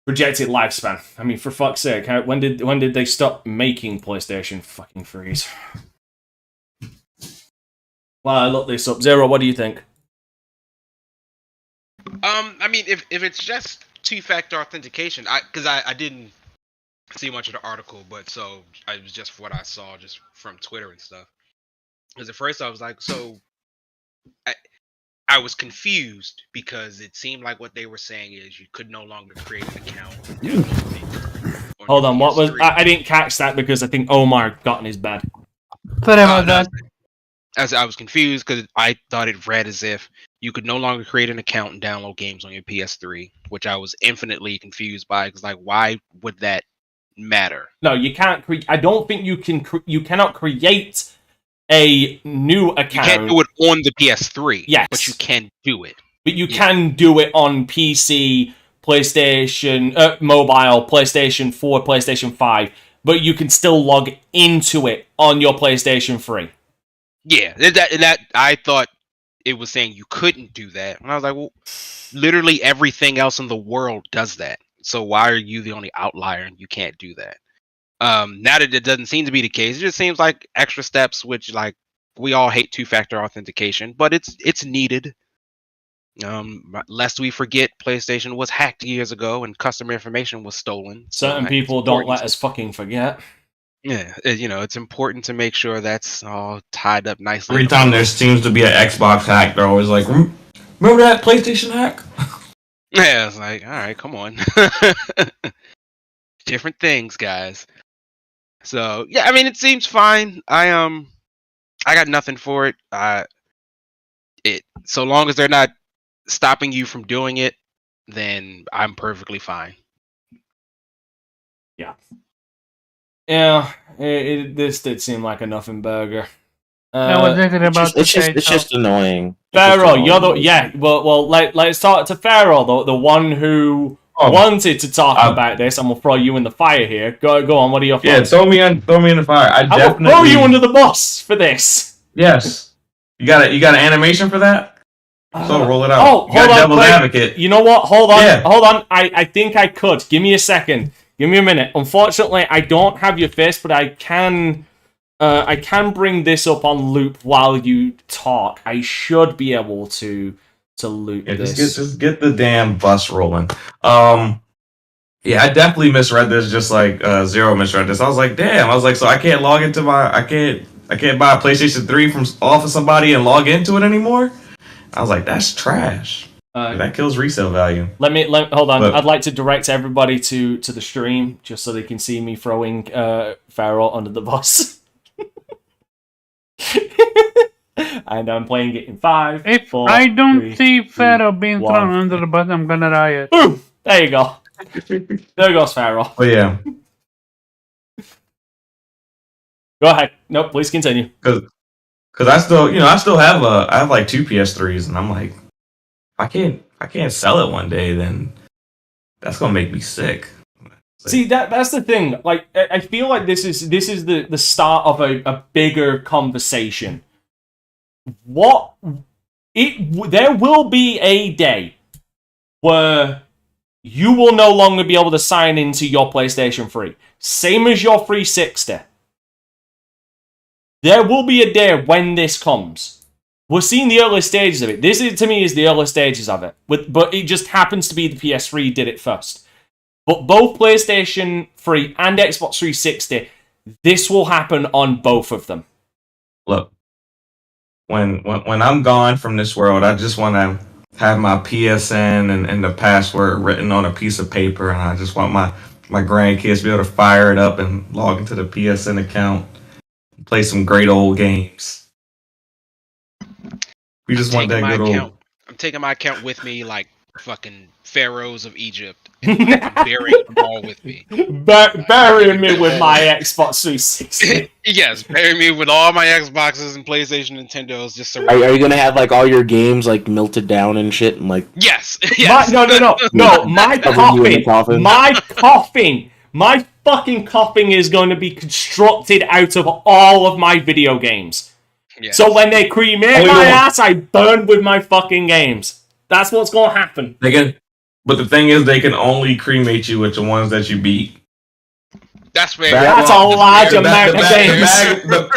projected lifespan. I mean, for fuck's sake, when did they stop making PlayStation fucking 3s? Well, I look this up. Zero, what do you think? I mean, if it's just 2-factor authentication, because I didn't see much of the article, but so it was just what I saw just from Twitter and stuff. Because at first I was like, so I was confused, because it seemed like what they were saying is you could no longer create an account. Hold on, what was... I didn't catch that because I think Omar got in his bed. Sorry about that. as I was confused because I thought it read as if you could no longer create an account and download games on your PS3, which I was infinitely confused by. Because like, why would that matter? No, you can't. I don't think you can. You cannot create a new account. You can't do it on the PS3. Yes, but you can do it. But you can do it on PC, PlayStation, mobile, PlayStation 4, PlayStation 5. But you can still log into it on your PlayStation 3. Yeah, that I thought it was saying you couldn't do that, and I was like, well, literally everything else in the world does that. So why are you the only outlier and you can't do that? Now that it doesn't seem to be the case, it just seems like extra steps, which like we all hate two-factor authentication, but it's needed. Lest we forget, PlayStation was hacked years ago and customer information was stolen. Certain people don't let us fucking forget. Yeah, it's important to make sure that's all tied up nicely. Every time there seems to be an Xbox hack, they're always like, remember that PlayStation hack? Yeah, it's like, all right, come on. Different things, guys. So, yeah, I mean, it seems fine. I got nothing for it. So long as they're not stopping you from doing it, then I'm perfectly fine. Yeah. Yeah, this did seem like a nothing burger. I was thinking about it's just annoying. Pharaoh, you're the Well, let's talk to Pharaoh, the one who wanted to talk about this, and we'll throw you in the fire here. Go on. What are your thoughts? Yeah, throw me in the fire. I will throw you under the bus for this. Yes. You got an animation for that? So roll it out. Oh, hold on, Devil's Advocate. You know what? Hold on. I think I could. Give me a second. Give me a minute. Unfortunately, I don't have your face, but I can bring this up on loop while you talk. I should be able to loop this. Just get the damn bus rolling. Yeah, I definitely misread this, just like Zero misread this. I was like, damn. I was like, so I can't log into I can't buy a PlayStation 3 off of somebody and log into it anymore? I was like, that's trash. That kills resale value. Let me hold on. I'd like to direct everybody to the stream just so they can see me throwing Pharaoh under the bus. And I'm playing it in 5. If 4, I don't 3, see Pharaoh being 1. thrown under the bus, I'm gonna riot. Boom! There you go. There goes Pharaoh. Oh yeah. Go ahead. Nope. Please continue. Because I still have like 2 PS3s, and I'm like, I can't sell it one day, then that's gonna make me sick. See, that's the thing. Like, I feel like this is the start of a bigger conversation. There will be a day where you will no longer be able to sign into your PlayStation 3. Same as your 360. There will be a day when this comes. We're seeing the early stages of it. This, to me, is the early stages of it. But it just happens to be the PS3 did it first. But both PlayStation 3 and Xbox 360, this will happen on both of them. Look, when I'm gone from this world, I just want to have my PSN and the password written on a piece of paper, and I just want my grandkids to be able to fire it up and log into the PSN account, and play some great old games. We just want that good old. I'm taking my account with me like fucking pharaohs of Egypt. I'm burying them all with me. Burying me with my Xbox 360. Yes, bury me with all my Xboxes and PlayStation, Nintendos. Just so Are you gonna have like all your games like melted down and shit and like? Yes. No. My fucking coffin is going to be constructed out of all of my video games. Yes. So when they cremate my ass, I burn with my fucking games. That's what's going to happen. But the thing is, they can only cremate you with the ones that you beat. That's fair. That's a large amount of games.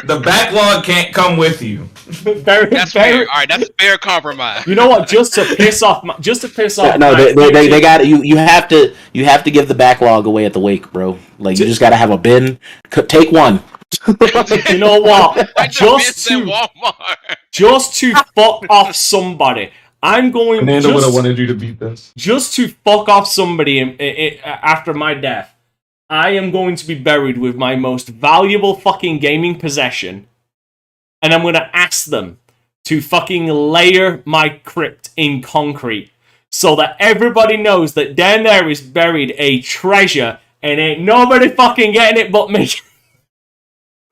The backlog can't come with you. That's fair. All right, that's a fair compromise. You know what? Just to piss off. No, they got you have to give the backlog away at the wake, bro. Like you just got to have a bin. Take one. You know what? Just to fuck off somebody. I'm going. Amanda would have wanted you to beat this. Just to fuck off somebody after my death, I am going to be buried with my most valuable fucking gaming possession, and I'm going to ask them to fucking layer my crypt in concrete so that everybody knows that down there is buried a treasure and ain't nobody fucking getting it but me.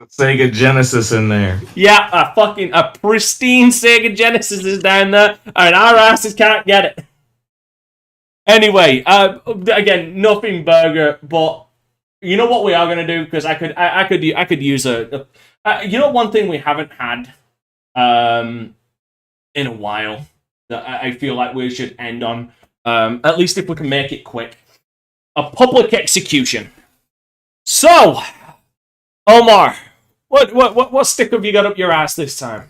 Sega Genesis in there. Yeah, a pristine Sega Genesis is down there, and our asses can't get it. Anyway, again, nothing burger, but you know what we are gonna do, because I could use one thing we haven't had in a while that I feel like we should end on, at least if we can make it quick. A public execution. So, Omar, what stick have you got up your ass this time?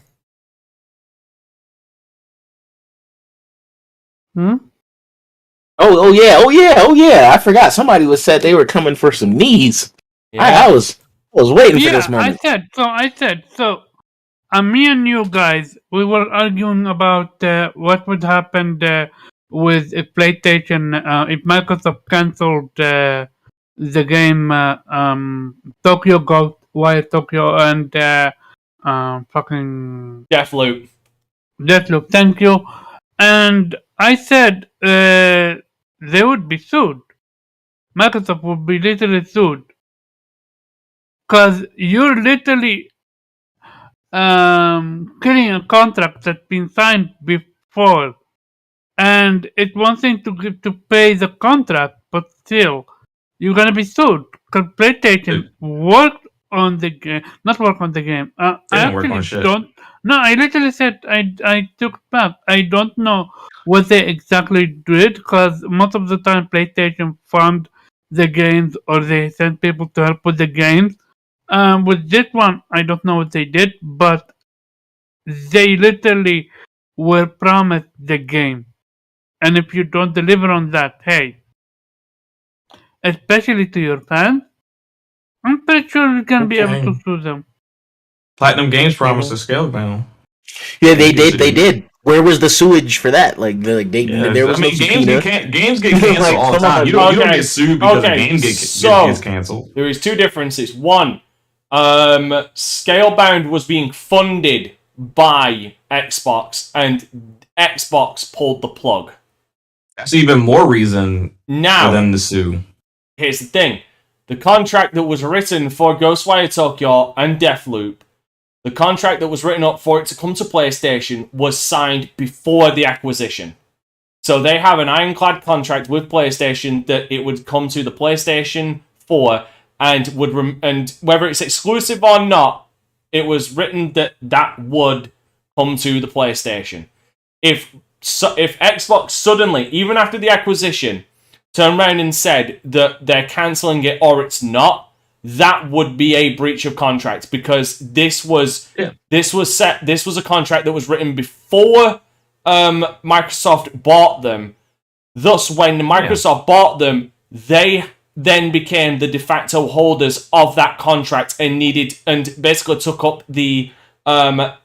Oh yeah! I forgot. Somebody said they were coming for some knees. Yeah. I was waiting for this moment. I said so. Me and you guys, we were arguing about what would happen with if PlayStation, if Microsoft cancelled the game Tokyo Ghost Wire Tokyo and fucking Deathloop. Thank you. And I said they would be sued. Microsoft would be literally sued. Because you're literally killing a contract that's been signed before. And it's one thing to pay the contract, but still, you're gonna be sued. Because PlayStation worked on the game, not work on the game. I actually don't. No, I literally said I took back. I don't know what they exactly did, because most of the time PlayStation fund the games or they send people to help with the games. With this one, I don't know what they did, but they literally were promised the game. And if you don't deliver on that, hey, especially to your fans, I'm pretty sure you're going to be able to sue them. Platinum Games promised a Scalebound. Yeah, they did. Where was the sewage for that? There was no games get canceled all the time. You don't get sued because a game gets canceled. There is two differences. One, Scalebound was being funded by Xbox, and Xbox pulled the plug. That's even more reason for them to sue. Here's the thing. The contract that was written for Ghostwire Tokyo and Deathloop, the contract that was written up for it to come to PlayStation, was signed before the acquisition. So they have an ironclad contract with PlayStation that it would come to the PlayStation 4, and and whether it's exclusive or not, it was written that would come to the PlayStation. If Xbox suddenly, even after the acquisition, turned around and said that they're cancelling it or it's not, that would be a breach of contract, because this was a contract that was written before Microsoft bought them. Thus, when Microsoft bought them, they then became the de facto holders of that contract and basically took up the thingy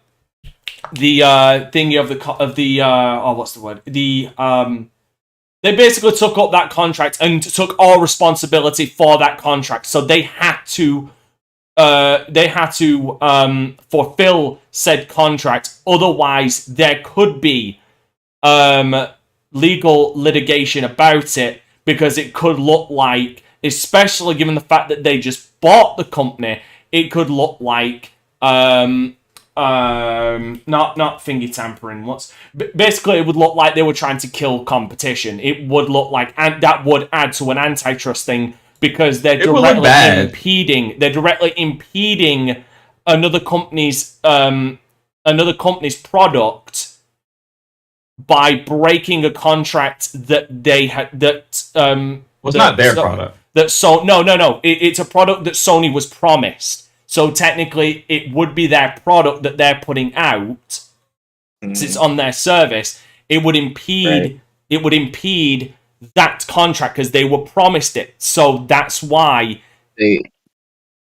they basically took up that contract and took all responsibility for that contract. So they had to fulfill said contract. Otherwise, there could be legal litigation about it, because it could look like, especially given the fact that they just bought the company, it could look like not finger tampering. Basically, it would look like they were trying to kill competition. It would look like, and that would add to an antitrust thing, because they're directly impeding another company's product by breaking a contract that they had was not their product. It's a product that Sony was promised. So technically, it would be their product that they're putting out, since it's on their service. It would impede that contract, because they were promised it. So that's why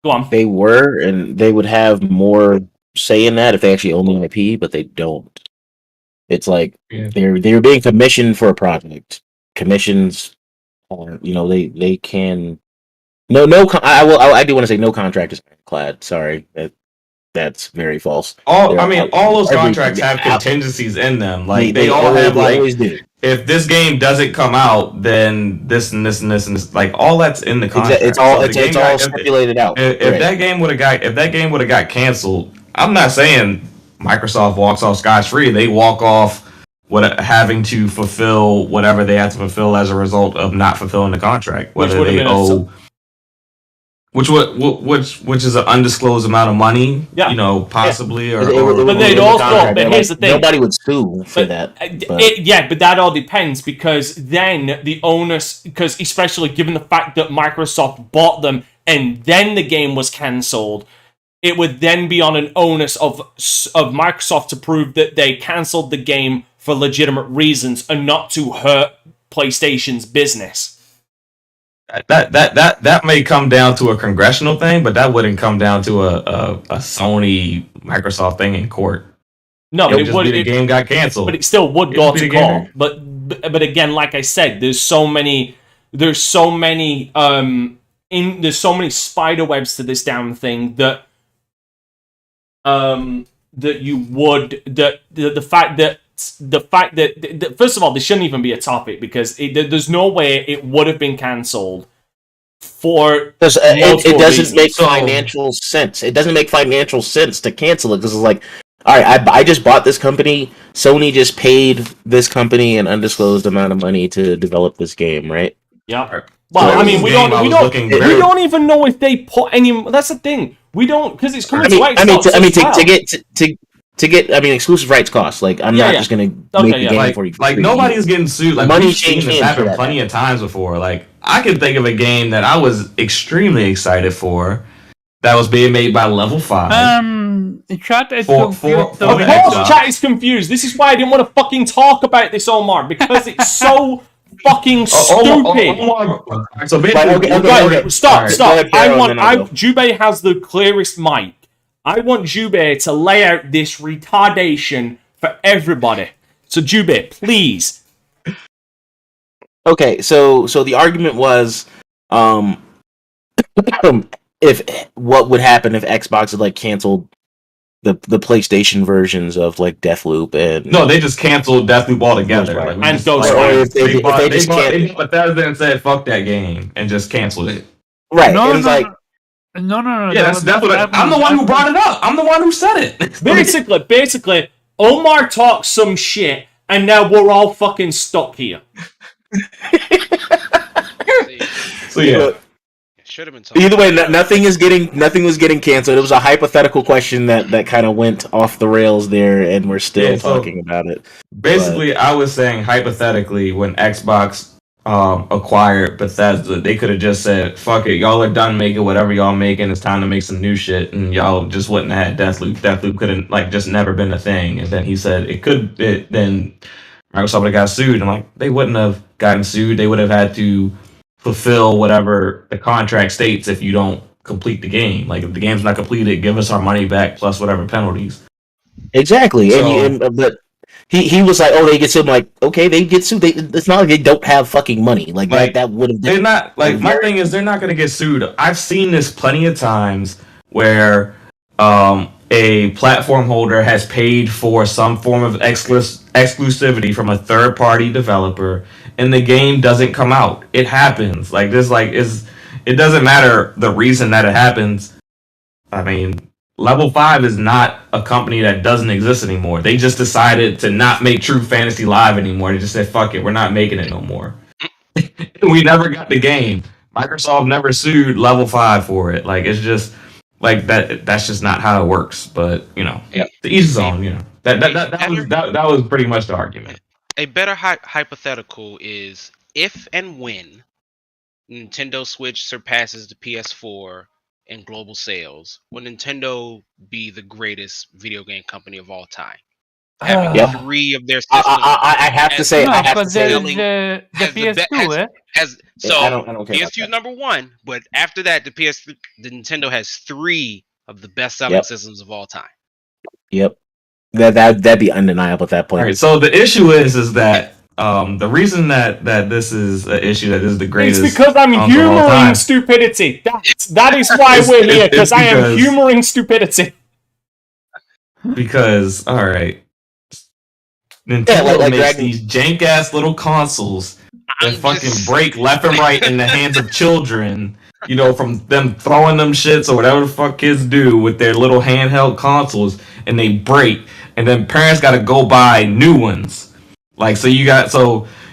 go on. They were, and they would have more say in that if they actually own the IP, but they don't. It's like they're being commissioned for a project. Commissions, they can. I do want to say no contract is ironclad. Sorry, that's very false. All They're all those every- contracts have how- contingencies in them. Like they all have they like always do. if this game doesn't come out, then this and this and this and this. Like all that's in the contract. It's all So the game it's all stipulated out. If Right. that game would have got canceled, I'm not saying Microsoft walks off scotch free. They walk off having to fulfill whatever they have to fulfill as a result of not fulfilling the contract. Whether they owe, which is an undisclosed amount of money, possibly, or but they'd also. But here's the thing: nobody would sue for that. But that all depends because then the onus, because especially given the fact that Microsoft bought them and then the game was cancelled, it would then be on an onus of Microsoft to prove that they cancelled the game for legitimate reasons and not to hurt PlayStation's business. That may come down to a congressional thing, but that wouldn't come down to a Sony Microsoft thing in court. No, it would. The game got canceled, but it still would go to court. But again, like I said, there's so many spider webs to this damn thing that the fact that first of all, this shouldn't even be a topic because there's no way it would have been cancelled for it doesn't make financial sense. It doesn't make financial sense to cancel it because it's like, all right, I just bought this company. Sony just paid this company an undisclosed amount of money to develop this game, right? Yeah. Well, I mean, we don't even know if they put any. That's the thing. We don't because it's coming to Xbox. To get exclusive rights cost. Like I'm not just gonna make the game for you. Like nobody's getting sued. Like we've seen this happen plenty of times before. Like I can think of a game that I was extremely excited for that was being made by Level 5. Chat is confused. Of course, chat is confused. This is why I didn't want to fucking talk about this, Omar, because it's so fucking stupid. So Stop. Jubei has the clearest mic. I want Jubei to lay out this retardation for everybody. So Jubei, please. Okay, so the argument was, if what would happen if Xbox had like canceled the PlayStation versions of like Deathloop and no, they just canceled Deathloop altogether. Right. Like, and Ghostwire. They bought Bethesda and said fuck that game and just canceled it. Right. No, it was like. No. Yeah, that's what I'm the one who brought it up. I'm the one who said it. Basically, Omar talks some shit, and now we're all fucking stuck here. So yeah. Should have been Either way, nothing was getting canceled. It was a hypothetical question that kind of went off the rails there, and we're still talking about it. Basically, I was saying hypothetically, when Xbox acquired Bethesda, they could have just said, "Fuck it, y'all are done making whatever y'all making. It's time to make some new shit," and y'all just wouldn't have had Deathloop. Deathloop couldn't just never been a thing. And then he said then Microsoft would have got sued, and they wouldn't have gotten sued. They would have had to fulfill whatever the contract states if you don't complete the game. Like if the game's not completed, give us our money back plus whatever penalties. Exactly, but he was like, "Oh, they get sued." I'm like, okay, they get sued. It's not like they don't have fucking money. Like that would have. They're not my thing is they're not going to get sued. I've seen this plenty of times where a platform holder has paid for some form of exclusivity from a third party developer, and the game doesn't come out. It happens. It doesn't matter the reason that it happens. I mean, Level 5 is not a company that doesn't exist anymore. They just decided to not make True Fantasy Live anymore. They just said, fuck it, we're not making it no more. We never got the game. Microsoft never sued Level 5 for it. It's just that's just not how it works. But the each his own. That was pretty much the argument. A better hypothetical is if and when Nintendo Switch surpasses the PS4 in global sales, will Nintendo be the greatest video game company of all time? Having 3 of their systems. I have to say, the PS2, PS2 is number 1, but after that, the Nintendo has 3 of the best-selling systems of all time. Yep, that'd be undeniable at that point. All right, so the issue is that the reason that this is an issue, that this is the greatest, it's because I'm humoring stupidity. That is why we're here, because I am humoring stupidity. Because all right, Nintendo like makes Dragon- these jank ass little consoles that I'm fucking just- break left and right in the hands of children. You know, from them throwing them shits or whatever the fuck kids do with their little handheld consoles, and they break, and then parents got to go buy new ones. Like, so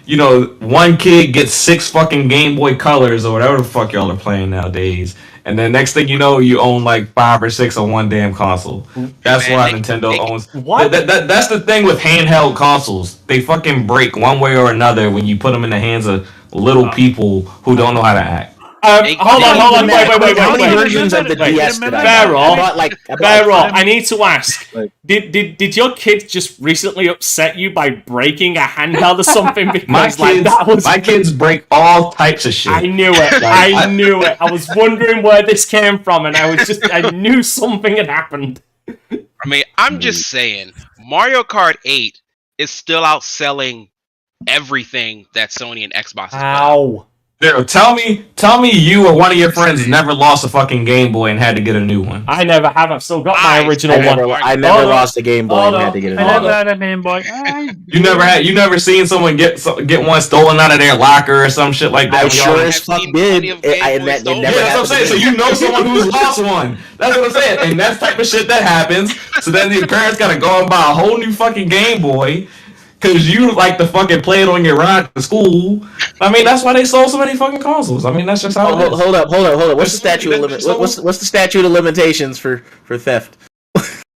you know, one kid gets 6 fucking Game Boy Colors or whatever the fuck y'all are playing nowadays, and then next thing you know, you own like 5 or 6 on one damn console. That's Man, why they- Nintendo they- owns. What? That's the thing with handheld consoles. They fucking break one way or another when you put them in the hands of little people who don't know how to act. Hold on, wait. How many wait. versions of the Wait, DS did I Fair buy? off. I bought like Barrel, I need to ask: Like- Did your kid just recently upset you by breaking a handheld or something? Because My kids break all types of shit. I knew it. I knew it. I was wondering where this came from, and I knew something had happened. I mean, I'm just saying, Mario Kart 8 is still outselling everything that Sony and Xbox is putting out. Ow. Zero, tell me you or one of your friends never lost a fucking Game Boy and had to get a new one. I never have. I've still got my original one. I never lost a Game Boy Hold and had on. to get it. I Hold never on. had a Game Boy. You never seen someone get one stolen out of their locker or some shit like that. I when y'all- sure I've as fuck seen did. plenty of Game And Boys that it stolen. never Yeah, that's what I'm saying. happened. So you know someone who's lost one. That's what I'm saying. And that's the type of shit that happens. So then the parents gotta go and buy a whole new fucking Game Boy because you like to fucking play it on your ride to school. I mean, that's why they sold so many fucking consoles. I mean, that's just how it is. Hold up. What's the statute of what's the statute of limitations for theft?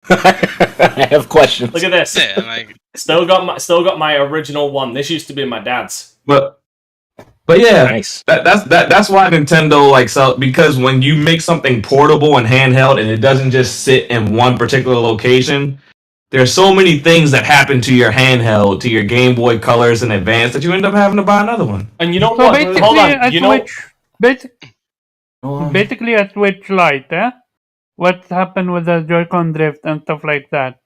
I have questions. Look at this. Yeah, like, Still got my original one. This used to be my dad's. But yeah, Nice. that's why Nintendo like sell, because when you make something portable and handheld and it doesn't just sit in one particular location, there's so many things that happen to your handheld, to your Game Boy Colors in advance that you end up having to buy another one. And you know So what? basically, Hold on. a You know. Switch, basically a Switch Lite, eh? What happened with the Joy-Con drift and stuff like that?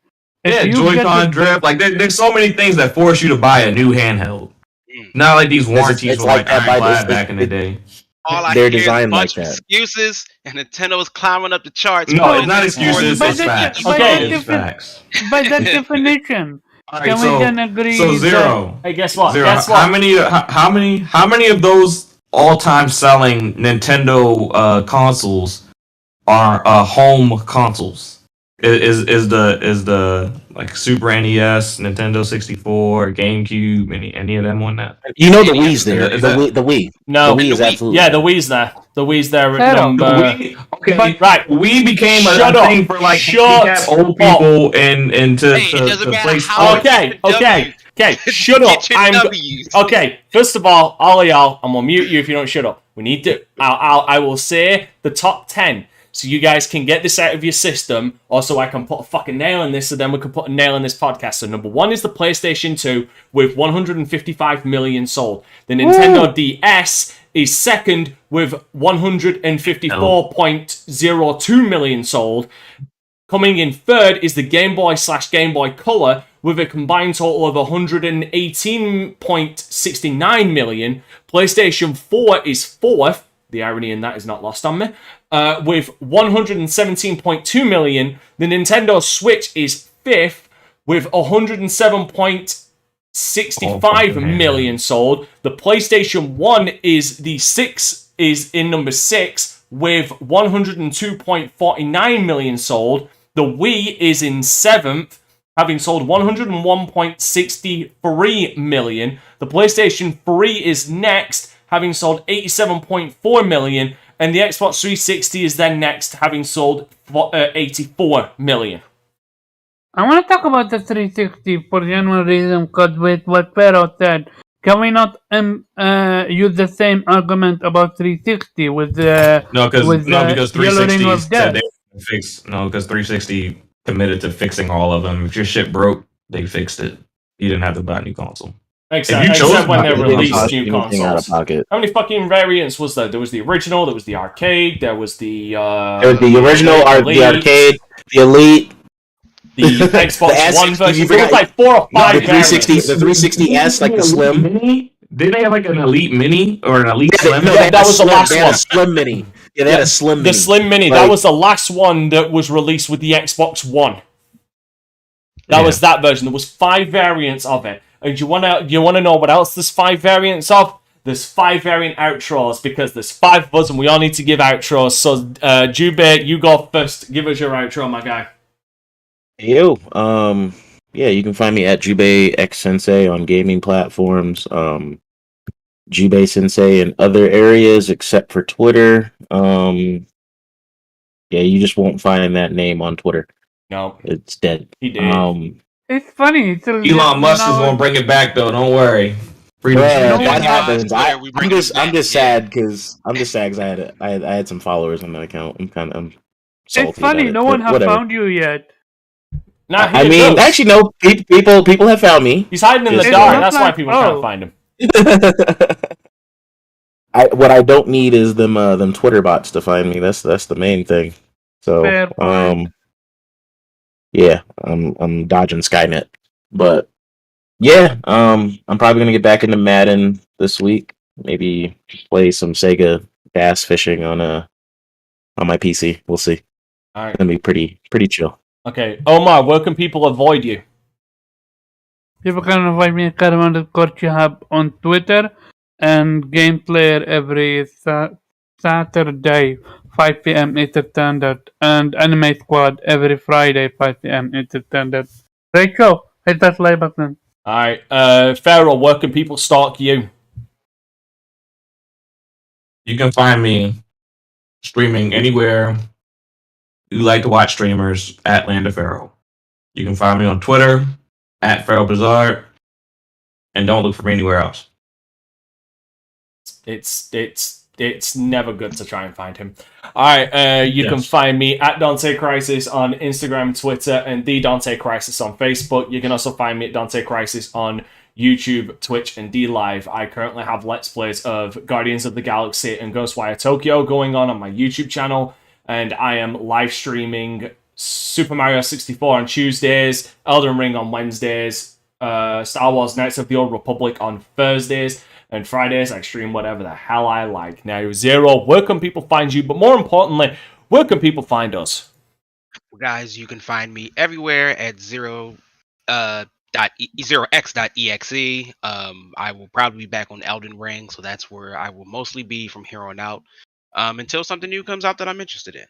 Yeah, If you get Joy-Con the- drift. Like there's so many things that force you to buy a new handheld. Not like these warranties it's were like like that by ironclad this- back in the day. all I They're hear is a designed bunch like of that. excuses, and Nintendo is climbing up the charts. No, putting it's not in excuses. But It's that- facts. but Okay. that It's different- facts. By that definition, All right, can we then agree so that- Zero. Hey, guess what? Zero. Guess what? How many of those all-time selling Nintendo consoles are home consoles? Is the like Super NES, Nintendo 64, GameCube, any of them on that? You know the Wii's there. Is The that- Wii. The Wii. No. The Wii is The Wii. absolutely. Yeah, the Wii's there. The Wii's there at Fair number. Okay, Right. we became a Shut up. thing for like Shut handicapped old people and to Hey, it doesn't to matter play how sports. Okay. Shut up. Get your I'm. W's. Okay. First of all of y'all, I'm gonna mute you if you don't shut up. We need to. I will say the top 10, so you guys can get this out of your system, or so I can put a fucking nail in this, so then we can put a nail in this podcast. So number 1 is the PlayStation 2 with 155 million sold. The Nintendo DS is second with 154.02 million sold. Coming in third is the Game Boy / Game Boy Color with a combined total of 118.69 million. PlayStation 4 is fourth. The irony in that is not lost on me. With 117.2 million. The Nintendo Switch is fifth with 107.65 million sold. The PlayStation 1 is in number 6 with 102.49 million sold. The Wii is in 7th, having sold 101.63 million. The PlayStation 3 is next, having sold 87.4 million. And the Xbox 360 is then next, having sold 84 million. I want to talk about the 360 for genuine reason, because with what Pero said, can we not use the same argument about 360 with the because Yellow Ring 360 of said Death? they were fix. No, because 360 committed to fixing all of them. If your shit broke, they fixed it. You didn't have to buy a new console. Except, you chose except when not they to, released cost new anything out of consoles. pocket. How many fucking variants was there? There was the original, there was the arcade, there was the There was the original, Elite, the arcade, the Elite, the Xbox The S- One you version. There was forgot- like 4 or 5 the 360, variants. the 360S, like the slim. Mini? Did they have like an Elite Mini or an Elite Yeah, Slim? no, Yeah, they had that a was the slim- last they had one. a slim mini. Yeah, they had a slim mini. The Slim Mini, Like- that was the last one that was released with the Xbox One. That was that version. There was 5 variants of it. And you wanna know what else there's 5 variants of? There's 5 variant outros because there's 5 of us and we all need to give outros. So, Jubei, you go first. Give us your outro, my guy. Yo, yeah, you can find me at Jubei X Sensei on gaming platforms. Jubei Sensei in other areas except for Twitter. Yeah, you just won't find that name on Twitter. No, it's dead. He did. It's funny. Elon Musk is gonna bring it back though. Don't worry. Yeah, No that one happens. I'm just sad because I had some followers on that account. I'm salty. It's funny. about it, No but one has whatever. found you yet. Nah, I mean, actually, no. People have found me. He's hiding in the Just, dark. That's why people can't find him. What I don't need is them Twitter bots to find me. That's the main thing. So Fair point. yeah, I'm dodging Skynet. But yeah, I'm probably gonna get back into Madden this week. Maybe play some Sega bass fishing on my PC. We'll see. All right. It's gonna be pretty chill. Okay, Omar, where can people avoid you? People can avoid me at Karam_Chihab on Twitter and Gameplayer every Saturday, 5 p.m. Eastern Standard, and Anime Squad every Friday, 5 p.m. Eastern Standard. Rachel, hit that like button. Alright, Pharaoh, where can people stalk you? You can find me streaming anywhere you like to watch streamers at Land of Pharaoh. You can find me on Twitter at Pharaoh Bizarre, and don't look for me anywhere else. It's never good to try and find him. Alright, you can find me at Dante Crisis on Instagram, Twitter, and the Dante Crisis on Facebook. You can also find me at Dante Crisis on YouTube, Twitch, and DLive. I currently have Let's Plays of Guardians of the Galaxy and Ghostwire Tokyo going on my YouTube channel, and I am live streaming Super Mario 64 on Tuesdays, Elden Ring on Wednesdays, Star Wars Knights of the Old Republic on Thursdays, and Fridays I stream whatever the hell I like. Now, Zero, where can people find you? But more importantly, where can people find us? Guys, you can find me everywhere at zero.x.exe. I will probably be back on Elden Ring, so that's where I will mostly be from here on out, until something new comes out that I'm interested in.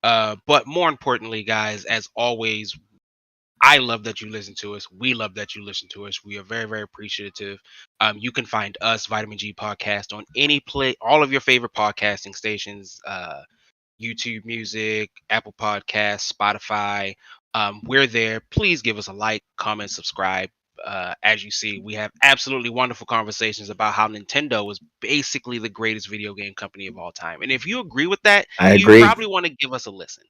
But more importantly, guys, as always, I love that you listen to us. We love that you listen to us. We are very, very appreciative. You can find us, Vitamin G Podcast, on all of your favorite podcasting stations, YouTube Music, Apple Podcasts, Spotify. We're there. Please give us a like, comment, subscribe. As you see, we have absolutely wonderful conversations about how Nintendo is basically the greatest video game company of all time. And if you agree with that, you probably want to give us a listen.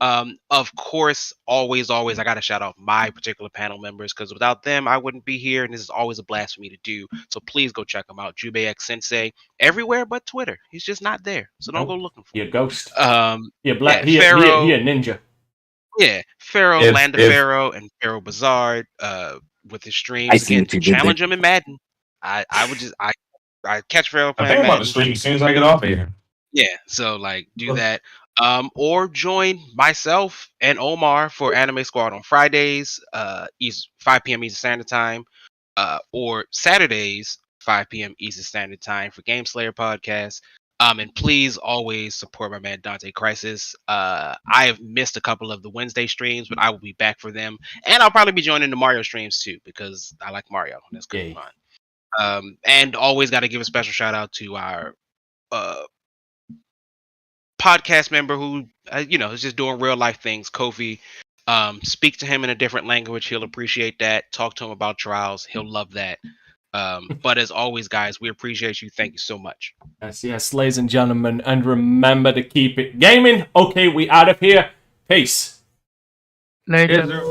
Of course, always, I got to shout out my particular panel members, because without them, I wouldn't be here. And this is always a blast for me to do. So please go check them out. Jubei X Sensei, everywhere but Twitter. He's just not there. So don't go looking for him. He a ghost. Pharaoh. He a ninja. Yeah, Pharaoh, Land of Pharaoh, and Pharaoh Bizarre, with his streams. Again, to challenge him in Madden. I catch Pharaoh playing Madden. I'm about to stream as soon as I get off of here. Yeah, so do that. Or join myself and Omar for Anime Squad on Fridays, 5 p.m. Eastern Standard Time, or Saturdays, 5 p.m. Eastern Standard Time for Game Slayer podcast. And please always support my man Dante Crisis. I have missed a couple of the Wednesday streams, but I will be back for them. And I'll probably be joining the Mario streams too, because I like Mario. That's good fun. And always got to give a special shout out to our podcast member who is just doing real life things, Kofi. Speak to him in a different language. He'll appreciate that. Talk to him about trials. He'll love that. But as always, guys, we appreciate you. Thank you so much. Yes, ladies and gentlemen, and remember to keep it gaming. Okay, we out of here. Peace. Later.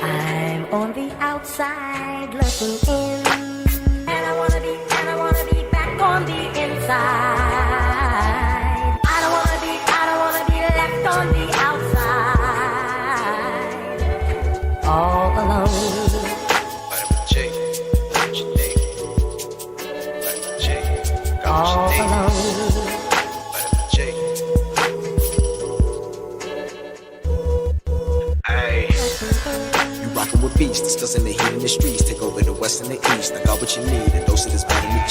I'm on the outside looking in, and I wanna be back on the inside. I don't wanna be left on the outside, all alone. All alone. Hey. rockin' with beasts, discussing the heat in the streets. Take over the west and the east. I got what you need, a dose of this vitamin G.